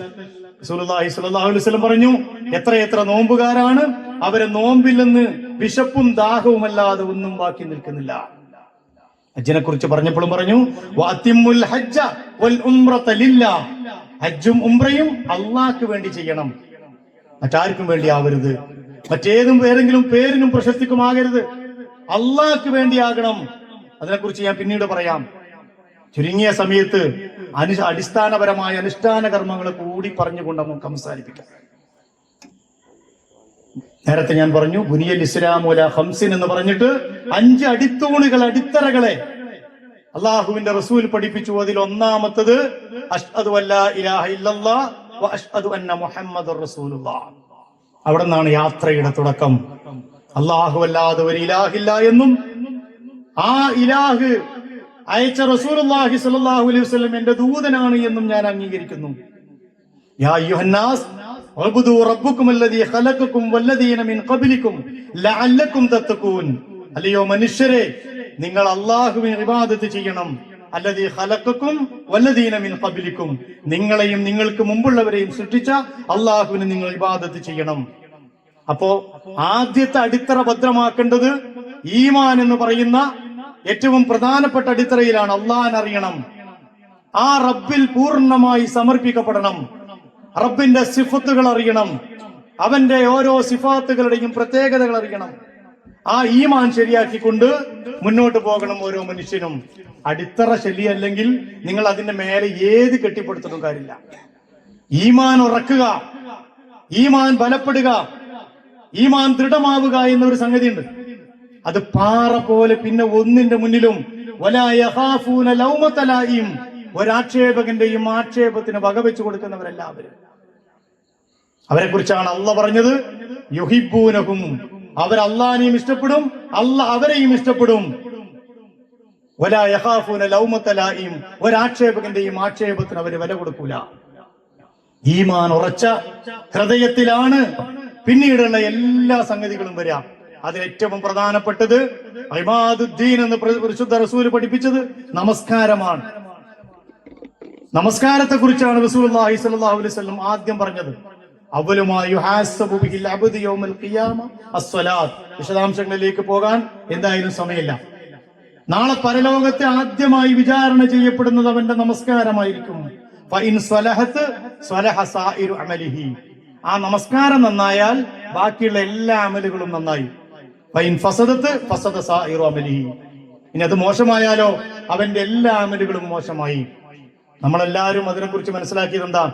റസൂലുള്ളാഹി സ്വല്ലല്ലാഹു അലൈഹി വസല്ലം പറഞ്ഞു, എത്രയെത്ര നോമ്പുകാരാണ്, അവരെ നോമ്പിൽ നിന്ന് വിശപ്പും ദാഹവും അല്ലാതെ ഒന്നും ബാക്കി നിൽക്കുന്നില്ല. ഹജ്ജിനെ കുറിച്ച് പറഞ്ഞപ്പോഴും പറഞ്ഞു, വഅത്തിമ്മുൽ ഹജ്ജ വൽ ഉംറത ലില്ലാഹ്, ഹജ്ജും ഉംറയും അല്ലാഹ്ക്ക് വേണ്ടി ചെയ്യണം, മറ്റാർക്കും വേണ്ടി ആവരുത്, മറ്റേതും ഏതെങ്കിലും പേരിനും പ്രശസ്തിക്കും ആകരുത്, അള്ളാഹ്ക്ക് വേണ്ടിയാകണം. അതിനെക്കുറിച്ച് ഞാൻ പിന്നീട് പറയാം. ചുരുങ്ങിയ സമയത്ത് അടിസ്ഥാനപരമായ അനുഷ്ഠാന കർമ്മങ്ങളെ കൂടി പറഞ്ഞുകൊണ്ട് നമുക്ക് അവസാനിപ്പിക്കാം. നേരത്തെ ഞാൻ പറഞ്ഞു, ബുനിയൽ ഇസ്ലാമു അലാ ഖംസിൻ എന്ന് പറഞ്ഞിട്ട് 5 അടിത്തൂണുകൾ, അടിത്തറകളെ അള്ളാഹുവിന്റെ റസൂൽ പഠിപ്പിച്ചു. അതിൽ ഒന്നാമത്തത് അശ്ഹദു അല്ലാ ഇലാഹ ഇല്ലല്ലാഹ് വ അശ്ഹദു അന്ന മുഹമ്മദുർ റസൂലുള്ളാഹ്. അവിടെ നിന്നാണ് യാത്രയുടെ തുടക്കം. അല്ലാഹു അല്ലാതെ ഒരു ഇലാഹില്ല എന്നും ആ ഇലാഹ് അയച്ച റസൂലുള്ളാഹി സ്വല്ലല്ലാഹു അലൈഹി വസല്ലം എന്റെ ദൂതനാണ് എന്നും ഞാൻ അംഗീകരിക്കുന്നു. യാ അയ്യുഹന്നാസ് ഉബ്ദു റബ്ബക്കും അല്ലദീ ഖലഖക്കും വല്ലദീന മിൻ ഖബ്ലിക്കും ലഅല്ലക്കും തത്തഖൂൻ. അല്ലയോ മനുഷ്യരെ, നിങ്ങൾ അല്ലാഹുവിനെ ഇബാദത്ത് ചെയ്യണം. അല്ലദീ ഖലഖക്കും വല്ലദീന മിൻ ഖബ്ലിക്കും, നിങ്ങളെയും നിങ്ങൾക്ക് മുമ്പുള്ളവരെയും സൃഷ്ടിച്ച അല്ലാഹുവിനെ നിങ്ങൾ ഇബാദത്ത് ചെയ്യണം. അപ്പോ ആദ്യത്തെ അടിത്തറ ഭദ്രമാക്കേണ്ടത് ഈമാൻ എന്ന് പറയുന്ന ഏറ്റവും പ്രധാനപ്പെട്ട അടിത്തറയിലാണ്. അള്ളാഹനെ അറിയണം, ആ റബ്ബിൽ പൂർണ്ണമായി സമർപ്പിക്കപ്പെടണം, റബ്ബിന്റെ സിഫത്തുകൾ അറിയണം, അവന്റെ ഓരോ സിഫാത്തുകളുടെയും പ്രത്യേകതകൾ അറിയണം. ആ ഈമാൻ ശരിയാക്കിക്കൊണ്ട് മുന്നോട്ട് പോകണം ഓരോ മനുഷ്യനും. അടിത്തറ ശരിയല്ലെങ്കിൽ നിങ്ങൾ അതിന്റെ മേലെ ഏത് കെട്ടിപ്പടുത്തിട്ടും കാര്യമില്ല. ഈമാൻ ഉറക്കുക, ഈമാൻ ബലപ്പെടുക, ഈമാൻ ദൃഢമാവുക എന്നൊരു സംഗതിയുണ്ട്. അത് പാറ പോലെ പിന്നെ ഒന്നിന്റെ മുന്നിലും വലാ യഖാഫൂന ലൗമത ലായിം, ഒരാക്ഷേപകന്റെയും ആക്ഷേപത്തിന് വകവെച്ചു കൊടുക്കുന്നവരെല്ലാവരും. അവരെ കുറിച്ചാണ് അള്ളാഹ് പറഞ്ഞത്, യുഹിബ്ബൂനഹും, അവർ അള്ളാഹിനെയും ഇഷ്ടപ്പെടും, അള്ളാഹ് അവരെയും ഇഷ്ടപ്പെടും. വലാ യഖാഫൂന ലൗമത ലായിം, ഒരാക്ഷേപകന്റെയും ആക്ഷേപത്തിന് അവർ വില കൊടുക്കൂല. ഈമാൻ ഉറച്ച ഹൃദയത്തിലാണ് പിന്നീടുള്ള എല്ലാ സംഗതികളും വരാം. അതിൽ ഏറ്റവും പ്രധാനപ്പെട്ടത് ഇബാദുദ്ദീൻ എന്ന് പരിശുദ്ധ റസൂൽ പഠിപ്പിച്ചത് നമസ്കാരമാണ്. നമസ്കാരത്തെ കുറിച്ചാണ് റസൂലുള്ളാഹി സ്വല്ലല്ലാഹു അലൈഹി വസല്ലം ആദ്യം പറഞ്ഞത്. അവലുമായി യുഹാസബു ബിൽ അബ്ദി യൗമൽ ഖിയാമ അസ്സലാത്ത്. വിശദാംശങ്ങളിലേക്ക് പോകാൻ എന്തായാലും സമയമില്ല. നാളെ പരലോകത്തെ ആദ്യമായി വിചാരണ ചെയ്യപ്പെടുന്നത് അവന്റെ നമസ്കാരമായിരിക്കും. ഫഇൻ സ്വലഹത് സ്വലഹ സായിറു അമലിഹി, ആ നമസ്കാരം നന്നായാൽ ബാക്കിയുള്ള എല്ലാ അമലുകളും നന്നായി. ഫഇൻ ഫസദത് ഫസദ സായിറു അമലിഹി, ഇനി അത് മോശമായാലോ അവന്റെ എല്ലാ അമലുകളും മോശമായി. നമ്മളെല്ലാവരും അതിനെക്കുറിച്ച് മനസ്സിലാക്കിയത് എന്താ?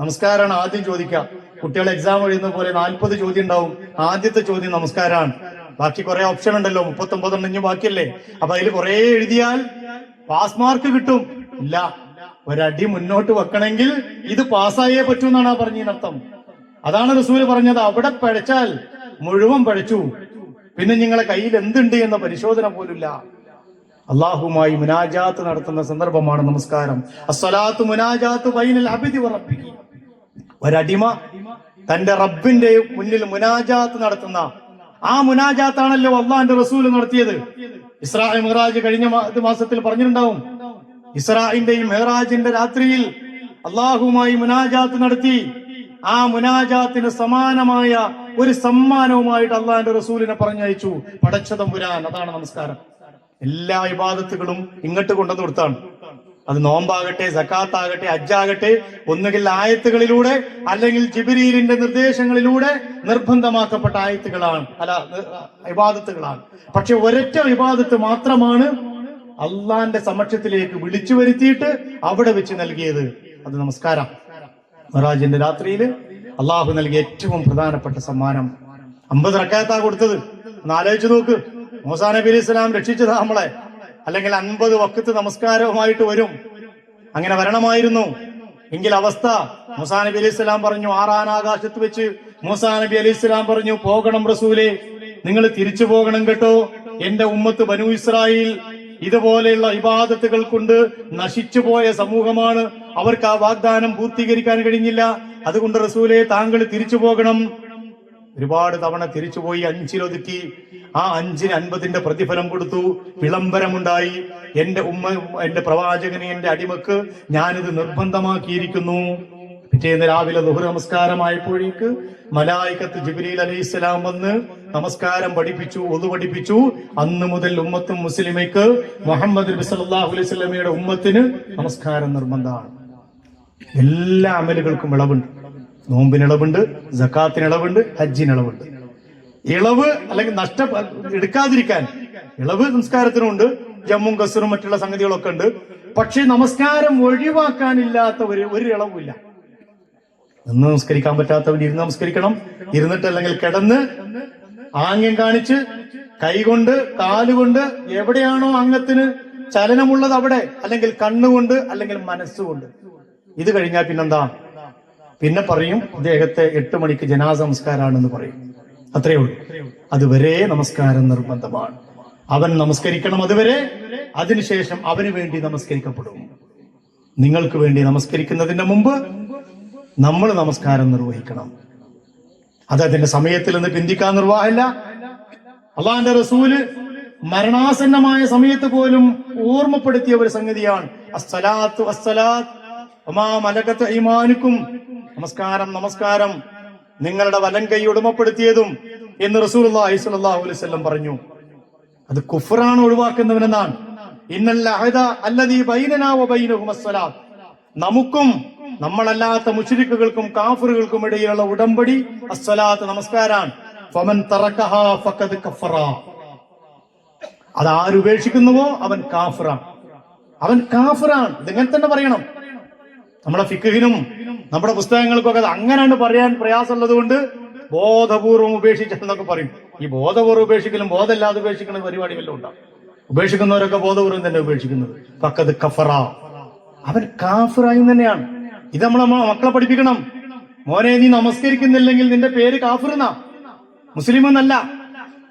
നമസ്കാരമാണ് ആദ്യം ചോദിക്കുക. കുട്ടികൾ എക്സാം എഴുതുന്ന പോലെ 40 ചോദ്യം ഉണ്ടാവും. ആദ്യത്തെ ചോദ്യം നമസ്കാരമാണ്. ബാക്കി കുറെ ഓപ്ഷൻ ഉണ്ടല്ലോ, 39 ഉണ്ടെങ്കിൽ ബാക്കിയല്ലേ. അപ്പൊ അതിൽ കുറെ എഴുതിയാൽ പാസ് മാർക്ക് കിട്ടും? ഇല്ല, ഒരടി മുന്നോട്ട് വെക്കണമെങ്കിൽ ഇത് പാസ്സായേ പറ്റൂ എന്നാണ് ആ പറഞ്ഞതിനർത്ഥം. അതാണ് റസൂല് പറഞ്ഞത്, അവിടെ പഴച്ചാൽ മുഴുവൻ പഴച്ചു, പിന്നെ നിങ്ങളെ കയ്യിൽ എന്തുണ്ട് എന്ന പരിശോധന പോലുമില്ല. അള്ളാഹുമായി മുനാജാത്ത് നടത്തുന്ന സന്ദർഭമാണ് നമസ്കാരം. അസ്സലാത്തു മുനാജാത്തു ബൈനൽ അബ്ദി വ റബ്ബിഹി, ഒരടിമ തന്റെ റബ്ബിന്റെ മുന്നിൽ മുനാജാത്ത് നടത്തുന്ന ആ മുനാജാത്താണല്ലോ അള്ളാഹിന്റെ റസൂല് നടത്തിയത്. ഇസ്രാ മിഅ്റാജ് കഴിഞ്ഞ മാസത്തിൽ പറഞ്ഞിട്ടുണ്ടാവും. ഇസ്രാഇന്റെയും മിഅ്റാജിന്റെ രാത്രിയിൽ അള്ളാഹുമായി മുനാജാത്ത് നടത്തി. ആ മുനാജാത്തിന് സമാനമായ ഒരു സമ്മാനവുമായിട്ട് അള്ളാഹിന്റെ റസൂലിനെ പറഞ്ഞയച്ചു പടച്ചതമ്പുരാൻ. അതാണ് നമസ്കാരം. എല്ലാ ഇബാദത്തുകളും ഇങ്ങോട്ട് കൊണ്ടുവന്ന് കൊടുത്താണ്. അത് നോമ്പാകട്ടെ, സക്കാത്താകട്ടെ, ഹജ്ജാകട്ടെ, ഒന്നുകിൽ ആയത്തുകളിലൂടെ അല്ലെങ്കിൽ ജിബ്രീലിന്റെ നിർദ്ദേശങ്ങളിലൂടെ നിർബന്ധമാക്കപ്പെട്ട ആയത്തുകളാണ്, അല്ല ഇബാദത്തുകളാണ്. പക്ഷെ ഒരൊറ്റ ഇബാദത്ത് മാത്രമാണ് അള്ളാന്റെ സമക്ഷത്തിലേക്ക് വിളിച്ചു വരുത്തിയിട്ട് അവിടെ വെച്ച് നൽകിയത്. അത് നമസ്കാരം. മിഅ്റാജിന്റെ രാത്രിയിൽ അള്ളാഹു നൽകിയ ഏറ്റവും പ്രധാനപ്പെട്ട സമ്മാനം 50 റക്അത്താ കൊടുത്തത്. ഒന്ന് ആലോചിച്ച് നോക്ക്. മൂസാ നബി അലൈഹി സ്വലാം രക്ഷിച്ചതാ നമ്മളെ. അല്ലെങ്കിൽ 50 വഖത്ത് നമസ്കാരവുമായിട്ട് വരും. അങ്ങനെ വരണമായിരുന്നു എങ്കിൽ അവസ്ഥ, മൂസാ നബി അലൈഹി സ്വലാം പറഞ്ഞു, 6 ആകാശത്ത് വെച്ച് മൂസാ നബി അലൈഹി സ്വലാം പറഞ്ഞു, പോകണം റസൂലേ, നിങ്ങൾ തിരിച്ചു പോകണം കേട്ടോ. എന്റെ ഉമ്മത്ത് ബനൂ ഇസ്രായേൽ ഇതുപോലെയുള്ള ഇബാദത്തുകൾ കൊണ്ട് നശിച്ചു പോയ സമൂഹമാണ്. അവർക്ക് ആ വാഗ്ദാനം പൂർത്തീകരിക്കാൻ കഴിഞ്ഞില്ല. അതുകൊണ്ട് റസൂലേ, താങ്കൾ തിരിച്ചു പോകണം. ഒരുപാട് തവണ തിരിച്ചുപോയി, 5-ലൊതുക്കി. ആ 5-ന് 50ന്റെ പ്രതിഫലം കൊടുത്തു. വിളംബരമുണ്ടായി, എന്റെ പ്രവാചകനെ, എന്റെ അടിമക്ക് ഞാനിത് നിർബന്ധമാക്കിയിരിക്കുന്നു. പിറ്റേന്ന് രാവിലെ ദുഹ്ർ നമസ്കാരമായപ്പോഴേക്ക് മലായികത്ത് ജിബ്രീൽ അലൈഹിസ്സലാം വന്ന് നമസ്കാരം പഠിപ്പിച്ചു, ഒളു പഠിപ്പിച്ചു. അന്ന് മുതൽ ഉമ്മത്തും മുസ്ലിമയ്ക്ക്, മുഹമ്മദ് നബി സല്ലല്ലാഹു അലൈഹി വസല്ലമയുടെ ഉമ്മത്തിന് നമസ്കാരം നിർബന്ധമാണ്. എല്ലാ അമലുകൾക്കും ഇളവുണ്ട്. നോമ്പിന് ഇളവുണ്ട്, സക്കാത്തിന് ഇളവുണ്ട്, ഹജ്ജിന് ഇളവുണ്ട്. ഇളവ് അല്ലെങ്കിൽ എടുക്കാതിരിക്കാൻ ഇളവ് സംസ്കാരത്തിനുണ്ട്. ജമ്മും കസറും മറ്റുള്ള സംഗതികളൊക്കെ ഉണ്ട്. പക്ഷെ നമസ്കാരം ഒഴിവാക്കാനില്ലാത്ത ഒരു ഇളവുമില്ല. നിന്ന് നമസ്കരിക്കാൻ പറ്റാത്തവൻ ഇരുന്ന് നമസ്കരിക്കണം. ഇരുന്നിട്ടല്ലെങ്കിൽ കിടന്ന് ആംഗ്യം കാണിച്ച് കൈകൊണ്ട്, കാലുകൊണ്ട്, എവിടെയാണോ അംഗത്തിന് ചലനമുള്ളത് അവിടെ, അല്ലെങ്കിൽ കണ്ണുകൊണ്ട്, അല്ലെങ്കിൽ മനസ്സുകൊണ്ട്. ഇത് കഴിഞ്ഞാൽ പിന്നെന്താ? പിന്നെ പറയും ഇദ്ദേഹത്തെ 8 മണിക്ക് ജനാസ നമസ്കാരമാണെന്ന് പറയും. അത്രയേ ഉള്ളൂ. അതുവരെ നമസ്കാരം നിർബന്ധമാണ്. അവൻ നമസ്കരിക്കണം അതുവരെ. അതിനുശേഷം അവന് വേണ്ടി നമസ്കരിക്കപ്പെടും. നിങ്ങൾക്ക് വേണ്ടി നമസ്കരിക്കുന്നതിന് മുമ്പ് നമ്മൾ നമസ്കാരം നിർവഹിക്കണം. അത് അതിന്റെ സമയത്തിൽ നിന്ന് പിന്തിക്കാൻ നിർവാഹമില്ല. അള്ളാഹിന്റെ റസൂല് മരണാസന്നമായ സമയത്ത് പോലും ഓർമ്മപ്പെടുത്തിയ ഒരു സംഗതിയാണ് അസ്സലാത്തു വസ്സലാത്ത് വമാ മലകത് ഈമാനുക്കും. നമസ്കാരം, നമസ്കാരം, നിങ്ങളുടെ വലം കൈ ഉടമപ്പെടുത്തിയതും എന്ന് റസൂലുള്ളാഹി സ്വല്ലല്ലാഹു അലൈഹി വസല്ലം പറഞ്ഞു. അത് കുഫ്റാണ് ഒഴിവാക്കുന്നവനെന്നാണ്. ഇന്നൽ അഹദ അല്ലദീ ബൈനനാ വ ബൈനഹും അസ്സലാത്ത്. നമുക്കും നമ്മളല്ലാത്ത മുശ്രിക്കുകൾക്കും കാഫിറുകൾക്കും ഇടയിലുള്ള ഉടമ്പടി അസ്സലാത്ത് നമസ്കാരാണ്. ഫമൻ തറക്കഹാ ഫഖദ് കഫറ. അത് ആരുപേക്ഷിക്കുന്നുവോ അവൻ കാഫിറാണ്. അവൻ കാഫിറാണ്. ഇതിങ്ങനെ തന്നെ പറയണം. നമ്മുടെ ഫിഖ്ഹിനും നമ്മുടെ പുസ്തകങ്ങൾക്കൊക്കെ അത് അങ്ങനെയാണ് പറയാൻ പ്രയാസമുള്ളത് കൊണ്ട് ബോധപൂർവം ഉപേക്ഷിച്ചെന്നൊക്കെ പറയും. ഈ ബോധപൂർവ്വം ഉപേക്ഷിക്കലും ബോധമില്ലാതെ ഉപേക്ഷിക്കുന്ന പരിപാടി വല്ലതും ഉണ്ടാവും. ഉപേക്ഷിക്കുന്നവരൊക്കെ ബോധപൂർവ്വം തന്നെ ഉപേക്ഷിക്കുന്നത്. ഫഖദ് കഫറ, അവൻ കാഫിറായി തന്നെയാണ്. ഇത് നമ്മളെ മക്കളെ പഠിപ്പിക്കണം. മോനെ, നീ നമസ്കരിക്കുന്നില്ലെങ്കിൽ നിന്റെ പേര് കാഫിറെന്നാ, മുസ്ലിം എന്നല്ല.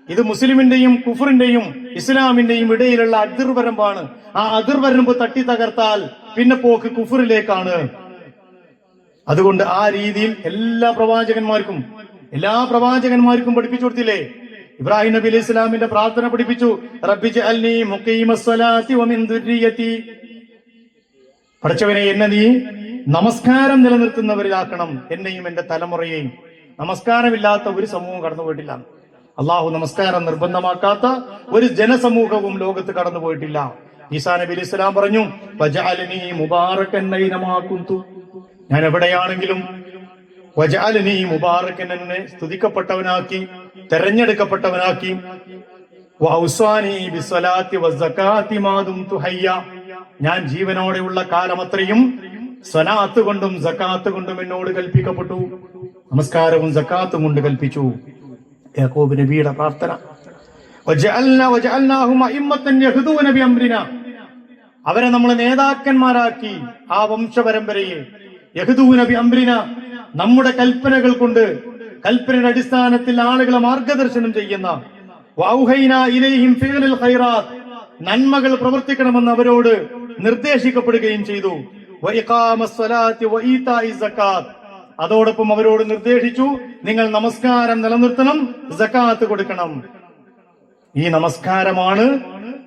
ഇത് മുസ്ലിമിന്റെയും കുഫറിന്റെയും ഇസ്ലാമിന്റെയും ഇടയിലുള്ള അതിർവരമ്പാണ്. ആ അതിർവരമ്പ് തട്ടി തകർത്താൽ പിന്നെ പോക്ക് കുഫറിലേക്കാണ്. അതുകൊണ്ട് ആ രീതിയിൽ എല്ലാ പ്രവാചകന്മാർക്കും പഠിപ്പിച്ചു കൊടുത്തില്ലേ? ഇബ്രാഹിം നബി അലൈഹി ഇസ്ലാമിന്റെ പ്രാർത്ഥന പഠിപ്പിച്ചു. റബ്ബി ജഅൽനി മുഖീമസ്സലാത്തി വമിൻ ദുർരിയതി. പഠിച്ചവനെ, എന്നെ നീ നമസ്കാരം നിലനിർത്തുന്നവരിലാക്കണം, എന്നെയും എന്റെ തലമുറയെയും. നമസ്കാരമില്ലാത്ത ഒരു സമൂഹം കടന്നുപോയിട്ടില്ല. അള്ളാഹു നമസ്കാരം നിർബന്ധമാക്കാത്ത ഒരു ജനസമൂഹവും ലോകത്ത് കടന്നുപോയിട്ടില്ല. ഈസാ നബി അലൈഹി സ്വലാം പറഞ്ഞു, വജഅൽനി മുബാറകൻ ഐനമാ കുന്തു. ഞാൻ എവിടെയാണെങ്കിലും വജഅൽനി മുബാറകൻ, എന്നെ സ്തുതിക്കപ്പെട്ടവനാക്കി, തെരഞ്ഞെടുക്കപ്പെട്ടവനാക്കി. വഔസാനി ബിസ്സലാത്തി വസ്സകാത്തി മാ ദുംതു ഹയ്യ. ഞാൻ ജീവനോടെയുള്ള കാലമത്രയും സ്വലാത്ത് കൊണ്ടും സക്കാത്ത് കൊണ്ടും എന്നോട് കൽപ്പിക്കപ്പെട്ടു. നമസ്കാരവും സക്കാത്തും കൊണ്ട് കൽപ്പിച്ചു. യാക്കൂബ് നബിയുടെ പ്രാർത്ഥന. അവരെ നമ്മൾ നേതാക്കന്മാരാക്കി, ആ വംശപരമ്പരയെ. യഹ്ദൂന ബി അംരിന, നമ്മുടെ കൽപ്പനകൾ കൊണ്ട്, കൽപ്പനയുടെ അടിസ്ഥാനത്തിൽ ആളുകളെ മാർഗദർശനം ചെയ്യുന്ന. വഔഹൈനാ ഇലൈഹിം ഫിഅലൽ ഖൈറാത്ത്, നന്മകൾ പ്രവർത്തിക്കണമെന്ന് അവരോട് നിർദ്ദേശിക്കപ്പെടുകയും ചെയ്തു. വഇഖാമസ്സലാത്തി വഈതാഇ സക്കാത്ത്, അതോടൊപ്പം അവരോട് നിർദ്ദേശിച്ചു, നിങ്ങൾ നമസ്കാരം നിലനിർത്തണം, സക്കാത്ത് കൊടുക്കണം. ഈ നമസ്കാരമാണ്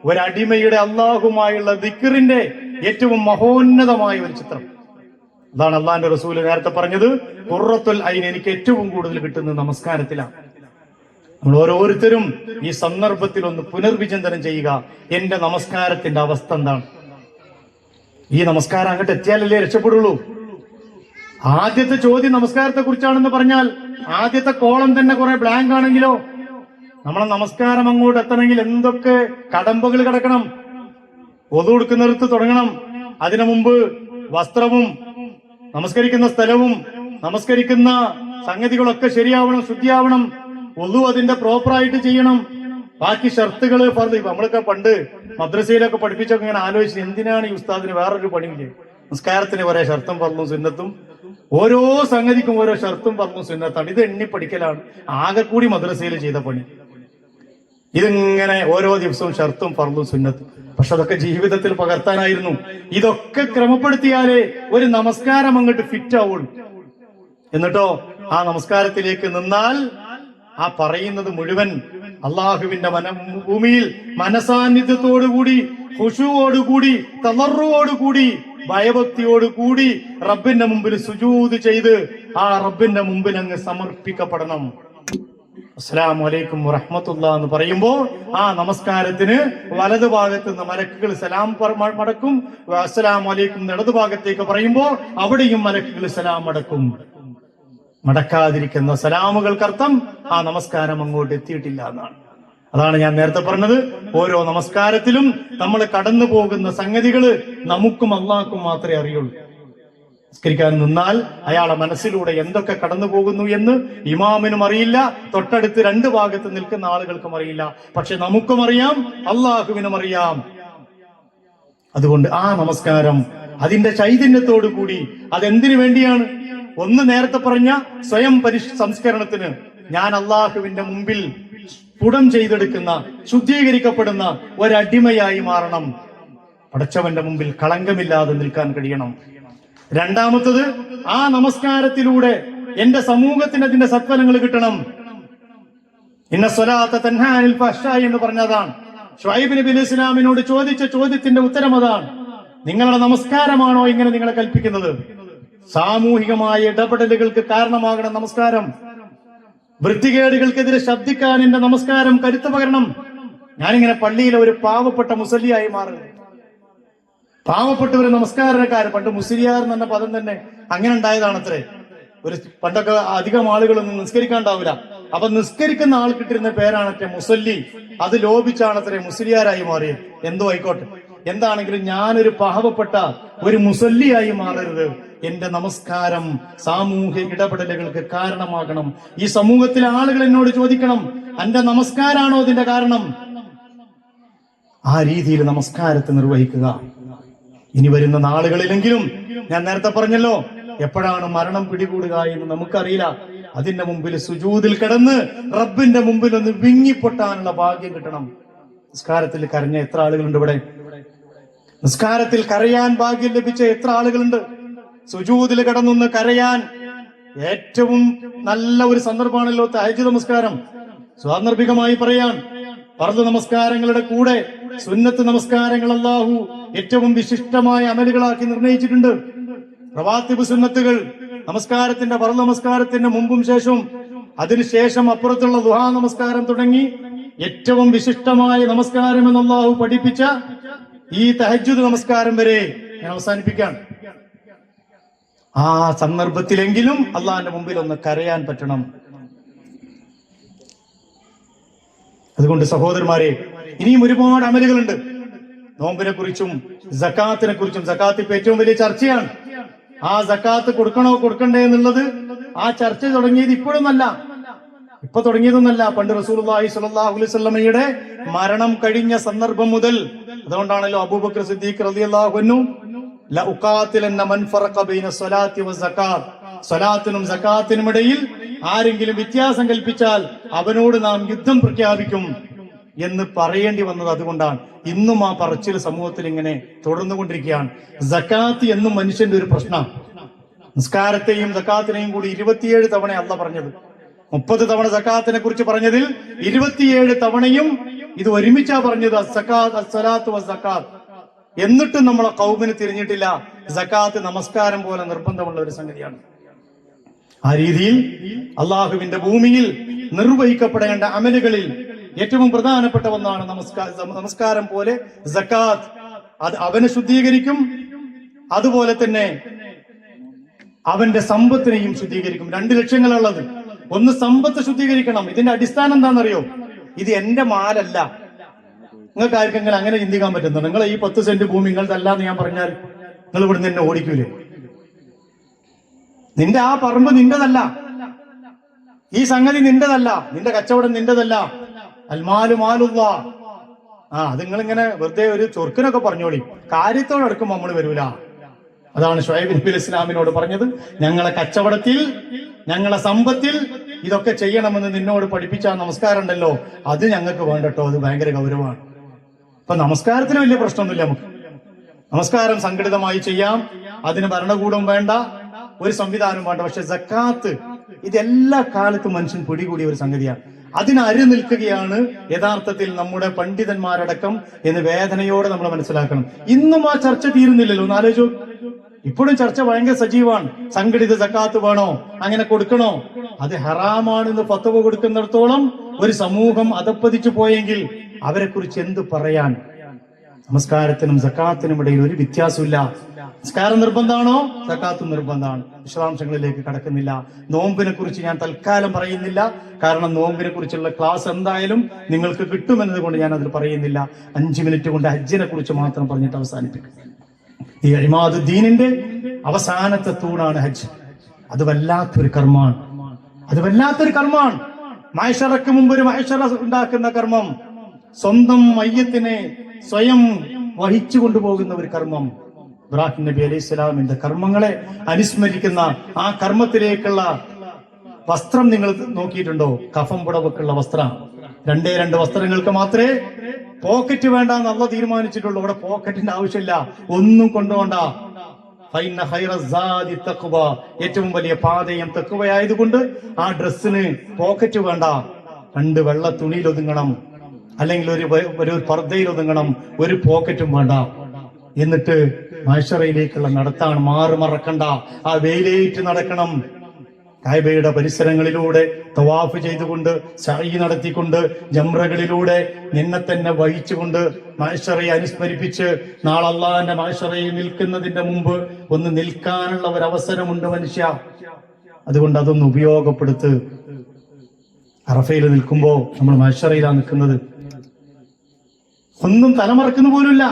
ഒരടിമയുടെ അള്ളാഹുമായുള്ള ദിക്റിന്റെ ഏറ്റവും മഹോന്നതമായ ഒരു ചിത്രം. അതാണ് അള്ളാഹിന്റെ റസൂല് നേരത്തെ പറഞ്ഞത്, ഖുർറത്തുൽ ഐൻ, എനിക്ക് ഏറ്റവും കൂടുതൽ കിട്ടുന്നത് നമസ്കാരത്തിലാണ്. നമ്മൾ ഓരോരുത്തരും ഈ സന്ദർഭത്തിൽ ഒന്ന് പുനർവിചിന്തനം ചെയ്യുക. എന്റെ നമസ്കാരത്തിന്റെ അവസ്ഥ എന്താണ്? ഈ നമസ്കാരം അങ്ങോട്ട് എത്തിയാലല്ലേ രക്ഷപ്പെടുള്ളൂ. ആദ്യത്തെ ചോദ്യം നമസ്കാരത്തെ കുറിച്ചാണെന്ന് പറഞ്ഞാൽ ആദ്യത്തെ കോളം തന്നെ കുറെ ബ്ലാങ്ക് ആണെങ്കിലോ? നമ്മളെ നമസ്കാരം അങ്ങോട്ട് എത്തണമെങ്കിൽ എന്തൊക്കെ കടമ്പകൾ കിടക്കണം? ഒതു കൊടുക്കുന്നിടത്ത് തുടങ്ങണം. അതിനു മുമ്പ് വസ്ത്രവും നമസ്കരിക്കുന്ന സ്ഥലവും നമസ്കരിക്കുന്ന സംഗതികളൊക്കെ ശരിയാവണം, ശുദ്ധിയാവണം. ഒതു അതിന്റെ പ്രോപ്പറായിട്ട് ചെയ്യണം. ബാക്കി ഷർത്തുകള് ഫർദ്. നമ്മളൊക്കെ പണ്ട് മദ്രസയിലൊക്കെ പഠിപ്പിച്ചൊക്കെ ഇങ്ങനെ ആലോചിച്ച്, എന്തിനാണ് ഈ ഉസ്താദിന് വേറൊരു പണിയില്ലേ? നമസ്കാരത്തിന് കുറെ ഷർത്തും ഫർളും സുന്നത്തും, ഓരോ സംഗതിക്കും ഓരോ ഷർത്തും ഫർളും സുന്നത്താണ്. ഇത് എണ്ണി പഠിക്കലാണ് ആകെ കൂടി മദ്രസയിൽ ചെയ്ത പണി. ഇതിങ്ങനെ ഓരോ ദിവസവും ഷർത്തും ഫർളും സുന്നത്തും. പക്ഷെ അതൊക്കെ ജീവിതത്തിൽ പകർത്താനായിരുന്നു. ഇതൊക്കെ ക്രമപ്പെടുത്തിയാലേ ഒരു നമസ്കാരം അങ്ങോട്ട് ഫിറ്റ് ആവുള്ളൂ. എന്നിട്ടോ ആ നമസ്കാരത്തിലേക്ക് നിന്നാൽ ആ പറയുന്നത് മുഴുവൻ അള്ളാഹുവിന്റെ ഭൂമിയിൽ മനസാന്നിധ്യത്തോടുകൂടി, ഖുശൂഓടുകൂടി, തളർറുവോടുകൂടി, ഭയഭക്തിയോടുകൂടി റബ്ബിന്റെ മുമ്പിൽ സുജൂദ് ചെയ്ത് ആ റബ്ബിന്റെ മുമ്പിൽ അങ്ങ് സമർപ്പിക്കപ്പെടണം. അസ്സലാമു അലൈക്കും വറഹ്മത്തുള്ളാഹി എന്ന് പറയുമ്പോ ആ നമസ്കാരത്തിന് വലതുഭാഗത്ത് നിന്ന് മലക്കുകൾ സലാം മടക്കും. അസ്സലാമു അലൈക്കും ഇടതുഭാഗത്തേക്ക് പറയുമ്പോ അവിടെയും മലക്കുകൾ സലാം മടക്കും. മടക്കാതിരിക്കുന്ന സലാമുകൾക്കർത്ഥം ആ നമസ്കാരം അങ്ങോട്ട് എത്തിയിട്ടില്ല എന്നാണ്. അതാണ് ഞാൻ നേരത്തെ പറഞ്ഞത്, ഓരോ നമസ്കാരത്തിലും നമ്മൾ കടന്നു പോകുന്ന സംഗതികള് നമുക്കും അള്ളാഹ്ക്കും മാത്രമേ അറിയുള്ളൂ. നമസ്കരിക്കാൻ നിന്നാൽ അയാളെ മനസ്സിലൂടെ എന്തൊക്കെ കടന്നു പോകുന്നു എന്ന് ഇമാമിനും അറിയില്ല, തൊട്ടടുത്ത് രണ്ട് ഭാഗത്ത് നിൽക്കുന്ന ആളുകൾക്കും അറിയില്ല. പക്ഷെ നമുക്കും അറിയാം, അള്ളാഹുവിനും അറിയാം. അതുകൊണ്ട് ആ നമസ്കാരം അതിന്റെ ചൈതന്യത്തോടു കൂടി, അതെന്തിനു വേണ്ടിയാണ്? ഒന്ന് നേരത്തെ പറഞ്ഞ സ്വയം സംസ്കരണത്തിന്. ഞാൻ അള്ളാഹുവിന്റെ മുമ്പിൽ സ്ഫുടം ചെയ്തെടുക്കുന്ന, ശുദ്ധീകരിക്കപ്പെടുന്ന ഒരടിമയായി മാറണം. പടച്ചവന്റെ മുമ്പിൽ കളങ്കമില്ലാതെ നിൽക്കാൻ കഴിയണം. രണ്ടാമത്തത്, ആ നമസ്കാരത്തിലൂടെ എന്റെ സമൂഹത്തിന് അതിന്റെ സത്ഫലങ്ങൾ കിട്ടണം. ഇന്ന സ്വലാത്ത തൻഹാ അനിൽ ഫഹ്ശാഇ എന്ന് പറഞ്ഞതാണ്. ശുഐബ് നബി അലൈഹി ഇസ്ലാമിനോട് ചോദിച്ച ചോദ്യത്തിന്റെ ഉത്തരം അതാണ്. നിങ്ങളുടെ നമസ്കാരമാണോ ഇങ്ങനെ നിങ്ങളെ കൽപ്പിക്കുന്നത്? സാമൂഹികമായ ഇടപെടലുകൾക്ക് കാരണമാകണം നമസ്കാരം. വൃത്തികേടുകൾക്കെതിരെ ശബ്ദിക്കാൻ എന്റെ നമസ്കാരം കരുത്ത് പകരണം. ഞാനിങ്ങനെ പള്ളിയിലെ ഒരു പാവപ്പെട്ട മുസല്ലിയായി മാറുന്നു. പാവപ്പെട്ട ഒരു നമസ്കാരക്കാരൻ. പണ്ട് മുസ്ലിയാർ എന്ന പദം തന്നെ അങ്ങനെ ഉണ്ടായതാണത്രേ. ഒരു പണ്ടൊക്കെ അധികം ആളുകളൊന്നും നിസ്കരിക്കാണ്ടാവില്ല. അപ്പൊ നിസ്കരിക്കുന്ന ആൾ കിട്ടിരുന്ന പേരാണത്രേ മുസല്ലി. അത് ലോപിച്ചാണത്രേ മുസ്ലിയാരായി മാറിയത്. എന്തോ ആയിക്കോട്ടെ, എന്താണെങ്കിലും ഞാനൊരു പാവപ്പെട്ട ഒരു മുസല്ലിയായി മാറരുത്. എന്റെ നമസ്കാരം സാമൂഹ്യ ഇടപെടലുകൾക്ക് കാരണമാകണം. ഈ സമൂഹത്തിലെ ആളുകൾ എന്നോട് ചോദിക്കണം, എന്റെ നമസ്കാരാണോ ഇതിന്റെ കാരണം? ആ രീതിയിൽ നമസ്കാരത്തെ നിർവഹിക്കുക. ഇനി വരുന്ന നാളുകളിലെങ്കിലും, ഞാൻ നേരത്തെ പറഞ്ഞല്ലോ, എപ്പോഴാണ് മരണം പിടികൂടുക എന്ന് നമുക്കറിയില്ല. അതിന്റെ മുമ്പിൽ സുജൂദിൽ കിടന്ന് റബ്ബിന്റെ മുമ്പിൽ ഒന്ന് വിങ്ങിപ്പൊട്ടാനുള്ള ഭാഗ്യം കിട്ടണം. നിസ്കാരത്തിൽ കരഞ്ഞ എത്ര ആളുകളുണ്ട് ഇവിടെ? നിസ്കാരത്തിൽ കരയാൻ ഭാഗ്യം ലഭിച്ച എത്ര ആളുകളുണ്ട്? സുജൂദിൽ കിടന്നൊന്ന് കരയാൻ ഏറ്റവും നല്ല ഒരു സന്ദർഭമാണല്ലോ തഹജ്ജുദ് നമസ്കാരം. സാന്ദർഭികമായി പറയാൻ, ഫർദ് നമസ്കാരങ്ങളുടെ കൂടെ സുന്നത്ത് നമസ്കാരങ്ങൾ അല്ലാഹു ഏറ്റവും വിശിഷ്ടമായ അമലുകളാക്കി നിർണയിച്ചിട്ടുണ്ട്. റവാത്തിബ് സുന്നത്തുകൾ നമസ്കാരത്തിന്റെ ഫർദ് നമസ്കാരത്തിന്റെ മുമ്പും ശേഷവും, അതിനുശേഷം അപ്പുറത്തുള്ള ദുഹാ നമസ്കാരം തുടങ്ങി ഏറ്റവും വിശിഷ്ടമായ നമസ്കാരം എന്ന് അല്ലാഹു പഠിപ്പിച്ച ഈ തഹജ്ജുദ് നമസ്കാരം വരെ ഞാൻ അവസാനിപ്പിക്കാൻ. ആ സന്ദർഭത്തിലെങ്കിലും അള്ളാഹിന്റെ മുമ്പിൽ ഒന്ന് കരയാൻ പറ്റണം. അതുകൊണ്ട് സഹോദരന്മാരെ, ഇനിയും ഒരുപാട് അമലുകളുണ്ട്. നോമ്പിനെ കുറിച്ചും സക്കാത്തിനെ കുറിച്ചും. സക്കാത്ത് ഇപ്പൊ ഏറ്റവും വലിയ ചർച്ചയാണ്. ആ സക്കാത്ത് കൊടുക്കണോ കൊടുക്കണ്ടേ എന്നുള്ളത് ആ ചർച്ച തുടങ്ങിയത് ഇപ്പോഴൊന്നല്ല, ഇപ്പൊ തുടങ്ങിയതൊന്നല്ല. പണ്ട് റസൂലുള്ളാഹി സ്വല്ലല്ലാഹു അലൈഹി വസല്ലമയുടെ മരണം കഴിഞ്ഞ സന്ദർഭം മുതൽ. അതുകൊണ്ടാണല്ലോ അബൂബക്കർ സിദ്ദീഖ് റളിയല്ലാഹു അൻഹു ലഉഖാതിലന്ന മൻ ഫറഖ ബൈന സ്വലാത്തി വസകാത്ത്, സ്വലാത്തിനും സക്കാത്തിനും ഇടയിൽ ആരെങ്കിലും വ്യത്യാസം കൽപ്പിച്ചാൽ അവനോട് നാം യുദ്ധം പ്രഖ്യാപിക്കും എന്ന് പറയേണ്ടി വന്നത് അതുകൊണ്ടാണ്. ഇന്നും ആ പറച്ചിൽ സമൂഹത്തിൽ ഇങ്ങനെ തുടർന്നുകൊണ്ടിരിക്കുകയാണ്. സക്കാത്ത് എന്നും മനുഷ്യന്റെ ഒരു പ്രശ്നം. നിസ്കാരത്തെയും സക്കാത്തിനെയും കൂടി 27 തവണ അല്ല പറഞ്ഞത്. 30 തവണ സക്കാത്തിനെ കുറിച്ച് പറഞ്ഞതിൽ 27 തവണയും ഇത് ഒരുമിച്ചാ പറഞ്ഞത്, അസ്സലാത്തു വസ്സക്കാത്ത്. എന്നിട്ടും നമ്മളെ ഖൗമിന് തിരിഞ്ഞിട്ടില്ല. സക്കാത്ത് നമസ്കാരം പോലെ നിർബന്ധമുള്ള ഒരു സംഗതിയാണ്. ആ രീതിയിൽ അള്ളാഹുവിന്റെ ഭൂമിയിൽ നിർവഹിക്കപ്പെടേണ്ട അമലുകളിൽ ഏറ്റവും പ്രധാനപ്പെട്ട ഒന്നാണ് നമസ്കാരം പോലെ സക്കാത്ത്. അത് അവനെ ശുദ്ധീകരിക്കും, അതുപോലെ തന്നെ അവന്റെ സമ്പത്തിനെയും ശുദ്ധീകരിക്കും. 2 ലക്ഷ്യങ്ങളുള്ളത്. ഒന്ന്, സമ്പത്ത് ശുദ്ധീകരിക്കണം. ഇതിന്റെ അടിസ്ഥാനം എന്താണെന്നറിയോ? ഇത് എന്റെ മാലല്ല. നിങ്ങൾക്ക് ആർക്കെങ്കിലും അങ്ങനെ ചിന്തിക്കാൻ പറ്റുന്നുണ്ടോ? നിങ്ങൾ ഈ 10 സെന്റ് ഭൂമി നിങ്ങളതല്ലാന്ന് ഞാൻ പറഞ്ഞാൽ നിങ്ങൾ ഇവിടുന്ന് എന്നെ ഓടിക്കൂലേ? നിന്റെ ആ പറമ്പ് നിന്റെതല്ല, ഈ സംഗതി നിന്റെതല്ല, നിന്റെ കച്ചവടം നിന്റെതല്ല. അൽമാലു മാലുല്ലാ. അത് നിങ്ങളിങ്ങനെ വെറുതെ ഒരു ചൊർക്കിനൊക്കെ പറഞ്ഞോളി, കാര്യത്തോടടുക്കുമ്പോൾ നമ്മൾ വരൂല. അതാണ് ഷുഐബ് നബി ഇസ്ലാമിനോട് പറഞ്ഞത്, ഞങ്ങളെ കച്ചവടത്തിൽ, ഞങ്ങളെ സമ്പത്തിൽ ഇതൊക്കെ ചെയ്യണമെന്ന് നിന്നോട് പഠിപ്പിച്ച നമസ്കാരം ഉണ്ടല്ലോ, അത് ഞങ്ങൾക്ക് വേണ്ടട്ടോ, അത് ഭയങ്കര ഗൗരവമാണ്. അപ്പൊ നമസ്കാരത്തിന് വലിയ പ്രശ്നമൊന്നുമില്ല. നമുക്ക് നമസ്കാരം സംഘടിതമായി ചെയ്യാം, അതിന് ഭരണകൂടം വേണ്ട, ഒരു സംവിധാനം വേണ്ട. പക്ഷെ സക്കാത്ത് ഇതെല്ലാ കാലത്തും മനുഷ്യൻ പിടികൂടിയ ഒരു സംഗതിയാണ്. അതിന് അരി നിൽക്കുകയാണ് യഥാർത്ഥത്തിൽ നമ്മുടെ പണ്ഡിതന്മാരടക്കം എന്ന് വേദനയോടെ നമ്മൾ മനസ്സിലാക്കണം. ഇന്നും ആ ചർച്ച തീരുന്നില്ലല്ലോ. ഒന്ന് ആലോചിച്ചു, ഇപ്പോഴും ചർച്ച ഭയങ്കര സജീവമാണ്. സംഘടിത സക്കാത്ത് വേണോ, അങ്ങനെ കൊടുക്കണോ? അത് ഹറാമാണെന്ന് ഫത്വ കൊടുക്കുന്നിടത്തോളം ഒരു സമൂഹം അധപ്പതിച്ചു പോയെങ്കിൽ അവരെ കുറിച്ച് എന്ത് പറയാൻ? നമസ്കാരത്തിനും സക്കാത്തിനും ഇടയിൽ ഒരു വ്യത്യാസമില്ല. നിസ്കാരം നിർബന്ധമാണോ? സക്കാത്തും നിർബന്ധമാണ്. വിശദാംശങ്ങളിലേക്ക് കടക്കുന്നില്ല. നോമ്പിനെ കുറിച്ച് ഞാൻ തൽക്കാലം പറയുന്നില്ല, കാരണം നോമ്പിനെ കുറിച്ചുള്ള ക്ലാസ് എന്തായാലും നിങ്ങൾക്ക് കിട്ടുമെന്നത് കൊണ്ട് ഞാൻ അതിൽ പറയുന്നില്ല. 5 മിനിറ്റ് കൊണ്ട് ഹജ്ജിനെ കുറിച്ച് മാത്രം പറഞ്ഞിട്ട് അവസാനിപ്പിക്കും. ഈ ഇമാദുദ്ദീനിന്റെ അവസാനത്തെ തൂണാണ് ഹജ്ജ്. അത് വല്ലാത്തൊരു കർമ്മമാണ്, അത് വല്ലാത്തൊരു കർമ്മമാണ്. മഹ്ശറക്ക് മുമ്പ് ഒരു മഹ്ശറ ഉണ്ടാക്കുന്ന കർമ്മം, സ്വന്തം മയ്യത്തിനെ സ്വയം വഹിച്ചു കൊണ്ടുപോകുന്ന ഒരു കർമ്മം. ഇബ്രാഹിം നബി അലൈഹി സ്വലാമിന്റെ കർമ്മങ്ങളെ അനുസ്മരിക്കുന്ന ആ കർമ്മത്തിലേക്കുള്ള വസ്ത്രം നിങ്ങൾ നോക്കിയിട്ടുണ്ടോ? കഫം പുടവൊക്കെയുള്ള വസ്ത്രം. 2 വസ്ത്രങ്ങൾക്ക് മാത്രമേ പോക്കറ്റ് വേണ്ട എന്ന് അള്ളാഹ് തീരുമാനിച്ചിട്ടുള്ളൂ. ഇവിടെ പോക്കറ്റിന്റെ ആവശ്യമില്ല, ഒന്നും കൊണ്ടുപോണ്ട. ഏറ്റവും വലിയ പാതയും തഖ്വയായതുകൊണ്ട് ആ ഡ്രസ്സിന് പോക്കറ്റ് വേണ്ട. 2 വെള്ള തുണിയിൽ ഒതുങ്ങണം, അല്ലെങ്കിൽ ഒരു പർദ്ദയിൽ ഒതുങ്ങണം, ഒരു പോക്കറ്റും വേണ്ട. എന്നിട്ട് മഹ്ശറയിലേക്കുള്ള നടത്താണ്. മറക്കണ്ട, ആ വെയിലേറ്റ് നടക്കണം. കഅബയുടെ പരിസരങ്ങളിലൂടെ തവാഫ് ചെയ്തുകൊണ്ട് സഅയ് നടത്തിക്കൊണ്ട് ജംറകളിലൂടെ നിന്നെ തന്നെ വഹിച്ചുകൊണ്ട് മഹ്ശറയെ അനുസ്മരിപ്പിച്ച് നാളെ അള്ളാഹുവിന്റെ മഹ്ശറയിൽ നിൽക്കുന്നതിന്റെ മുമ്പ് ഒന്ന് നിൽക്കാനുള്ള ഒരു അവസരമുണ്ട് മനുഷ്യ. അതുകൊണ്ട് അതൊന്ന് ഉപയോഗപ്പെടുത്ത്. അറഫയിൽ നിൽക്കുമ്പോ നമ്മൾ മഹ്ശറയിലാണ് നിൽക്കുന്നത്. ഒന്നും തലമറക്കുന്ന പോലുമില്ല.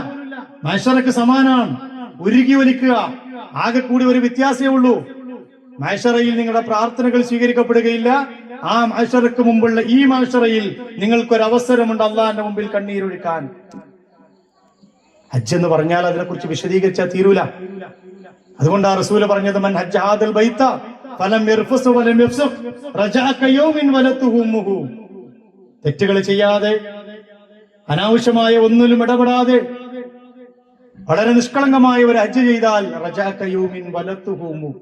മഹ്ശറക്ക് സമാനാണ്. ഉരുകി ഒലിക്കുക. ആകെ കൂടി ഒരു വ്യത്യാസമേ ഉള്ളൂ. മഹ്ശറയിൽ നിങ്ങളുടെ പ്രാർത്ഥനകൾ സ്വീകരിക്കപ്പെടുകയില്ല. ആ മഹ്ശറക്ക് മുമ്പുള്ള ഈ മഹ്ശറയിൽ നിങ്ങൾക്കൊരു അവസരമുണ്ട് അള്ളാഹിന്റെ മുമ്പിൽ കണ്ണീരൊഴുക്കാൻ. ഹജ്ജ് എന്ന് പറഞ്ഞാൽ അതിനെക്കുറിച്ച് വിശദീകരിച്ചാൽ തീരൂല. അതുകൊണ്ടാ റസൂല് പറഞ്ഞത്, മൻ ഹജ്ജ ഹാദൽ ബൈത ഫലം യർഫുസ് വലം യഫ്സുഖ് റജഅ കയൗമിൻ വലതുഹു ഉമ്മുഹു. തെറ്റുകൾ ചെയ്യാതെ അനാവശ്യമായ ഒന്നിലും ഇടപെടാതെ വളരെ നിഷ്കളങ്കമായ ഒരു ഹജ്ജ് ചെയ്താൽ റജഅ കയൗമിൻ വലതുഹു ഉമ്മുഹു,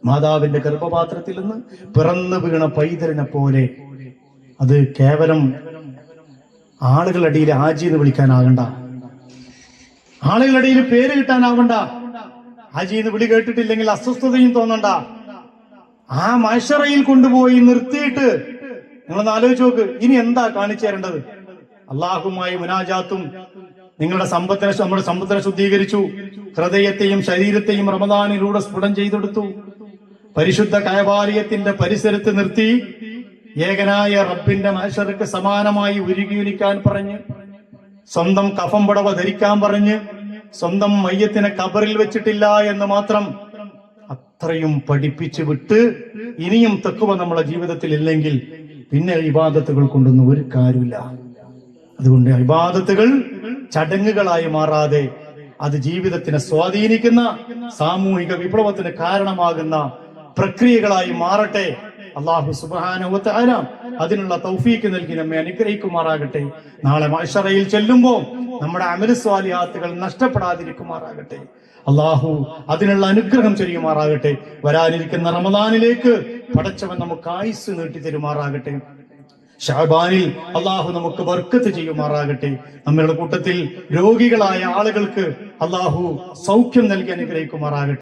മാതാവിന്റെ ഗർഭപാത്രത്തിൽ നിന്ന് പിറന്നു വീണ പൈതലിനെ പോലെ. അത് കേവലം ആളുകളുടെ ഇടയിൽ ഹാജി എന്ന് വിളിക്കാനാകണ്ട, ആളുകളുടെ ഇടയിൽ പേര് കിട്ടാനാവണ്ട. ഹാജി എന്ന് വിളി കേട്ടിട്ടില്ലെങ്കിൽ അസ്വസ്ഥതയും തോന്നണ്ട. ആ മഹ്ശറയിൽ കൊണ്ടുപോയി നിർത്തിയിട്ട് നിങ്ങളൊന്ന് ആലോചിച്ച് നോക്ക്, ഇനി എന്താ കാണിച്ചു തരേണ്ടത്? അള്ളാഹുമായി മുനാജാത്തും നിങ്ങളുടെ നമ്മുടെ സമ്പത്തിനെ ശുദ്ധീകരിച്ചു, ഹൃദയത്തെയും ശരീരത്തെയും റമദാനിലൂടെ സ്ഫുടം ചെയ്തെടുത്തു. പരിശുദ്ധ കഅബാലയത്തിന്റെ പരിസരത്ത് നിർത്തി ഏകനായ റബ്ബിന്റെ മഹ്ശറക്ക് സമാനമായി ഉരുകിയൊലിക്കാൻ പറഞ്ഞ്, സ്വന്തം കഫം പുടവ ധരിക്കാൻ പറഞ്ഞ്, സ്വന്തം മയ്യത്തിനെ ഖബറിൽ വെച്ചിട്ടില്ല എന്ന് മാത്രം അത്രയും പഠിപ്പിച്ചു വിട്ട് ഇനിയും തഖ്വ നമ്മുടെ ജീവിതത്തിൽ ഇല്ലെങ്കിൽ പിന്നെ ഇബാദത്തുകൾ കൊണ്ടൊന്നും ഒരു കാര്യമില്ല. അതുകൊണ്ട് ഇബാദത്തുകൾ ചടങ്ങുകളായി മാറാതെ അത് ജീവിതത്തിനെ സ്വാധീനിക്കുന്ന സാമൂഹിക വിപ്ലവത്തിന് കാരണമാകുന്ന പ്രക്രിയകളായി മാറട്ടെ. അല്ലാഹു സുബ്ഹാനഹു വ തആല അതിനുള്ള തൗഫീക്ക് നൽകി നമ്മെ അനുഗ്രഹിക്കുമാറാകട്ടെ. നാളെ മഹ്ശറയിൽ ചെല്ലുമ്പോൾ നമ്മുടെ അമൽ സ്വാലിഹാത്തുകൾ നഷ്ടപ്പെടാതിരിക്കുമാറാകട്ടെ. അല്ലാഹു അതിനുള്ള അനുഗ്രഹം ചെയ്യുമാറാകട്ടെ. വരാനിരിക്കുന്ന റമദാനിലേക്ക് പടച്ചവൻ നമുക്ക് ആയുസ് നീട്ടി തരുമാറാകട്ടെ. ശഅബാനിൽ അല്ലാഹു നമുക്ക് ബർക്കത്ത് ചെയ്യുമാറാകട്ടെ. നമ്മളുടെ കൂട്ടത്തിൽ രോഗികളായ ആളുകൾക്ക് അല്ലാഹു സൗഖ്യം നൽകി അനുഗ്രഹിക്കുമാറാകട്ടെ.